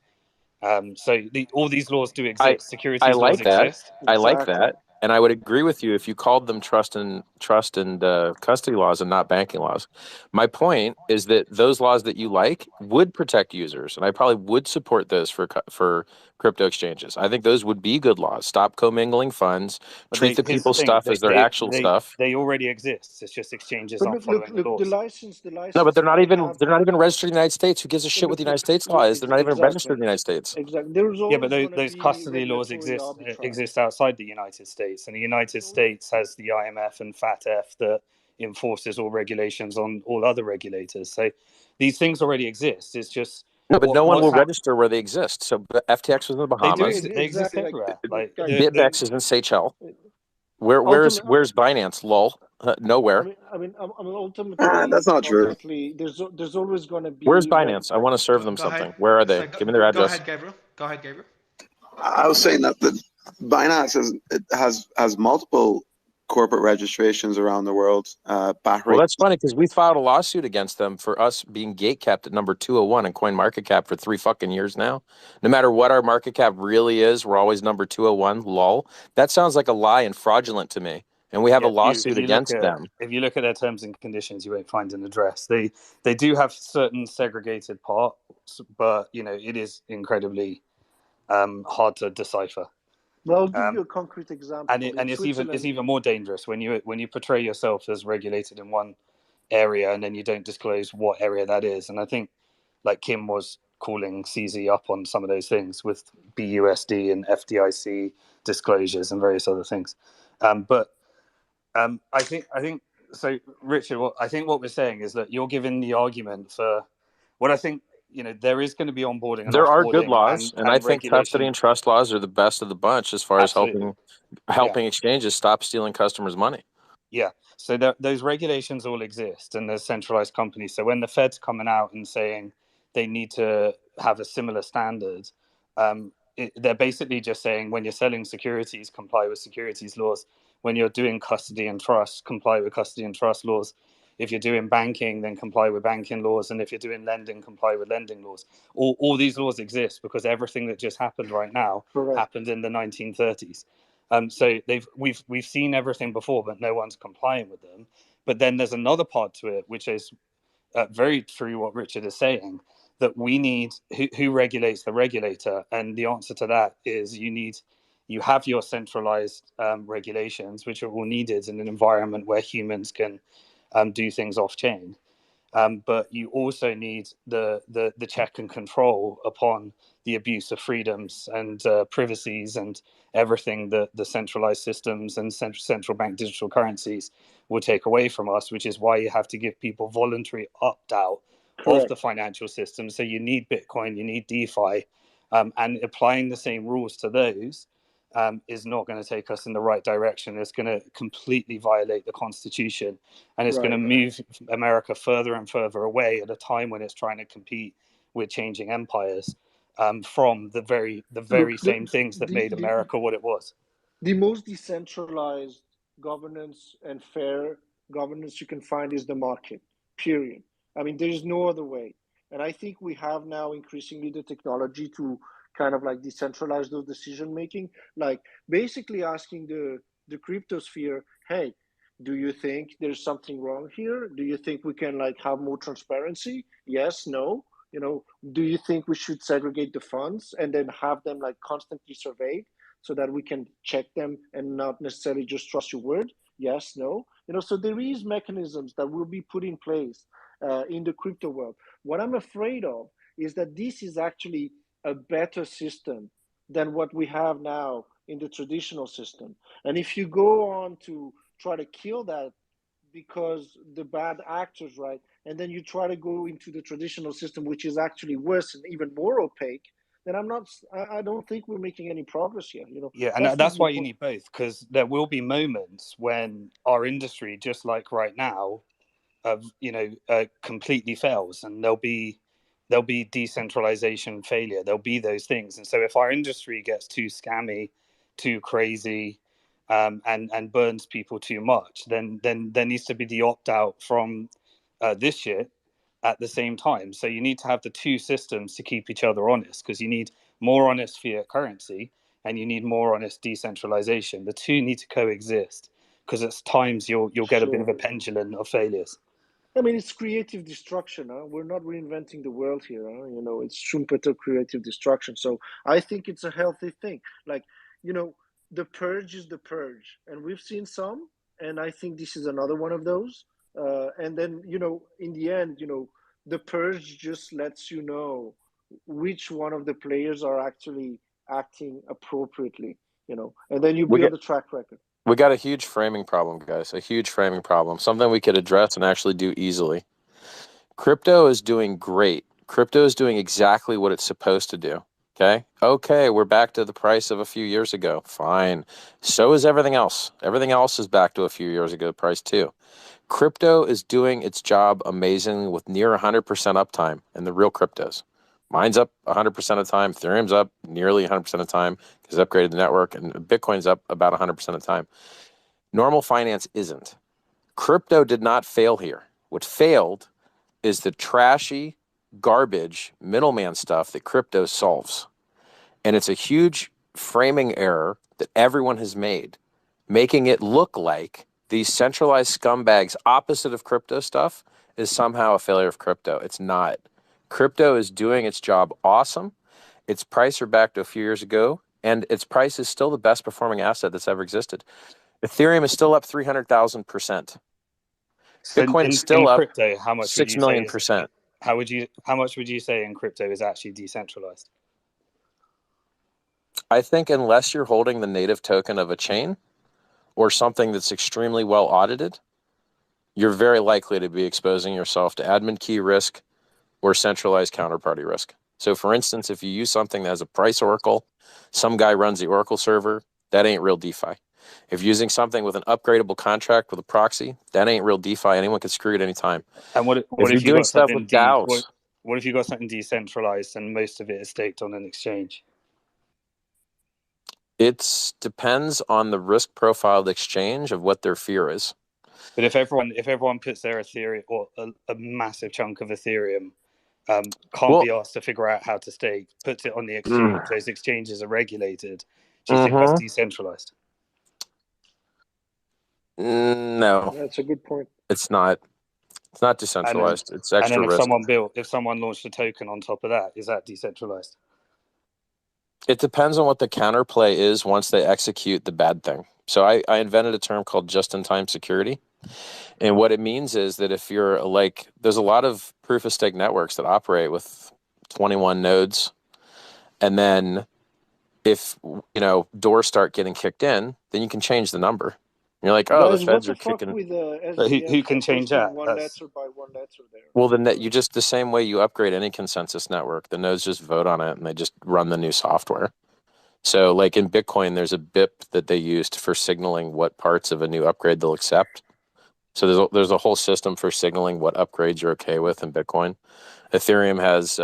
So all these laws do exist. Securities laws exist. I like that. And I would agree with you if you called them trust and custody laws and not banking laws. My point is that those laws that you like would protect users, and I probably would support those for crypto exchanges. I think those would be good laws. Stop commingling funds, treat the people's stuff as their actual stuff. They already exist. It's just exchanges aren't following the laws. The license. No, but they're not even registered in the United States. Who gives a shit what the United States law is? They're not even registered in the United States. Exactly. But those custody laws exist outside the United States. And the United States has the IMF and FATF that enforces all regulations on all other regulators. So these things already exist. It's just no, but no one will register where they exist. So FTX was in the Bahamas. They exist everywhere. Like BitBEX is in Seychelles. Where's Binance? Lol. Nowhere. I mean, ultimately, that's not true. There's always going to be. Where's Binance? I want to serve them something. Where are they? Give me their address. Go ahead, Gabriel. I was saying that the Binance has multiple corporate registrations around the world. Well, that's funny because we filed a lawsuit against them for us being gate capped at number 201 in CoinMarketCap for 3 fucking years now. No matter what our market cap really is, we're always number 201. Lol. That sounds like a lie and fraudulent to me. And we have a lawsuit against them. If you look at their terms and conditions, you won't find an address. They do have certain segregated parts, but it is incredibly hard to decipher. Well, I'll give you a concrete example. And it's even more dangerous when you portray yourself as regulated in one area and then you don't disclose what area that is. And I think like Kim was calling CZ up on some of those things with BUSD and FDIC disclosures and various other things. I think so, Richard. I think what we're saying is that you're giving the argument for what I think. There is going to be onboarding. There are good laws, and I think custody and trust laws are the best of the bunch as far as helping exchanges stop stealing customers' money. Yeah. So those regulations all exist, and there's centralized companies. So when the Fed's coming out and saying they need to have a similar standard, they're basically just saying when you're selling securities, comply with securities laws. When you're doing custody and trust, comply with custody and trust laws. If you're doing banking, then comply with banking laws. And if you're doing lending, comply with lending laws. All these laws exist because everything that just happened right now happened in the 1930s. So we've seen everything before, but no one's complying with them. But then there's another part to it, which is very true what Richard is saying, that we need who regulates the regulator. And the answer to that is you need you have your centralized regulations, which are all needed in an environment where humans can do things off chain. But you also need the check and control upon the abuse of freedoms and privacies and everything that the centralized systems and central bank digital currencies will take away from us, which is why you have to give people voluntary opt-out of the financial system. So you need Bitcoin, you need DeFi, and applying the same rules to those is not going to take us in the right direction. It's going to completely violate the Constitution, and it's going to move America further and further away at a time when it's trying to compete with changing empires from the very same things that made America what it was. The most decentralized governance and fair governance you can find is the market, period. I mean, there is no other way. And I think we have now increasingly the technology to kind of like decentralize those decision making, like basically asking the cryptosphere, hey, do you think there's something wrong here? Do you think we can like have more transparency? Yes, no. You know, do you think we should segregate the funds and then have them like constantly surveyed so that we can check them and not necessarily just trust your word? Yes, no. You know, so there is mechanisms that will be put in place in the crypto world. What I'm afraid of is that this is actually a better system than what we have now in the traditional system. And if you go on to try to kill that because the bad actors, right, and then you try to go into the traditional system, which is actually worse and even more opaque, then I don't think we're making any progress here. You know. Yeah, and that's why you need both, because there will be moments when our industry, just like right now, completely fails, and there'll be decentralization failure. There'll be those things, and so if our industry gets too scammy, too crazy, and burns people too much, then there needs to be the opt out from this shit at the same time. So you need to have the two systems to keep each other honest, because you need more honest fiat currency and you need more honest decentralization. The two need to coexist, because at times you'll get a bit of a pendulum of failures. I mean, it's creative destruction. Huh? We're not reinventing the world here. Huh? You know, it's Schumpeter creative destruction. So I think it's a healthy thing. Like, you know, the purge is the purge. And we've seen some, and I think this is another one of those. And then, you know, in the end, you know, the purge just lets you know which one of the players are actually acting appropriately, you know, and then you build a track record. We got a huge framing problem, guys, a huge framing problem, something we could address and actually do easily. Crypto is doing great. Crypto is doing exactly what it's supposed to do. Okay, we're back to the price of a few years ago. Fine. So is everything else. Everything else is back to a few years ago price too. Crypto is doing its job amazingly with near 100% uptime in the real cryptos. Mine's up 100% of the time. Ethereum's up nearly 100% of the time because it's upgraded the network, and Bitcoin's up about 100% of the time. Normal finance isn't. Crypto did not fail here. What failed is the trashy, garbage, middleman stuff that crypto solves. And it's a huge framing error that everyone has made, making it look like these centralized scumbags opposite of crypto stuff is somehow a failure of crypto. It's not. Crypto is doing its job awesome. Its price are back to a few years ago, and its price is still the best performing asset that's ever existed. Ethereum is still up 300,000%. Bitcoin is still up crypto, how much 6 million%. How much would you say in crypto is actually decentralized? I think unless you're holding the native token of a chain or something that's extremely well audited, you're very likely to be exposing yourself to admin key risk or centralized counterparty risk. So for instance, if you use something that has a price oracle, some guy runs the oracle server, that ain't real DeFi. If you're using something with an upgradable contract with a proxy, that ain't real DeFi. Anyone can screw it anytime. And what if you're doing stuff with DAOs? What if you got something decentralized and most of it is staked on an exchange? It depends on the risk profile of the exchange of what their fear is. But if everyone puts their Ethereum, or a massive chunk of Ethereum, can't be asked to figure out how to stake, puts it on the exchange, those exchanges are regulated, do you think that's decentralized? No. That's a good point. It's not. It's not decentralized. It's extra and then risk. If someone launched a token on top of that, is that decentralized? It depends on what the counterplay is once they execute the bad thing. So I invented a term called just-in-time security. And what it means is that if you're like, there's a lot of proof of stake networks that operate with 21 nodes. And then if, doors start getting kicked in, then you can change the number. And you're like, oh, Guys, the what feds the are fuck kicking. with But SBF who can change posting that? one letter by one letter there? Well, then that you just the same way you upgrade any consensus network, the nodes just vote on it and they just run the new software. So like in Bitcoin, there's a BIP that they used for signaling what parts of a new upgrade they'll accept. So there's a whole system for signaling what upgrades you're okay with in Bitcoin. Ethereum has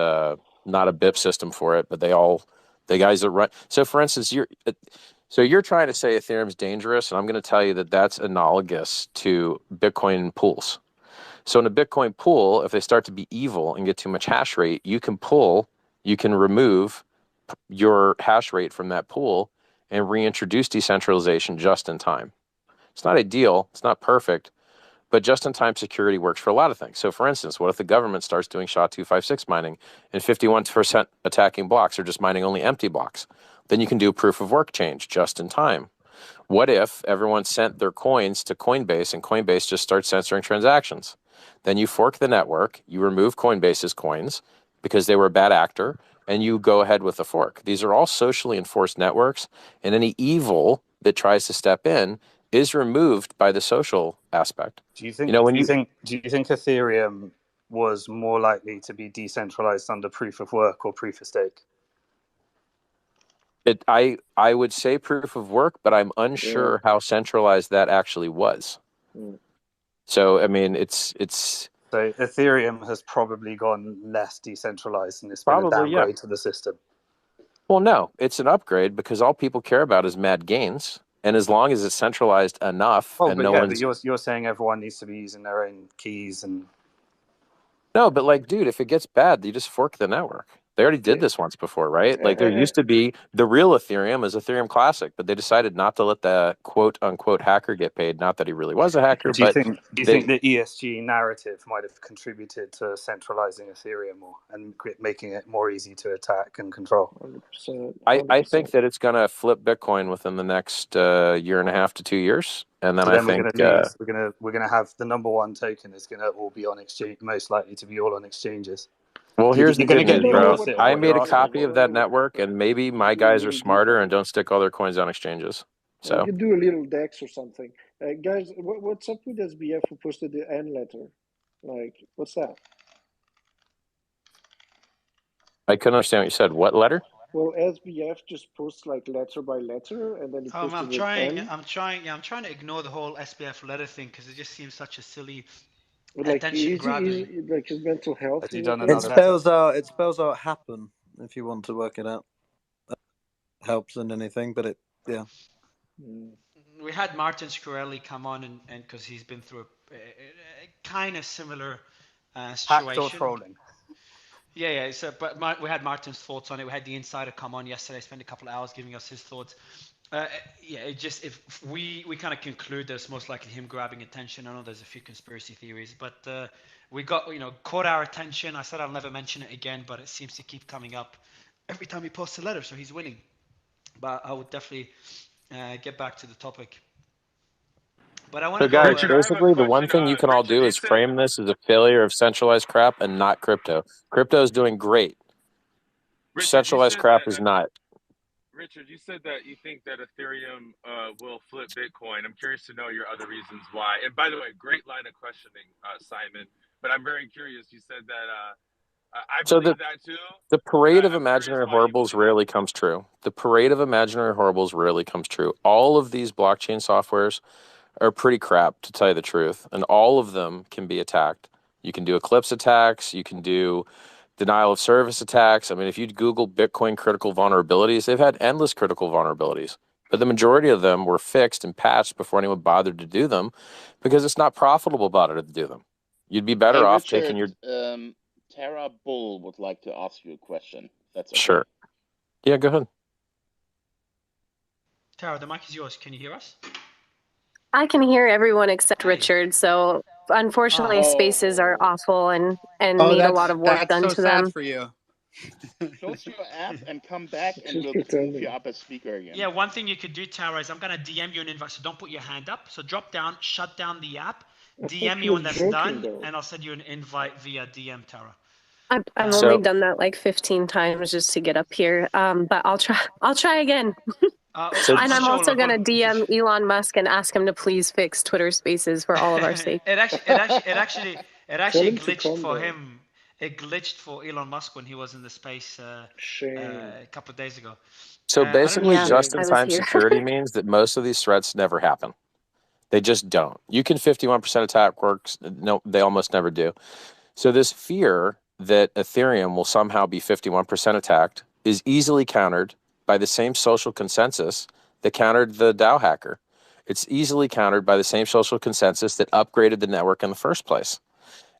not a BIP system for it, but the guys that run. So for instance, you're trying to say Ethereum's dangerous, and I'm going to tell you that that's analogous to Bitcoin pools. So in a Bitcoin pool, if they start to be evil and get too much hash rate, you can remove your hash rate from that pool and reintroduce decentralization just in time. It's not ideal, it's not perfect, but just-in-time security works for a lot of things. So for instance, what if the government starts doing SHA-256 mining and 51% attacking blocks are just mining only empty blocks? Then you can do proof of work change just in time. What if everyone sent their coins to Coinbase and Coinbase just starts censoring transactions? Then you fork the network, you remove Coinbase's coins because they were a bad actor, and you go ahead with the fork. These are all socially enforced networks, and any evil that tries to step in is removed by the social aspect. Do you think Ethereum was more likely to be decentralized under proof of work or proof of stake? I would say proof of work, but I'm unsure how centralized that actually was. So I mean, it's so Ethereum has probably gone less decentralized, and it's been a downgrade to the system. Well, no, it's an upgrade because all people care about is mad gains, and as long as it's centralized enough, Oh, and but no yeah, one's. but you're saying everyone needs to be using their own keys and. No, but like, dude, if it gets bad, you just fork the network. They already did this once before, right? Like there used to be the real Ethereum is Ethereum Classic, but they decided not to let the quote unquote hacker get paid. Not that he really was a hacker, Do you but think the ESG narrative might have contributed to centralizing Ethereum more and making it more easy to attack and control? 100%. I think that it's going to flip Bitcoin within the next year and a half to 2 years, and then I think we're gonna have the number one token is gonna all be on exchange, most likely to be all on exchanges. Well, here's the good news, bro. I made a asking copy of that network, and maybe my guys are smarter and don't stick all their coins on exchanges. So You could do a little DEX or something. Guys, what's up with SBF who posted the N letter? Like, what's that? I couldn't understand what you said. What letter? Well, SBF just posts like letter by letter, and then he posted I'm with trying to ignore the whole SBF letter thing because it just seems such a silly attention grabbing. Like his mental health. It spells out happen if you want to work it out. That helps in anything, but yeah. We had Martin Shkreli come on and because he's been through a kind of similar situation. Hacked or trolling. Yeah. So, but we had Martin's thoughts on it. We had the insider come on yesterday, spend a couple of hours giving us his thoughts. It just if we kind of conclude that it's most likely him grabbing attention. I know there's a few conspiracy theories, but we got caught our attention. I said I'll never mention it again, but it seems to keep coming up every time he posts a letter, so he's winning. But I would definitely get back to the topic. But I want to guys, basically the one thing you can all do is frame this as a failure of centralized crap and not crypto. Crypto is doing great. Centralized crap is not. Richard, you said that you think that Ethereum will flip Bitcoin. I'm curious to know your other reasons why. And by the way, great line of questioning, Simon. But I'm very curious. You said that I believe that too. The parade of imaginary horribles rarely comes true. The parade of imaginary horribles rarely comes true. All of these blockchain softwares are pretty crap, to tell you the truth, and all of them can be attacked. You can do Eclipse attacks. You can do denial of service attacks. I mean, if you Google Bitcoin critical vulnerabilities, they've had endless critical vulnerabilities, but the majority of them were fixed and patched before anyone bothered to do them because it's not profitable about it to do them. You'd be better off taking your... Tara Bull would like to ask you a question. That's okay. Sure. Yeah, go ahead. Tara, the mic is yours. Can you hear us? I can hear everyone except Richard, so unfortunately spaces are awful and need a lot of work done to them. For you. Close your app and come back, and we'll move you up as speaker again. Yeah, one thing you could do, Tara, is I'm gonna DM you an invite. So don't put your hand up. So drop down, shut down the app, DM me when that's done, and I'll send you an invite via DM, Tara. I've only done that like 15 times just to get up here. But I'll try again. And I'm also gonna DM Elon Musk and ask him to please fix Twitter Spaces for all of our sake. It actually glitched for him. It glitched for Elon Musk when he was in the space a couple of days ago. So basically, just-in-time security means that most of these threats never happen. They just don't. You can 51% attack works. No, they almost never do. So this fear that Ethereum will somehow be 51% attacked is easily countered by the same social consensus that countered the DAO hacker. It's easily countered by the same social consensus that upgraded the network in the first place.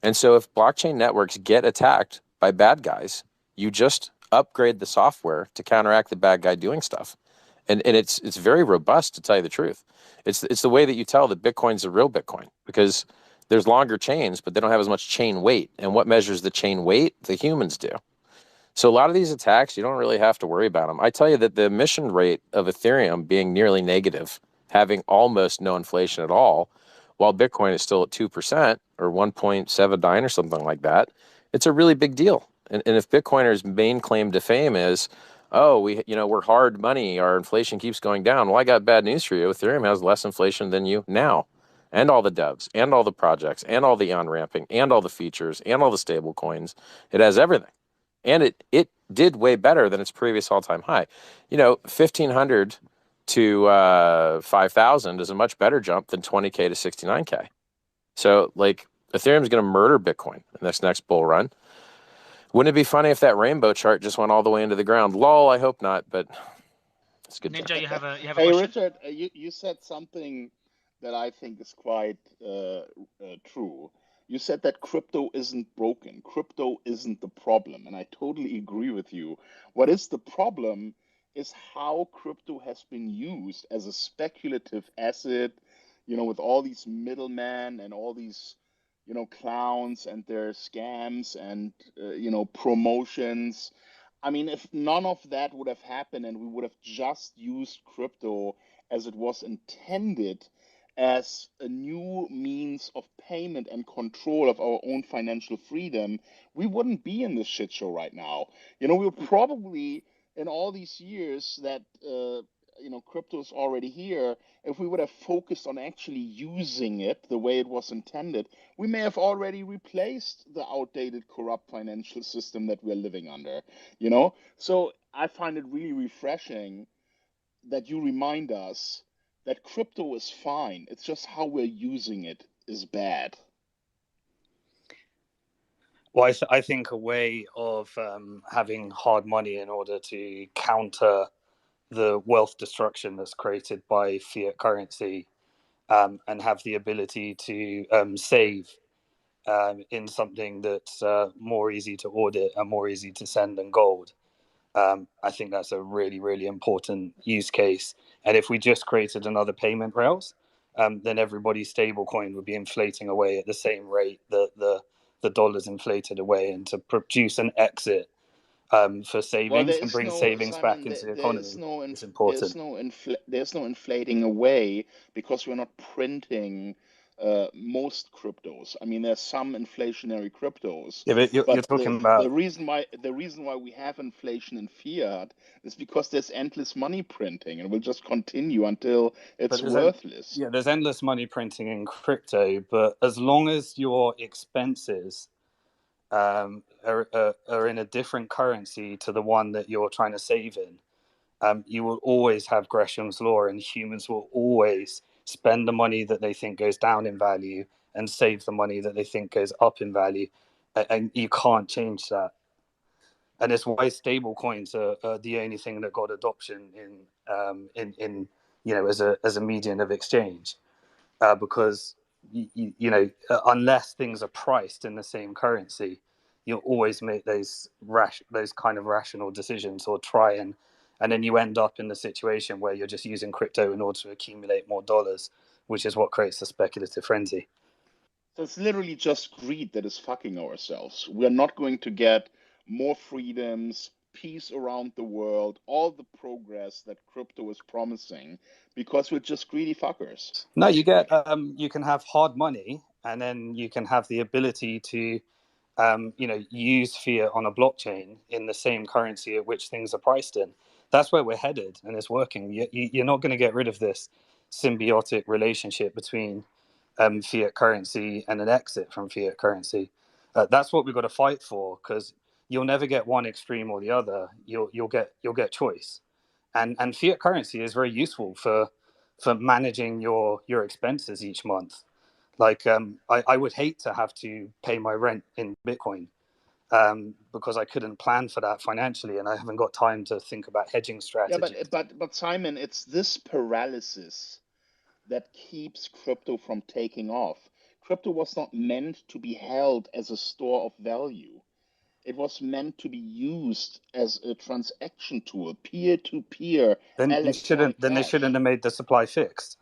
And so if blockchain networks get attacked by bad guys, you just upgrade the software to counteract the bad guy doing stuff. And it's very robust, to tell you the truth. It's the way that you tell that Bitcoin's a real Bitcoin, because there's longer chains, but they don't have as much chain weight. And what measures the chain weight? The humans do. So a lot of these attacks, you don't really have to worry about them. I tell you that the emission rate of Ethereum being nearly negative, having almost no inflation at all, while Bitcoin is still at 2% or 1.79 or something like that, it's a really big deal. And if Bitcoiners' main claim to fame is, oh, we're hard money, our inflation keeps going down. Well, I got bad news for you. Ethereum has less inflation than you now. And all the devs, and all the projects, and all the on-ramping, and all the features, and all the stable coins. It has everything. And it did way better than its previous all-time high. 1,500 to 5,000 is a much better jump than 20K to 69K. So, Ethereum is going to murder Bitcoin in this next bull run. Wouldn't it be funny if that rainbow chart just went all the way into the ground? Lol, I hope not, but it's good. Ninja, you have a Hey, question? Richard, you said something that I think is quite true. You said that crypto isn't broken. Crypto isn't the problem. And I totally agree with you. What is the problem is how crypto has been used as a speculative asset, with all these middlemen and all these, clowns and their scams and, promotions. I mean, if none of that would have happened and we would have just used crypto as it was intended, as a new means of payment and control of our own financial freedom, we wouldn't be in this shit show right now. We're probably, in all these years that, crypto is already here, if we would have focused on actually using it the way it was intended, we may have already replaced the outdated, corrupt financial system that we're living under, So I find it really refreshing that you remind us that crypto is fine. It's just how we're using it is bad. Well, I think a way of having hard money in order to counter the wealth destruction that's created by fiat currency and have the ability to save in something that's more easy to audit and more easy to send than gold. I think that's a really, really important use case. And if we just created another payment rails, then everybody's stablecoin would be inflating away at the same rate that the dollar's inflated away, and to produce an exit for savings and bring savings back into the economy is important. There's no inflating away, because we're not printing most cryptos. I mean, there's some inflationary cryptos. Yeah, but you're talking about the reason why we have inflation in fiat is because there's endless money printing, and will just continue until it's worthless. There's endless money printing in crypto, but as long as your expenses are in a different currency to the one that you're trying to save in, you will always have Gresham's law, and humans will always spend the money that they think goes down in value and save the money that they think goes up in value, and you can't change that. And it's why stable coins are the only thing that got adoption in as a medium of exchange, because unless things are priced in the same currency, you'll always make those kind of rational decisions, or try and then you end up in the situation where you're just using crypto in order to accumulate more dollars, which is what creates the speculative frenzy. So it's literally just greed that is fucking ourselves. We're not going to get more freedoms, peace around the world, all the progress that crypto is promising, because we're just greedy fuckers. No, you get you can have hard money, and then you can have the ability to use fiat on a blockchain in the same currency at which things are priced in. That's where we're headed, and it's working. You're not going to get rid of this symbiotic relationship between fiat currency and an exit from fiat currency. That's what we've got to fight for, because you'll never get one extreme or the other. You'll get choice, and fiat currency is very useful for managing your expenses each month. Like I would hate to have to pay my rent in Bitcoin because I couldn't plan for that financially, and I haven't got time to think about hedging strategies. Yeah, but Simon, it's this paralysis that keeps crypto from taking off. Crypto was not meant to be held as a store of value. It was meant to be used as a transaction tool, peer-to-peer. Then they shouldn't have made the supply fixed.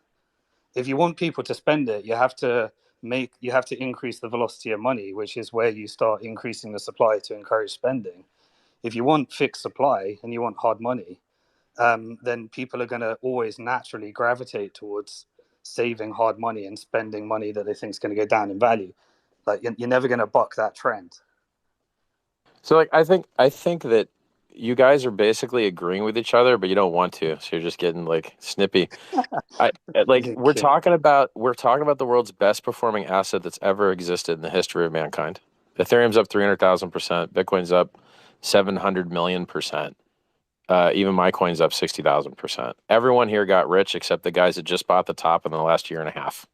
If you want people to spend it, you have to increase the velocity of money, which is where you start increasing the supply to encourage spending. If you want fixed supply and you want hard money, then people are going to always naturally gravitate towards saving hard money and spending money that they think is going to go down in value. Like you're never going to buck that trend. So like I think that you guys are basically agreeing with each other, but you don't want to. So you're just getting like snippy. We're talking about the world's best performing asset that's ever existed in the history of mankind. Ethereum's up 300,000%. Bitcoin's up 700 million%. Even my coin's up 60,000%. Everyone here got rich except the guys that just bought the top in the last year and a half.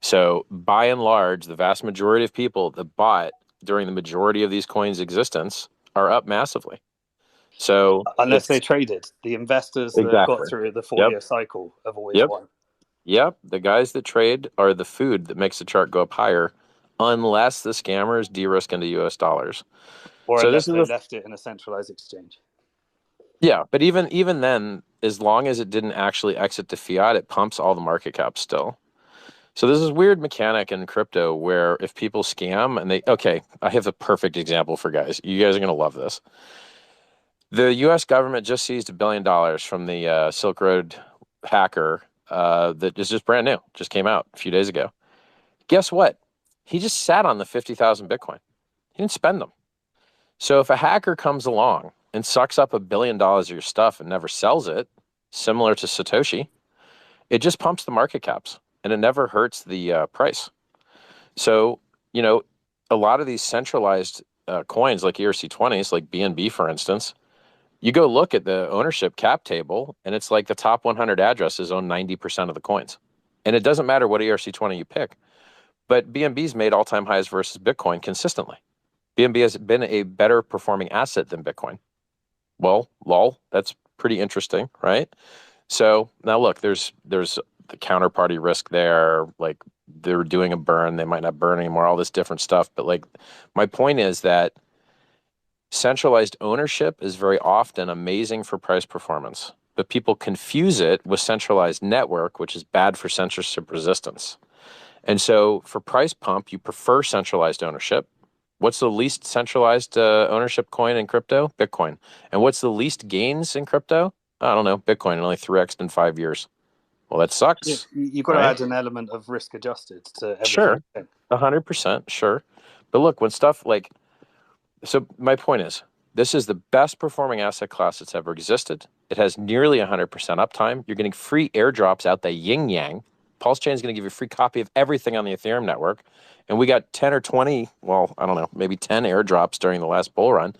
So by and large, the vast majority of people that bought during the majority of these coins' existence are up massively. So unless they traded, the investors that got through the 4-year cycle have always won. Yep, the guys that trade are the food that makes the chart go up higher, unless the scammers de-risk into U.S. dollars. Or so unless they left it in a centralized exchange. Yeah, but even then, as long as it didn't actually exit to fiat, it pumps all the market cap still. So there's this weird mechanic in crypto where if people scam and I have a perfect example for guys. You guys are going to love this. The U.S. government just seized $1 billion from the Silk Road hacker that is just brand new, just came out a few days ago. Guess what? He just sat on the 50,000 Bitcoin. He didn't spend them. So if a hacker comes along and sucks up $1 billion of your stuff and never sells it, similar to Satoshi, it just pumps the market caps and it never hurts the price. So, a lot of these centralized coins like ERC20s, like BNB, for instance, you go look at the ownership cap table and it's like the top 100 addresses own 90% of the coins. And it doesn't matter what ERC20 you pick, but BNB's made all-time highs versus Bitcoin consistently. BNB has been a better performing asset than Bitcoin. Well, lol, that's pretty interesting, right? So now look, there's the counterparty risk there, like they're doing a burn, they might not burn anymore, all this different stuff. But like my point is that centralized ownership is very often amazing for price performance, but people confuse it with centralized network, which is bad for censorship resistance. And so for price pump, you prefer centralized ownership. What's the least centralized ownership coin in crypto? Bitcoin. And what's the least gains in crypto? I don't know, Bitcoin, only 3x in 5 years. Well, that sucks. Yeah, you've got to add an element of risk adjusted to everything. Sure, 100%, sure. But look, when stuff like, so my point is, this is the best performing asset class that's ever existed. It has nearly 100% uptime. You're getting free airdrops out the yin yang. Pulse Chain is going to give you a free copy of everything on the Ethereum network. And we got 10 or 20, well, I don't know, maybe 10 airdrops during the last bull run.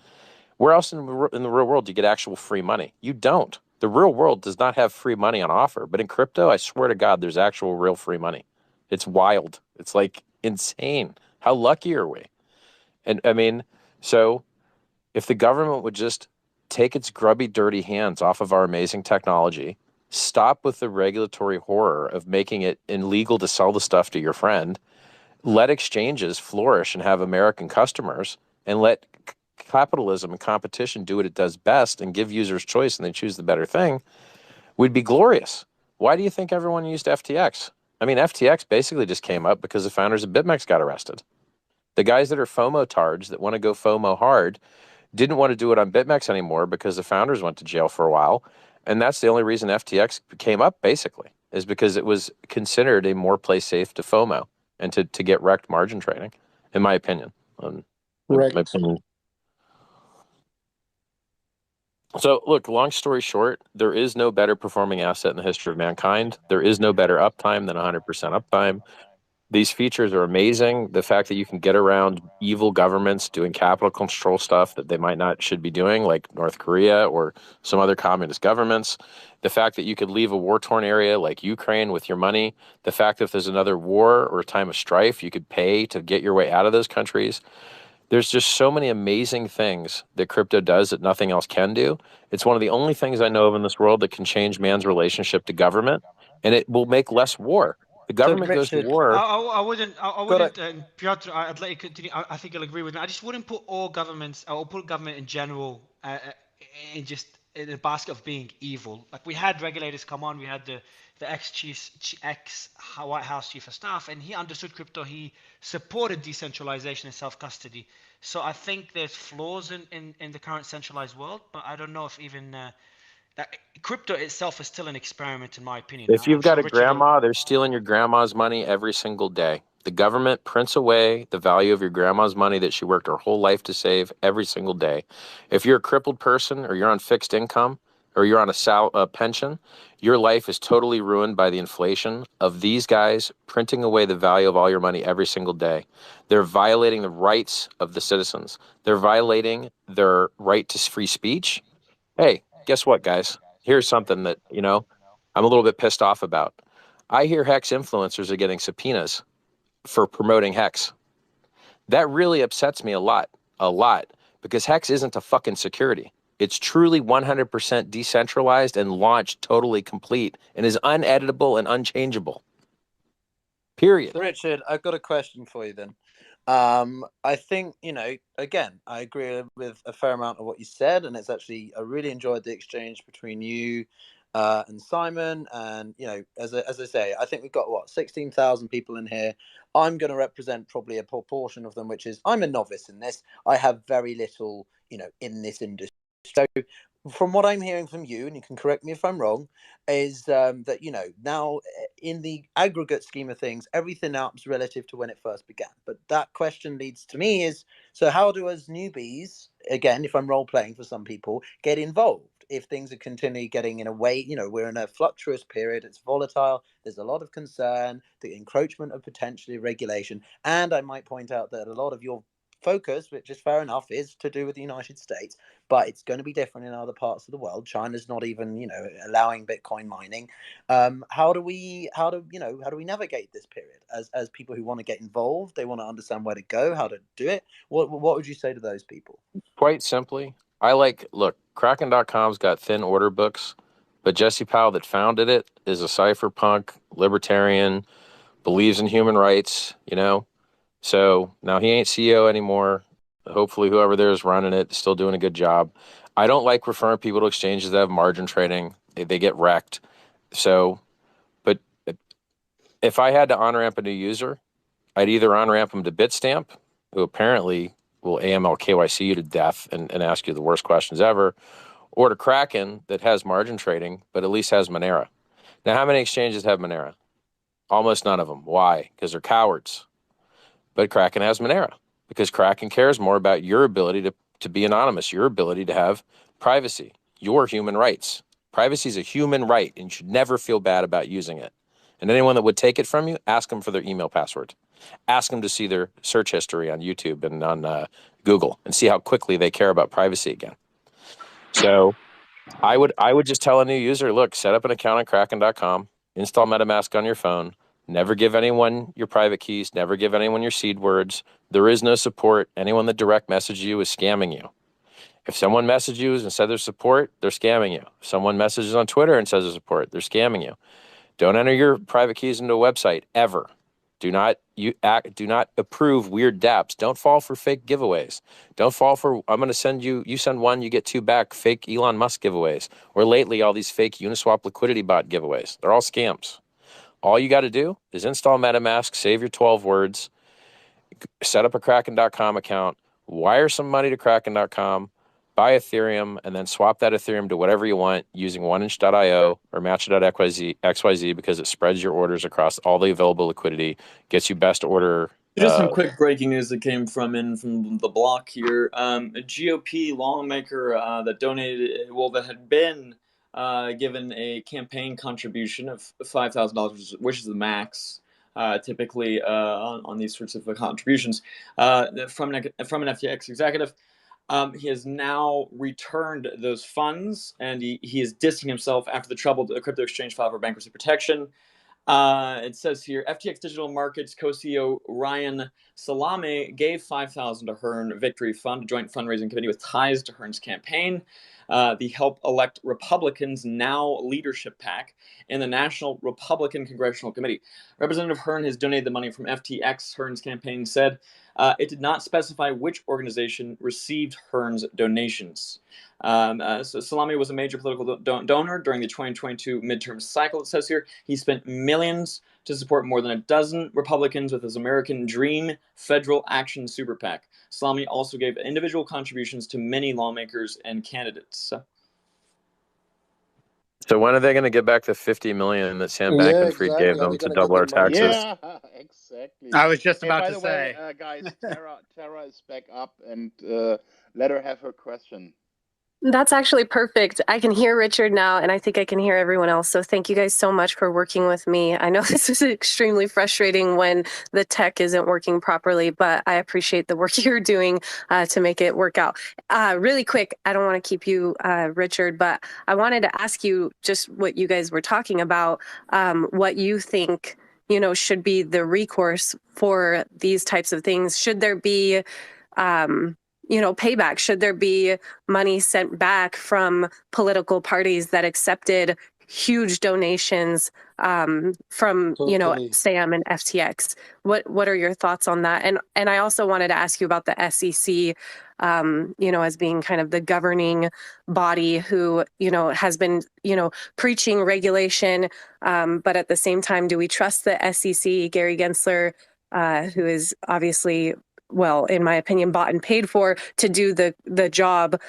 Where else in the real world do you get actual free money? You don't. The real world does not have free money on offer. But in crypto, I swear to God, there's actual real free money. It's wild. It's like insane. How lucky are we? And I mean, so if the government would just take its grubby, dirty hands off of our amazing technology, stop with the regulatory horror of making it illegal to sell the stuff to your friend, let exchanges flourish and have American customers, and let capitalism and competition do what it does best and give users choice and they choose the better thing, would be glorious. Why do you think everyone used FTX? I mean, FTX basically just came up because the founders of BitMEX got arrested. The guys that are FOMO tards that want to go FOMO hard didn't want to do it on BitMEX anymore because the founders went to jail for a while. And that's the only reason FTX came up, basically, is because it was considered a more play safe to FOMO and to get wrecked margin trading, in my opinion. My opinion. So look, long story short, there is no better performing asset in the history of mankind. There is no better uptime than 100% uptime. These features are amazing. The fact that you can get around evil governments doing capital control stuff that they might not should be doing, like North Korea or some other communist governments. The fact that you could leave a war-torn area like Ukraine with your money. The fact that if there's another war or a time of strife, you could pay to get your way out of those countries. There's just so many amazing things that crypto does that nothing else can do. It's one of the only things I know of in this world that can change man's relationship to government, and it will make less war. The government goes to war. I wouldn't, Piotr, I'd let you continue. I think you'll agree with me. I just wouldn't put all governments, or put government in general, in just in a basket of being evil. Like, we had regulators come on, we had the ex White House chief of staff, and he understood crypto. He supported decentralization and self-custody. So I think there's flaws in the current centralized world, but I don't know if even that crypto itself is still an experiment, in my opinion. If you've got a grandma, they're stealing your grandma's money every single day. The government prints away the value of your grandma's money that she worked her whole life to save every single day. If you're a crippled person, or you're on fixed income, or you're on a pension, your life is totally ruined by the inflation of these guys printing away the value of all your money every single day. They're violating the rights of the citizens. They're violating their right to free speech. Hey, guess what, guys? Here's something that, I'm a little bit pissed off about. I hear Hex influencers are getting subpoenas for promoting Hex. That really upsets me a lot, because Hex isn't a fucking security. It's truly 100% decentralized and launched totally complete and is uneditable and unchangeable. Period. So Richard, I've got a question for you then. I think, again, I agree with a fair amount of what you said, and I really enjoyed the exchange between you and Simon. And, as I say, I think we've got 16,000 people in here. I'm going to represent probably a proportion of them, which is I'm a novice in this. I have very little, in this industry. So from what I'm hearing from you, and you can correct me if I'm wrong, is that, now in the aggregate scheme of things, everything up's relative to when it first began. But that question leads to me is, so how do us newbies, again, if I'm role playing for some people, get involved? If things are continually getting in a way, we're in a fluctuous period, it's volatile, there's a lot of concern, the encroachment of potentially regulation. And I might point out that a lot of your focus, which is fair enough, is to do with the United States, but it's going to be different in other parts of the world. China's not even, allowing Bitcoin mining. How do we navigate this period as people who want to get involved? They want to understand where to go, how to do it. What would you say to those people? Quite simply, look, Kraken.com's got thin order books, but Jesse Powell that founded it is a cypherpunk, libertarian, believes in human rights, So now he ain't CEO anymore. Hopefully whoever there is running it is still doing a good job. I don't like referring people to exchanges that have margin trading. They get wrecked. So, but if I had to on-ramp a new user, I'd either on-ramp them to Bitstamp, who apparently will AML KYC you to death and ask you the worst questions ever, or to Kraken that has margin trading, but at least has Monero. Now, how many exchanges have Monero? Almost none of them. Why? Because they're cowards. But Kraken has Monero because Kraken cares more about your ability to be anonymous, your ability to have privacy, your human rights. Privacy is a human right, and you should never feel bad about using it. And anyone that would take it from you, ask them for their email password. Ask them to see their search history on YouTube and on Google and see how quickly they care about privacy again. So I would just tell a new user, look, set up an account on Kraken.com, install MetaMask on your phone, never give anyone your private keys, never give anyone your seed words. There is no support. Anyone that direct messages you is scamming you. If someone messages you and says there's support, they're scamming you. If someone messages on Twitter and says there's support, they're scamming you. Don't enter your private keys into a website ever. Do not approve weird dApps. Don't fall for fake giveaways. Don't fall for, I'm going to send you send one, you get two back, fake Elon Musk giveaways. Or lately, all these fake Uniswap liquidity bot giveaways. They're all scams. All you got to do is install MetaMask, save your 12 words, set up a Kraken.com account, wire some money to Kraken.com, buy Ethereum, and then swap that Ethereum to whatever you want using 1inch.io or Match.xyz because it spreads your orders across all the available liquidity, gets you best order. Just some quick breaking news that came from the block here. A GOP lawmaker that donated, that had been given a campaign contribution of $5,000, which is the max typically on these sorts of contributions from an FTX executive. He has now returned those funds, and he is dissing himself after the troubled crypto exchange filed for bankruptcy protection. It says here, FTX Digital Markets co-CEO Ryan Salame gave $5,000 to Hearn Victory Fund, a joint fundraising committee with ties to Hearn's campaign. The Help Elect Republicans Now Leadership PAC and the National Republican Congressional Committee. Representative Hearn has donated the money from FTX. Hearn's campaign said it did not specify which organization received Hearn's donations. So Salame was a major political donor during the 2022 midterm cycle. It says here he spent millions to support more than a dozen Republicans with his American Dream Federal Action Super PAC. Salame also gave individual contributions to many lawmakers and candidates. So when are they going to get back the $50 million that Sam Bankman-Fried gave them to double our taxes? Yeah, exactly. I was just about by to the say. way, guys, Tara is back up, and let her have her question. That's actually perfect. I can hear Richard now, and I think I can hear everyone else. So thank you guys so much for working with me. I know this is extremely frustrating when the tech isn't working properly, but I appreciate the work you're doing to make it work out. Really quick, I don't want to keep you, Richard, but I wanted to ask you just what you guys were talking about, what you think, should be the recourse for these types of things. Should there be payback? Should there be money sent back from political parties that accepted huge donations from, Sam and FTX? What are your thoughts on that? And I also wanted to ask you about the SEC, as being kind of the governing body who, has been, preaching regulation. But at the same time, do we trust the SEC, Gary Gensler, who is obviously, well, in my opinion, bought and paid for to do the job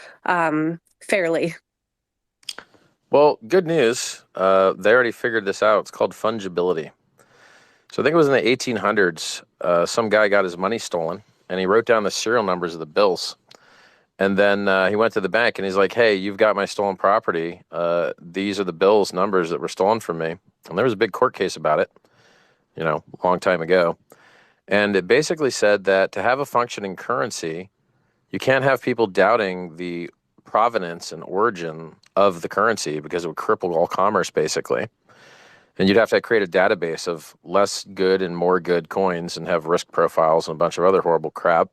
fairly? Well, good news. They already figured this out. It's called fungibility. So I think it was in the 1800s. Some guy got his money stolen, and he wrote down the serial numbers of the bills. And then he went to the bank, and he's like, hey, you've got my stolen property. These are the bills numbers that were stolen from me. And there was a big court case about it, a long time ago. And it basically said that to have a functioning currency, you can't have people doubting the provenance and origin of the currency because it would cripple all commerce, basically. And you'd have to create a database of less good and more good coins and have risk profiles and a bunch of other horrible crap.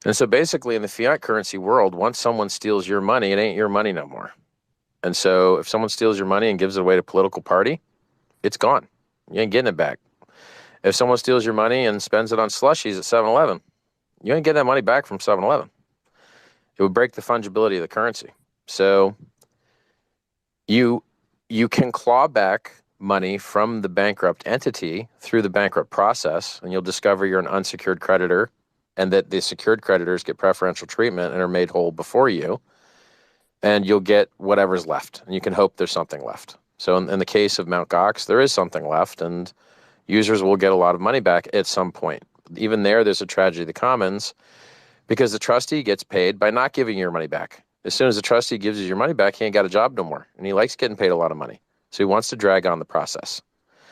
And so basically in the fiat currency world, once someone steals your money, it ain't your money no more. And so if someone steals your money and gives it away to a political party, it's gone. You ain't getting it back. If someone steals your money and spends it on slushies at 7-Eleven, you ain't getting that money back from 7-Eleven. It would break the fungibility of the currency. So you can claw back money from the bankrupt entity through the bankrupt process, and you'll discover you're an unsecured creditor and that the secured creditors get preferential treatment and are made whole before you, and you'll get whatever's left, and you can hope there's something left. So in the case of Mt. Gox, there is something left, and users will get a lot of money back at some point. Even there's a tragedy of the commons because the trustee gets paid by not giving your money back. As soon as the trustee gives you your money back, he ain't got a job no more. And he likes getting paid a lot of money. So he wants to drag on the process.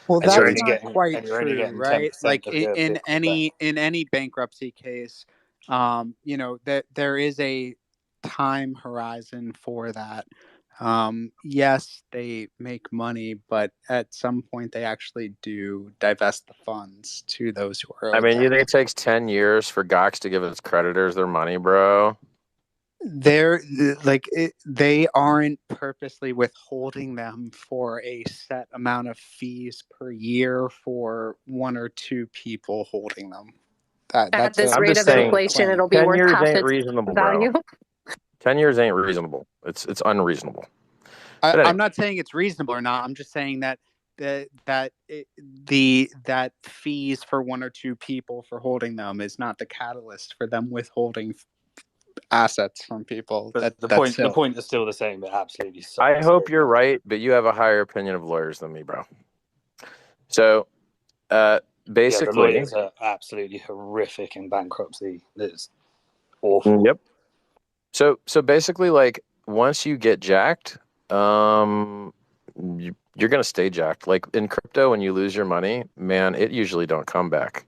Well, that's not quite true, right? Like in any bankruptcy case, that there is a time horizon for that. Yes, they make money, but at some point they actually do divest the funds to those who are. You think it takes 10 years for Gox to give its creditors their money, bro? They aren't purposely withholding them for a set amount of fees per year for one or two people holding them. At this rate of inflation, it'll be worth half its value. 10 years ain't reasonable. It's unreasonable. I'm not saying it's reasonable or not. I'm just saying that that fees for one or two people for holding them is not the catalyst for them withholding assets from people. But the point is still the same. It absolutely sucks. I hope you're right, but you have a higher opinion of lawyers than me, bro. So, basically, the lawyers are absolutely horrific in bankruptcy. It's awful. Yep. So basically, like, once you get jacked, you're gonna stay jacked. Like in crypto, when you lose your money, man, it usually don't come back.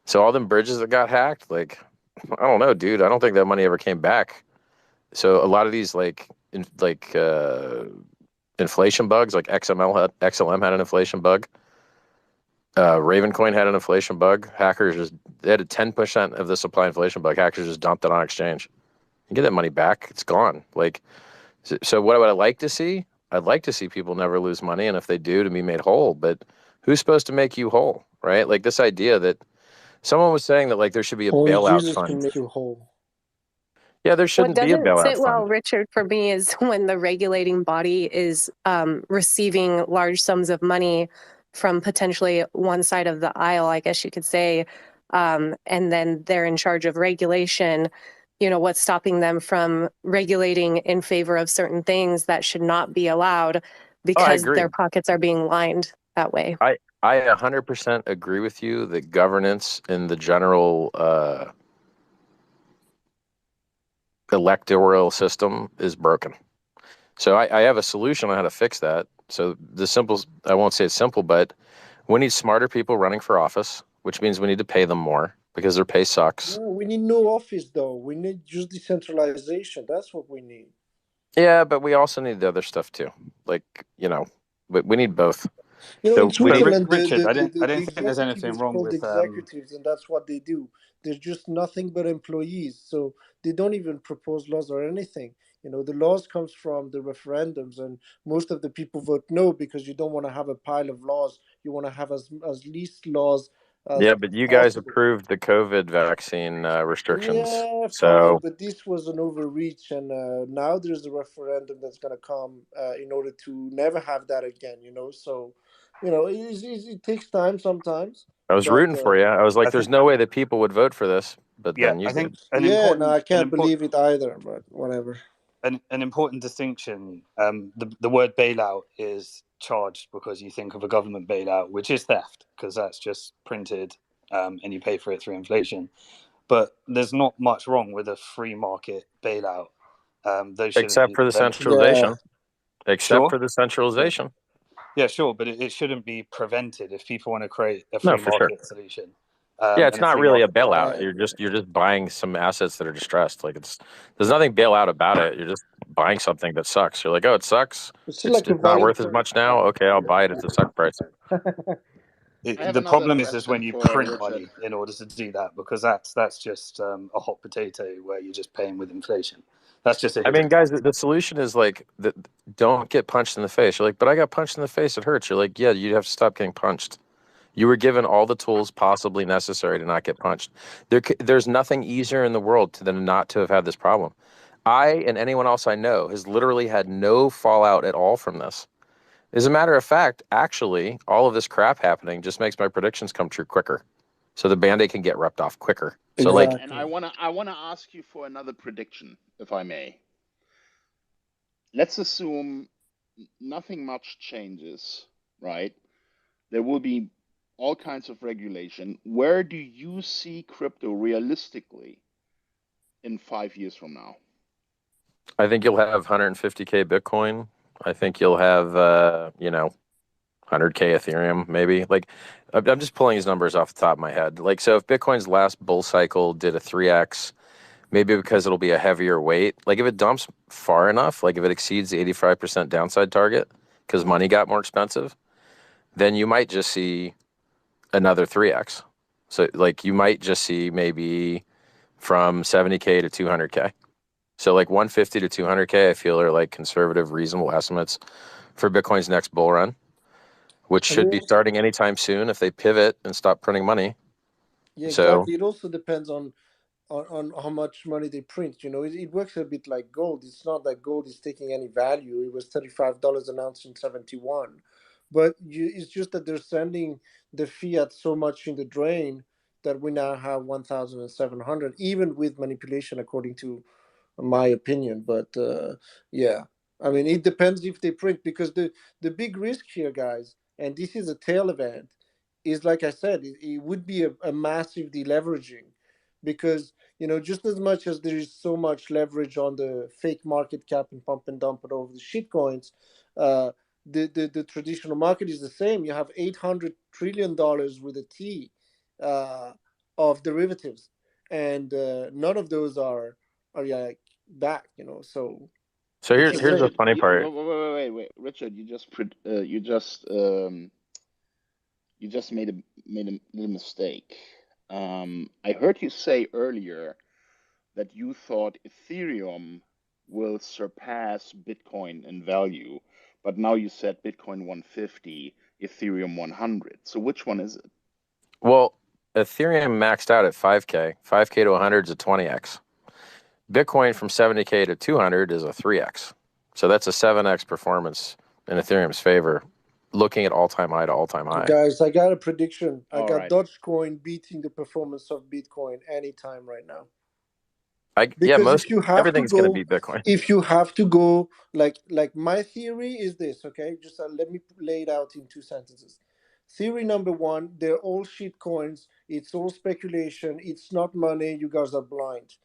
So all them bridges that got hacked, like, I don't know, dude. I don't think that money ever came back. So a lot of these inflation bugs, like XLM had an inflation bug. Ravencoin had an inflation bug. Hackers they had a 10% of the supply inflation bug. Hackers just dumped it on exchange. You get that money back, it's gone. Like, so what would I like to see? I'd like to see people never lose money, and if they do, to be made whole. But who's supposed to make you whole, right? Like this idea that someone was saying that like there should be a bailout Jesus fund. can make you whole. Yeah, there shouldn't be a bailout What doesn't sit fund. well, Richard, for me is when the regulating body is receiving large sums of money from potentially one side of the aisle, I guess you could say, and then they're in charge of regulation. You know, what's stopping them from regulating in favor of certain things that should not be allowed because their pockets are being lined that way? I 100% agree with you that governance in the general electoral system is broken. So I have a solution on how to fix that. So I won't say it's simple, but we need smarter people running for office, which means we need to pay them more because their pay sucks. No, we need no office, though. We need just decentralization. That's what we need. Yeah, but we also need the other stuff too. Like, we need both. You know, in Switzerland, Richard, I don't the think there's anything is wrong called with executives, and that's what they do. They're just nothing but employees, so they don't even propose laws or anything. You know, the laws comes from the referendums, and most of the people vote no because you don't want to have a pile of laws. You want to have as least laws as Yeah, but you guys possible. approved the COVID vaccine restrictions. Yeah, So fine, but this was an overreach, and now there's a referendum that's going to come in order to never have that again. So it takes time sometimes. I was rooting for you. I was like, "There's no way that people would vote for this," but then you did. I can't believe it either. But whatever. An important distinction. The word bailout is charged because you think of a government bailout, which is theft, because that's just printed and you pay for it through inflation. But there's not much wrong with a free market bailout. Except for the centralization. Yeah. Except for the centralization. Yeah, sure, but it shouldn't be prevented if people want to create a free market solution. It's not really a bailout. You're just buying some assets that are distressed. Like there's nothing bailout about it. You're just buying something that sucks. You're like, oh, it sucks. It's not worth as much now. Okay, I'll buy it at the suck price. The problem is when you print money in order to do that, because that's just a hot potato where you're just paying with inflation. That's just I mean, guys, the solution is like, don't get punched in the face. You're like, but I got punched in the face. It hurts. You're like, yeah, you have to stop getting punched. You were given all the tools possibly necessary to not get punched. There's nothing easier in the world than not to have had this problem. I and anyone else I know has literally had no fallout at all from this. As a matter of fact, actually, all of this crap happening just makes my predictions come true quicker. So the Band-Aid can get ripped off quicker. So and I wanna ask you for another prediction, if I may. Let's assume nothing much changes, right? There will be all kinds of regulation. Where do you see crypto realistically in 5 years from now? I think you'll have 150K Bitcoin. I think you'll have 100K Ethereum, maybe. Like, I'm just pulling these numbers off the top of my head. Like, so if Bitcoin's last bull cycle did a 3x, maybe because it'll be a heavier weight. Like, if it dumps far enough, like if it exceeds the 85% downside target because money got more expensive, then you might just see another 3x. So, like, you might just see maybe from 70K to 200K. So, like, 150 to 200K, I feel are like conservative, reasonable estimates for Bitcoin's next bull run, which should be starting anytime soon if they pivot and stop printing money. Yeah, exactly. It also depends on how much money they print. It works a bit like gold. It's not that gold is taking any value. It was $35 an ounce in 71, but it's just that they're sending the fiat so much in the drain that we now have 1,700, even with manipulation, according to my opinion. But yeah, I mean, it depends if they print, because the big risk here, guys, and this is a tail event, is, like I said, it would be a massive deleveraging, because just as much as there is so much leverage on the fake market cap and pump and dump it over the shit coins, the traditional market is the same. You have $800 trillion with a T of derivatives, and none of those are like back. So here's the funny part. Wait, Richard, you just made a little mistake. I heard you say earlier that you thought Ethereum will surpass Bitcoin in value, but now you said Bitcoin 150, Ethereum 100. So which one is it? Well, Ethereum maxed out at 5K. 5K to 100 is a 20x. Bitcoin from 70K to 200 is a 3x. So that's a 7x performance in Ethereum's favor, looking at all-time high to all-time high. Guys, I got a prediction. I got Dogecoin beating the performance of Bitcoin anytime right now. Everything's going to beat Bitcoin. If you have to go, like my theory is this, okay? Just let me lay it out in 2 sentences. Theory number 1, they're all shit coins. It's all speculation. It's not money. You guys are blind.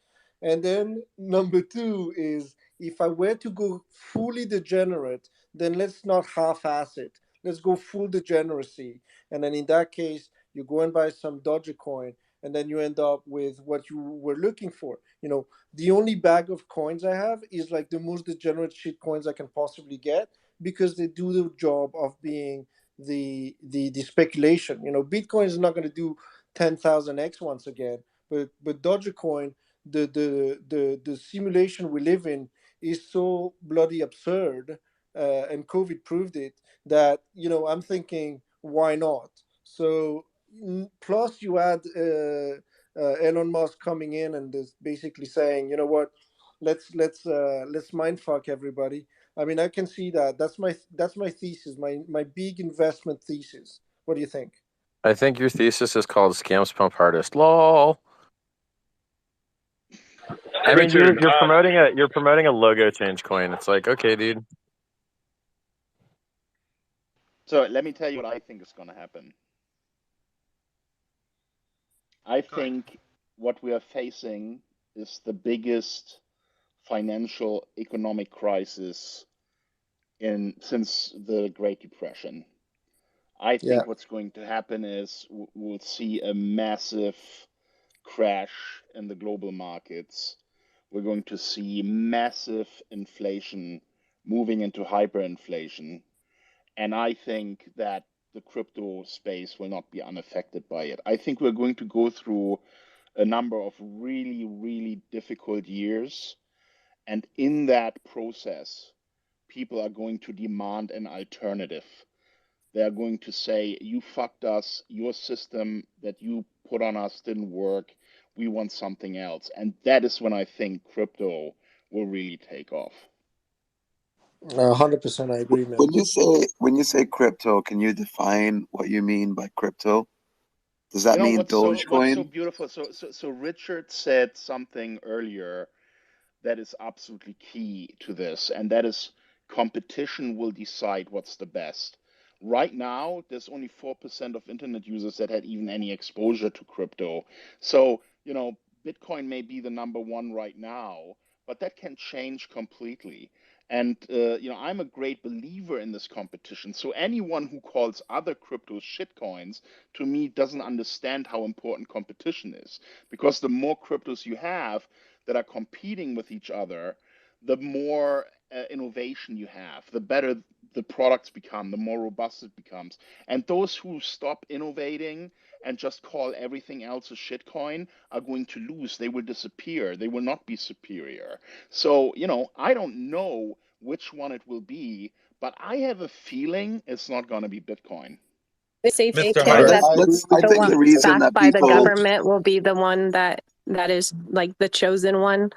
And then number 2 is, if I were to go fully degenerate, then let's not half-ass it. Let's go full degeneracy. And then in that case, you go and buy some Dogecoin, and then you end up with what you were looking for. The only bag of coins I have is like the most degenerate shit coins I can possibly get, because they do the job of being the speculation. Bitcoin is not going to do 10,000x once again, but Dogecoin, the simulation we live in is so bloody absurd, and COVID proved it, that I'm thinking, why not? So plus you add Elon Musk coming in and is basically saying, you know what, let's mindfuck everybody. I mean, I can see that. That's my thesis, my big investment thesis. What do you think? I think your thesis is called Scams Pump Hardest. LOL. I mean, you're promoting a logo change coin. It's like, okay, dude. So let me tell you what I think is going to happen. I think what we are facing is the biggest financial economic crisis since the Great Depression. I think what's going to happen is we'll see a massive crash in the global markets. We're going to see massive inflation moving into hyperinflation. And I think that the crypto space will not be unaffected by it. I think we're going to go through a number of really, really difficult years. And in that process, people are going to demand an alternative. They are going to say, you fucked us, your system that you put on us didn't work, we want something else. And that is when I think crypto will really take off. 100% I agree, man. When you say crypto, can you define what you mean by crypto? Does that mean Dogecoin? What's so beautiful? So Richard said something earlier that is absolutely key to this, and that is competition will decide what's the best. Right now, there's only 4% of internet users that had even any exposure to crypto. So, Bitcoin may be the number 1 right now, but that can change completely. And, I'm a great believer in this competition. So anyone who calls other cryptos shitcoins, to me, doesn't understand how important competition is. Because the more cryptos you have that are competing with each other, the more innovation you have, the better the products become, the more robust it becomes. And those who stop innovating and just call everything else a shitcoin are going to lose. They will disappear. They will not be superior. So, I don't know which one it will be, but I have a feeling it's not going to be Bitcoin. The safe that the one backed by the government will be the one that is like the chosen one,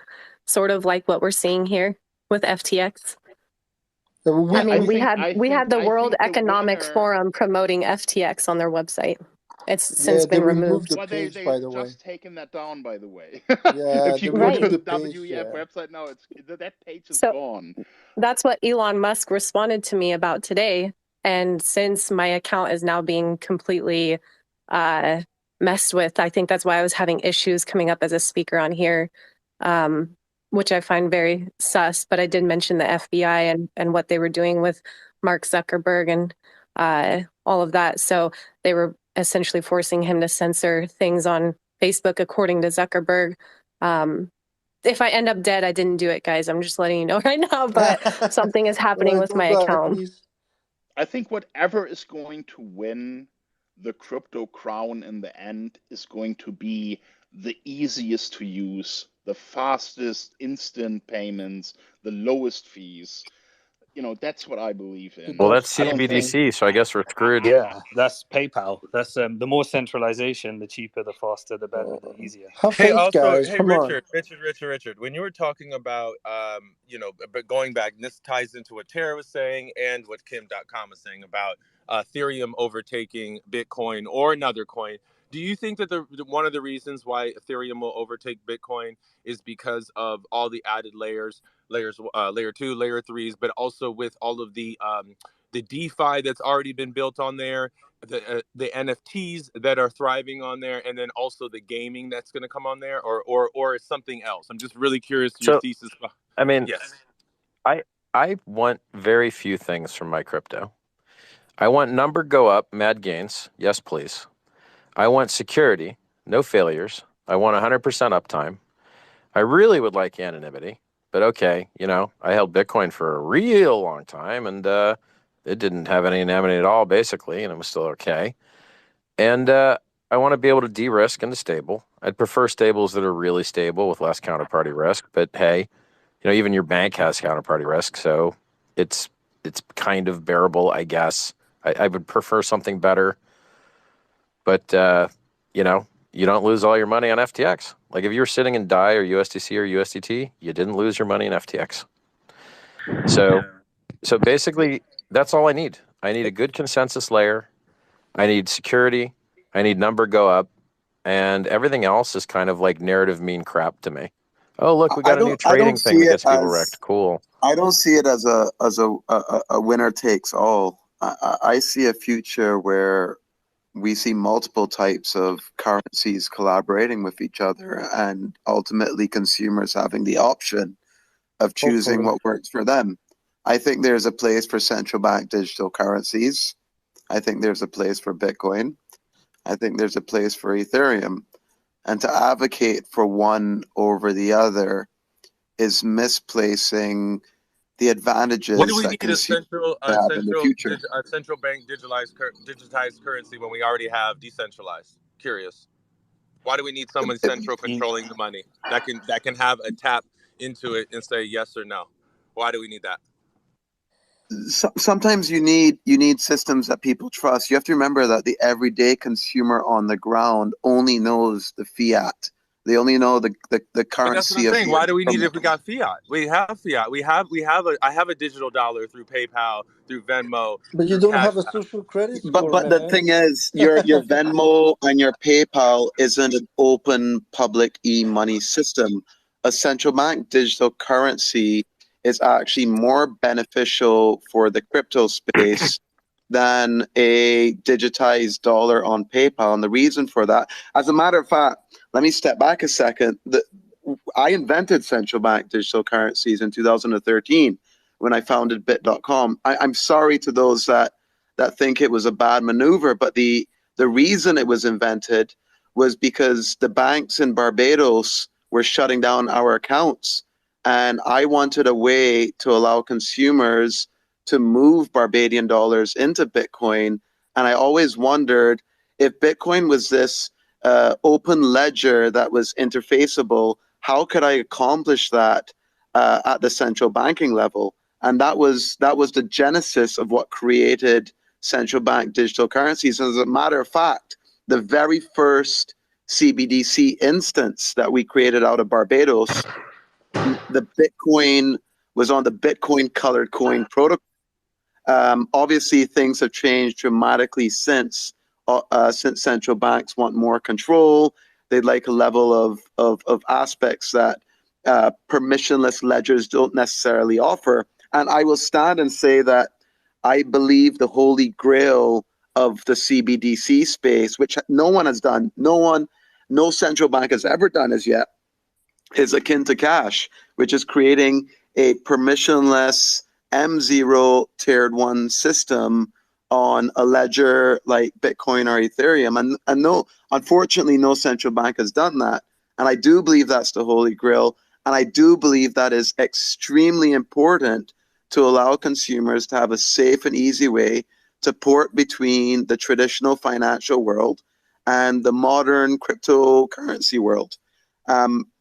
sort of like what we're seeing here with FTX. We had the World Economic Forum promoting FTX on their website. It's since been removed. The Well, page, they by the way. just taken that down, by the way. Yeah, If you they go to removed the the page, WEF yeah. website now, that page is So gone. that's what Elon Musk responded to me about today. And since my account is now being completely messed with, I think that's why I was having issues coming up as a speaker on here, which I find very sus. But I did mention the FBI and what they were doing with Mark Zuckerberg and all of that. So they were essentially forcing him to censor things on Facebook, according to Zuckerberg. If I end up dead, I didn't do it, guys. I'm just letting you know right now, but something is happening with my account. I think whatever is going to win the crypto crown in the end is going to be the easiest to use, the fastest instant payments, the lowest fees. That's what I believe in. Well, that's CBDC, so I guess we're screwed. Yeah, that's PayPal. That's the more centralization, the cheaper, the faster, the better, the easier. Hey, Richard, when you were talking about, but going back, and this ties into what Tara was saying and what Kim.com was saying about Ethereum overtaking Bitcoin or another coin. Do you think that one of the reasons why Ethereum will overtake Bitcoin is because of all the added layers, layer 2, layer 3s, but also with all of the DeFi that's already been built on there, the NFTs that are thriving on there, and then also the gaming that's going to come on there, or something else? I'm just really curious your thesis. I mean, yes. I want very few things from my crypto. I want number go up, mad gains. Yes, please. I want security, no failures. I want 100% uptime. I really would like anonymity, but okay, I held Bitcoin for a real long time, and it didn't have any anonymity at all, basically, and it was still okay. And I want to be able to de-risk into stable. I'd prefer stables that are really stable with less counterparty risk, but hey, even your bank has counterparty risk, so it's kind of bearable, I guess. I would prefer something better. But, you don't lose all your money on FTX. Like if you were sitting in DAI or USDC or USDT, you didn't lose your money in FTX. So basically, that's all I need. I need a good consensus layer. I need security. I need number go up. And everything else is kind of like narrative mean crap to me. Oh, look, we got a new trading thing that gets people wrecked. Cool. I don't see it as a winner takes all. I see a future where we see multiple types of currencies collaborating with each other and ultimately consumers having the option of choosing what works for them. I think there's a place for central bank digital currencies. I think there's a place for Bitcoin. I think there's a place for Ethereum. And to advocate for one over the other is misplacing the advantages What do we that need consumers have in the future. a central bank digitized currency when we already have decentralized? Curious. Why do we need someone central controlling the money that can have a tap into it and say yes or no? Why do we need that? Sometimes you need systems that people trust. You have to remember that the everyday consumer on the ground only knows the fiat. They only know the currency. But that's what I'm saying. Why do we need it if we got fiat? We have fiat. I have a digital dollar through PayPal, through Venmo. But you don't have a social credit score. But the thing is, your Venmo and your PayPal isn't an open public e-money system. A central bank digital currency is actually more beneficial for the crypto space than a digitized dollar on PayPal. And the reason for that, as a matter of fact, let me step back a second. I invented central bank digital currencies in 2013 when I founded Bit.com. I'm sorry to those that think it was a bad maneuver, but the reason it was invented was because the banks in Barbados were shutting down our accounts. And I wanted a way to allow consumers to move Barbadian dollars into Bitcoin. And I always wondered if Bitcoin was this open ledger that was interfaceable, how could I accomplish that at the central banking level? And that was the genesis of what created central bank digital currencies. And as a matter of fact, the very first CBDC instance that we created out of Barbados, the Bitcoin was on the Bitcoin colored coin protocol. Obviously, things have changed dramatically since since central banks want more control. They'd like a level of aspects that permissionless ledgers don't necessarily offer. And I will stand and say that I believe the holy grail of the CBDC space, which no one has done, no central bank has ever done as yet, is akin to cash, which is creating a permissionless M0 tiered 1 system on a ledger like Bitcoin or Ethereum. And no, unfortunately, no central bank has done that. And I do believe that's the holy grail. And I do believe that is extremely important to allow consumers to have a safe and easy way to port between the traditional financial world and the modern cryptocurrency world.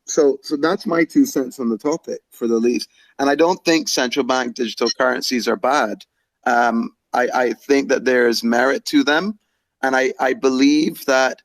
So that's my 2 cents on the topic, for the least. And I don't think central bank digital currencies are bad. I think that there's merit to them. And I believe that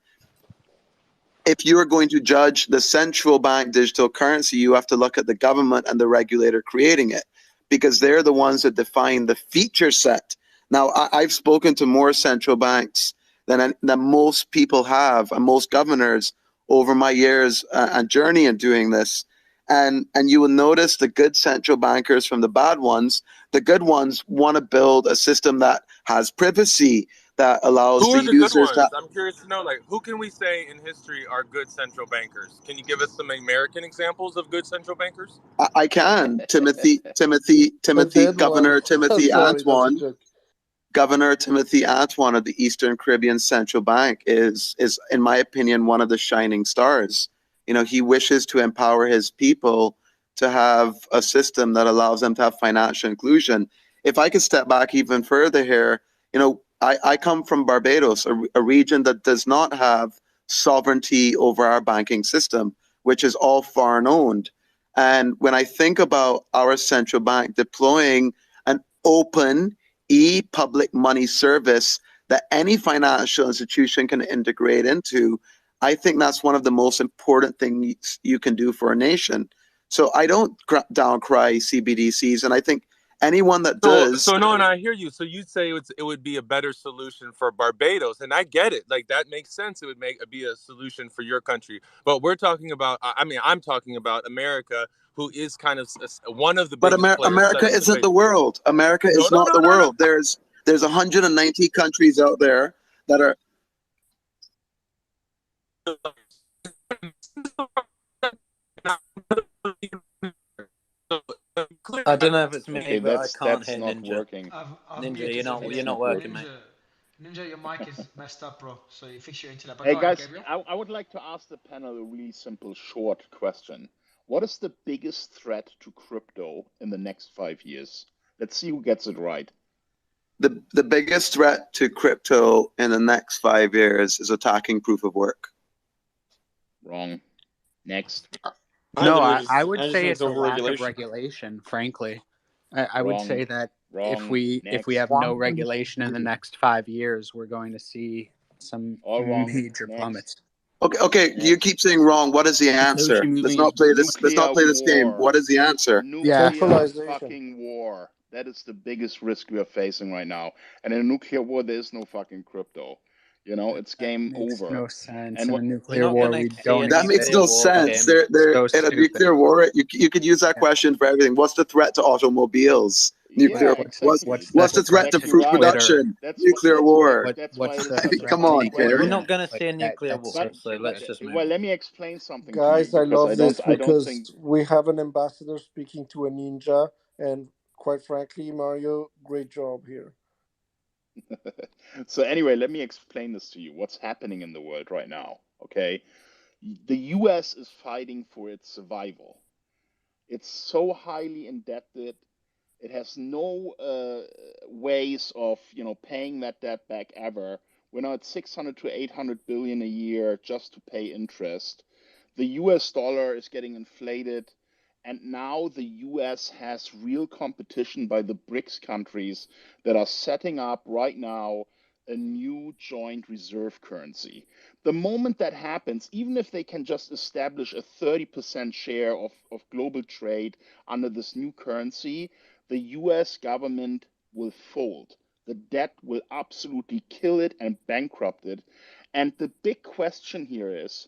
if you're going to judge the central bank digital currency, you have to look at the government and the regulator creating it, because they're the ones that define the feature set. Now, I've spoken to more central banks than most people have, and most governors over my years and journey in doing this. And you will notice the good central bankers from the bad ones. The good ones want to build a system that has privacy, that allows Who are the the good users ones? to... I'm curious to know, like, who can we say in history are good central bankers? Can you give us some American examples of good central bankers? I can. Governor Timothy Antoine. Governor Timothy Antoine of the Eastern Caribbean Central Bank is, in my opinion, one of the shining stars. You know, he wishes to empower his people to have a system that allows them to have financial inclusion. If I could step back even further here, you know, I come from Barbados, a region that does not have sovereignty over our banking system, which is all foreign owned. And when I think about our central bank deploying an open public money service that any financial institution can integrate into, I think that's one of the most important things you can do for a nation. So I don't downcry CBDCs, and I think anyone that does... So no, and I hear you. So you'd say it would be a better solution for Barbados, and I get it. Like, that makes sense. It would be a solution for your country. But we're talking about, I mean, I'm talking about America, who is kind of one of the biggest players. America isn't the world. America is not the world. There's 190 countries out there that are... I don't know if it's me, Okay, but I can't that's hear not Ninja. working. Ninja, you're not working, mate. Ninja, your mic is messed up, bro. So you fix your internet. But Hey go ahead, guys, Gabriel. I would like to ask the panel a really simple, short question. What is the biggest threat to crypto in the next 5 years? Let's see who gets it right. The biggest threat to crypto in the next 5 years is attacking proof of work. Wrong. Next. No, I would say it's a lack of regulation, frankly. I would say that if we have no regulation in the next 5 years, we're going to see some major plummets. Okay. You keep saying wrong. What is the answer? Let's not play this. Let's not play this game. What is the answer? Nuclear fucking war. That is the biggest risk we are facing right now. And in a nuclear war, there is no fucking crypto. You know, it's game over. No sense. And in a nuclear war, we don't. That makes no sense. In a nuclear war, you could use that question for everything. What's the threat to automobiles? Nuclear. What's the threat to fruit production? Nuclear war. Come on, we're not going to see a nuclear war, so let's just move. Well, let me explain something. Guys, to you, I love this I don't because think... we have an ambassador speaking to a ninja, and quite frankly, Mario, great job here. So anyway, let me explain this to you. What's happening in the world right now, okay? The US is fighting for its survival. It's so highly indebted. It has no ways of, paying that debt back ever. We're now at 600 to 800 billion a year just to pay interest. The US dollar is getting inflated. And now the US has real competition by the BRICS countries that are setting up right now a new joint reserve currency. The moment that happens, even if they can just establish a 30% share of global trade under this new currency, the US government will fold. The debt will absolutely kill it and bankrupt it. And the big question here is,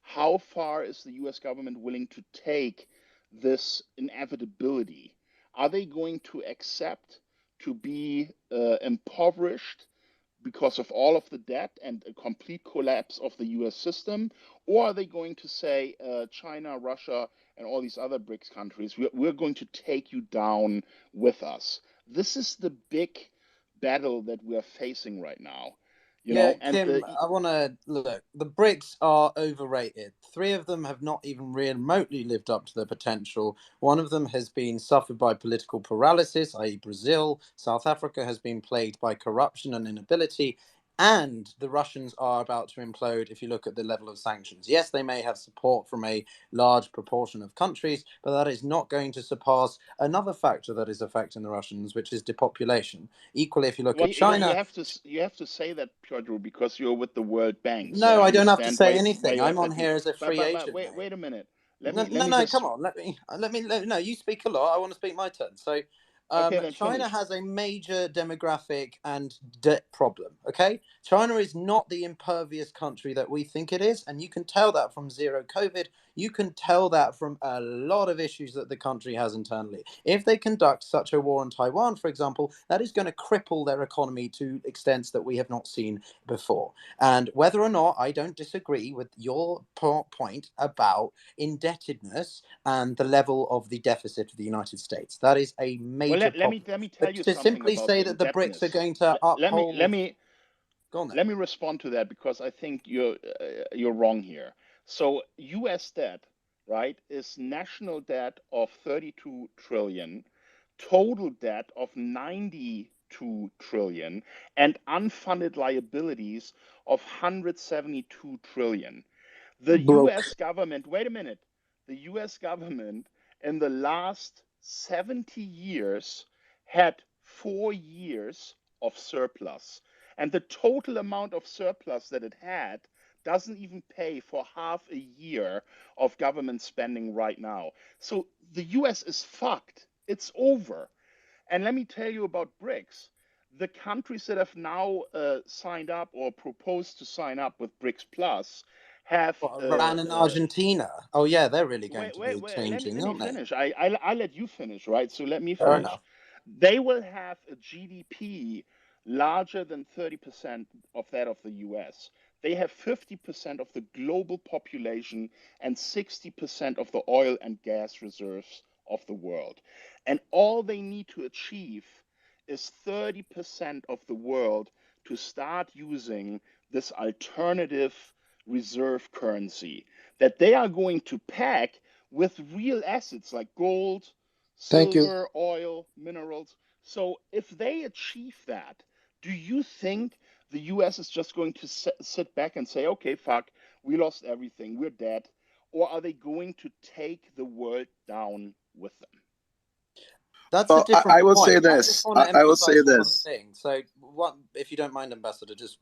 how far is the US government willing to take this inevitability? Are they going to accept to be impoverished because of all of the debt and a complete collapse of the US system? Or are they going to say, China, Russia, and all these other BRICS countries, we're going to take you down with us? This is the big battle that we're facing right now. You know, and Kim, I want to look. The BRICS are overrated. 3 of them have not even remotely lived up to their potential. One of them has been suffered by political paralysis, i.e. Brazil. South Africa has been plagued by corruption and inability. And the Russians are about to implode if you look at the level of sanctions. Yes, they may have support from a large proportion of countries, but that is not going to surpass another factor that is affecting the Russians, which is depopulation. Equally, if you look at China... You have to say that, Piotr, because you're with the World Bank. No, I don't have to say anything. I'm on here as a free agent. Wait a minute. Come on. Let me. No, you speak a lot. I want to speak my turn. So... China has a major demographic and debt problem, okay? China is not the impervious country that we think it is, and you can tell that from zero COVID. You can tell that from a lot of issues that the country has internally. If they conduct such a war on Taiwan, for example, that is going to cripple their economy to extents that we have not seen before. And whether or not I don't disagree with your point about indebtedness and the level of the deficit of the United States, that is a major problem. Let me tell you to something simply about say that the BRICS are going to uphold... Let me respond to that, because I think you're wrong here. So U.S. debt, right, is national debt of 32 trillion, total debt of 92 trillion, and unfunded liabilities of 172 trillion. The U.S. government, wait a minute, the U.S. government in the last 70 years had 4 years of surplus. And the total amount of surplus that it had doesn't even pay for half a year of government spending right now. So the US is fucked. It's over. And let me tell you about BRICS. The countries that have now signed up or proposed to sign up with BRICS Plus have... Iran and Argentina. Oh, yeah, they're really going to be changing, let aren't me they? finish. I let you finish, right? So let me finish. They will have a GDP larger than 30% of that of the US. They have 50% of the global population and 60% of the oil and gas reserves of the world. And all they need to achieve is 30% of the world to start using this alternative reserve currency that they are going to pack with real assets like gold, silver, oil, minerals. So if they achieve that, do you think the US is just going to sit back and say, okay, fuck, we lost everything, we're dead? Or are they going to take the world down with them? That's a different point. I will say this. I will say this. So, if you don't mind, Ambassador, just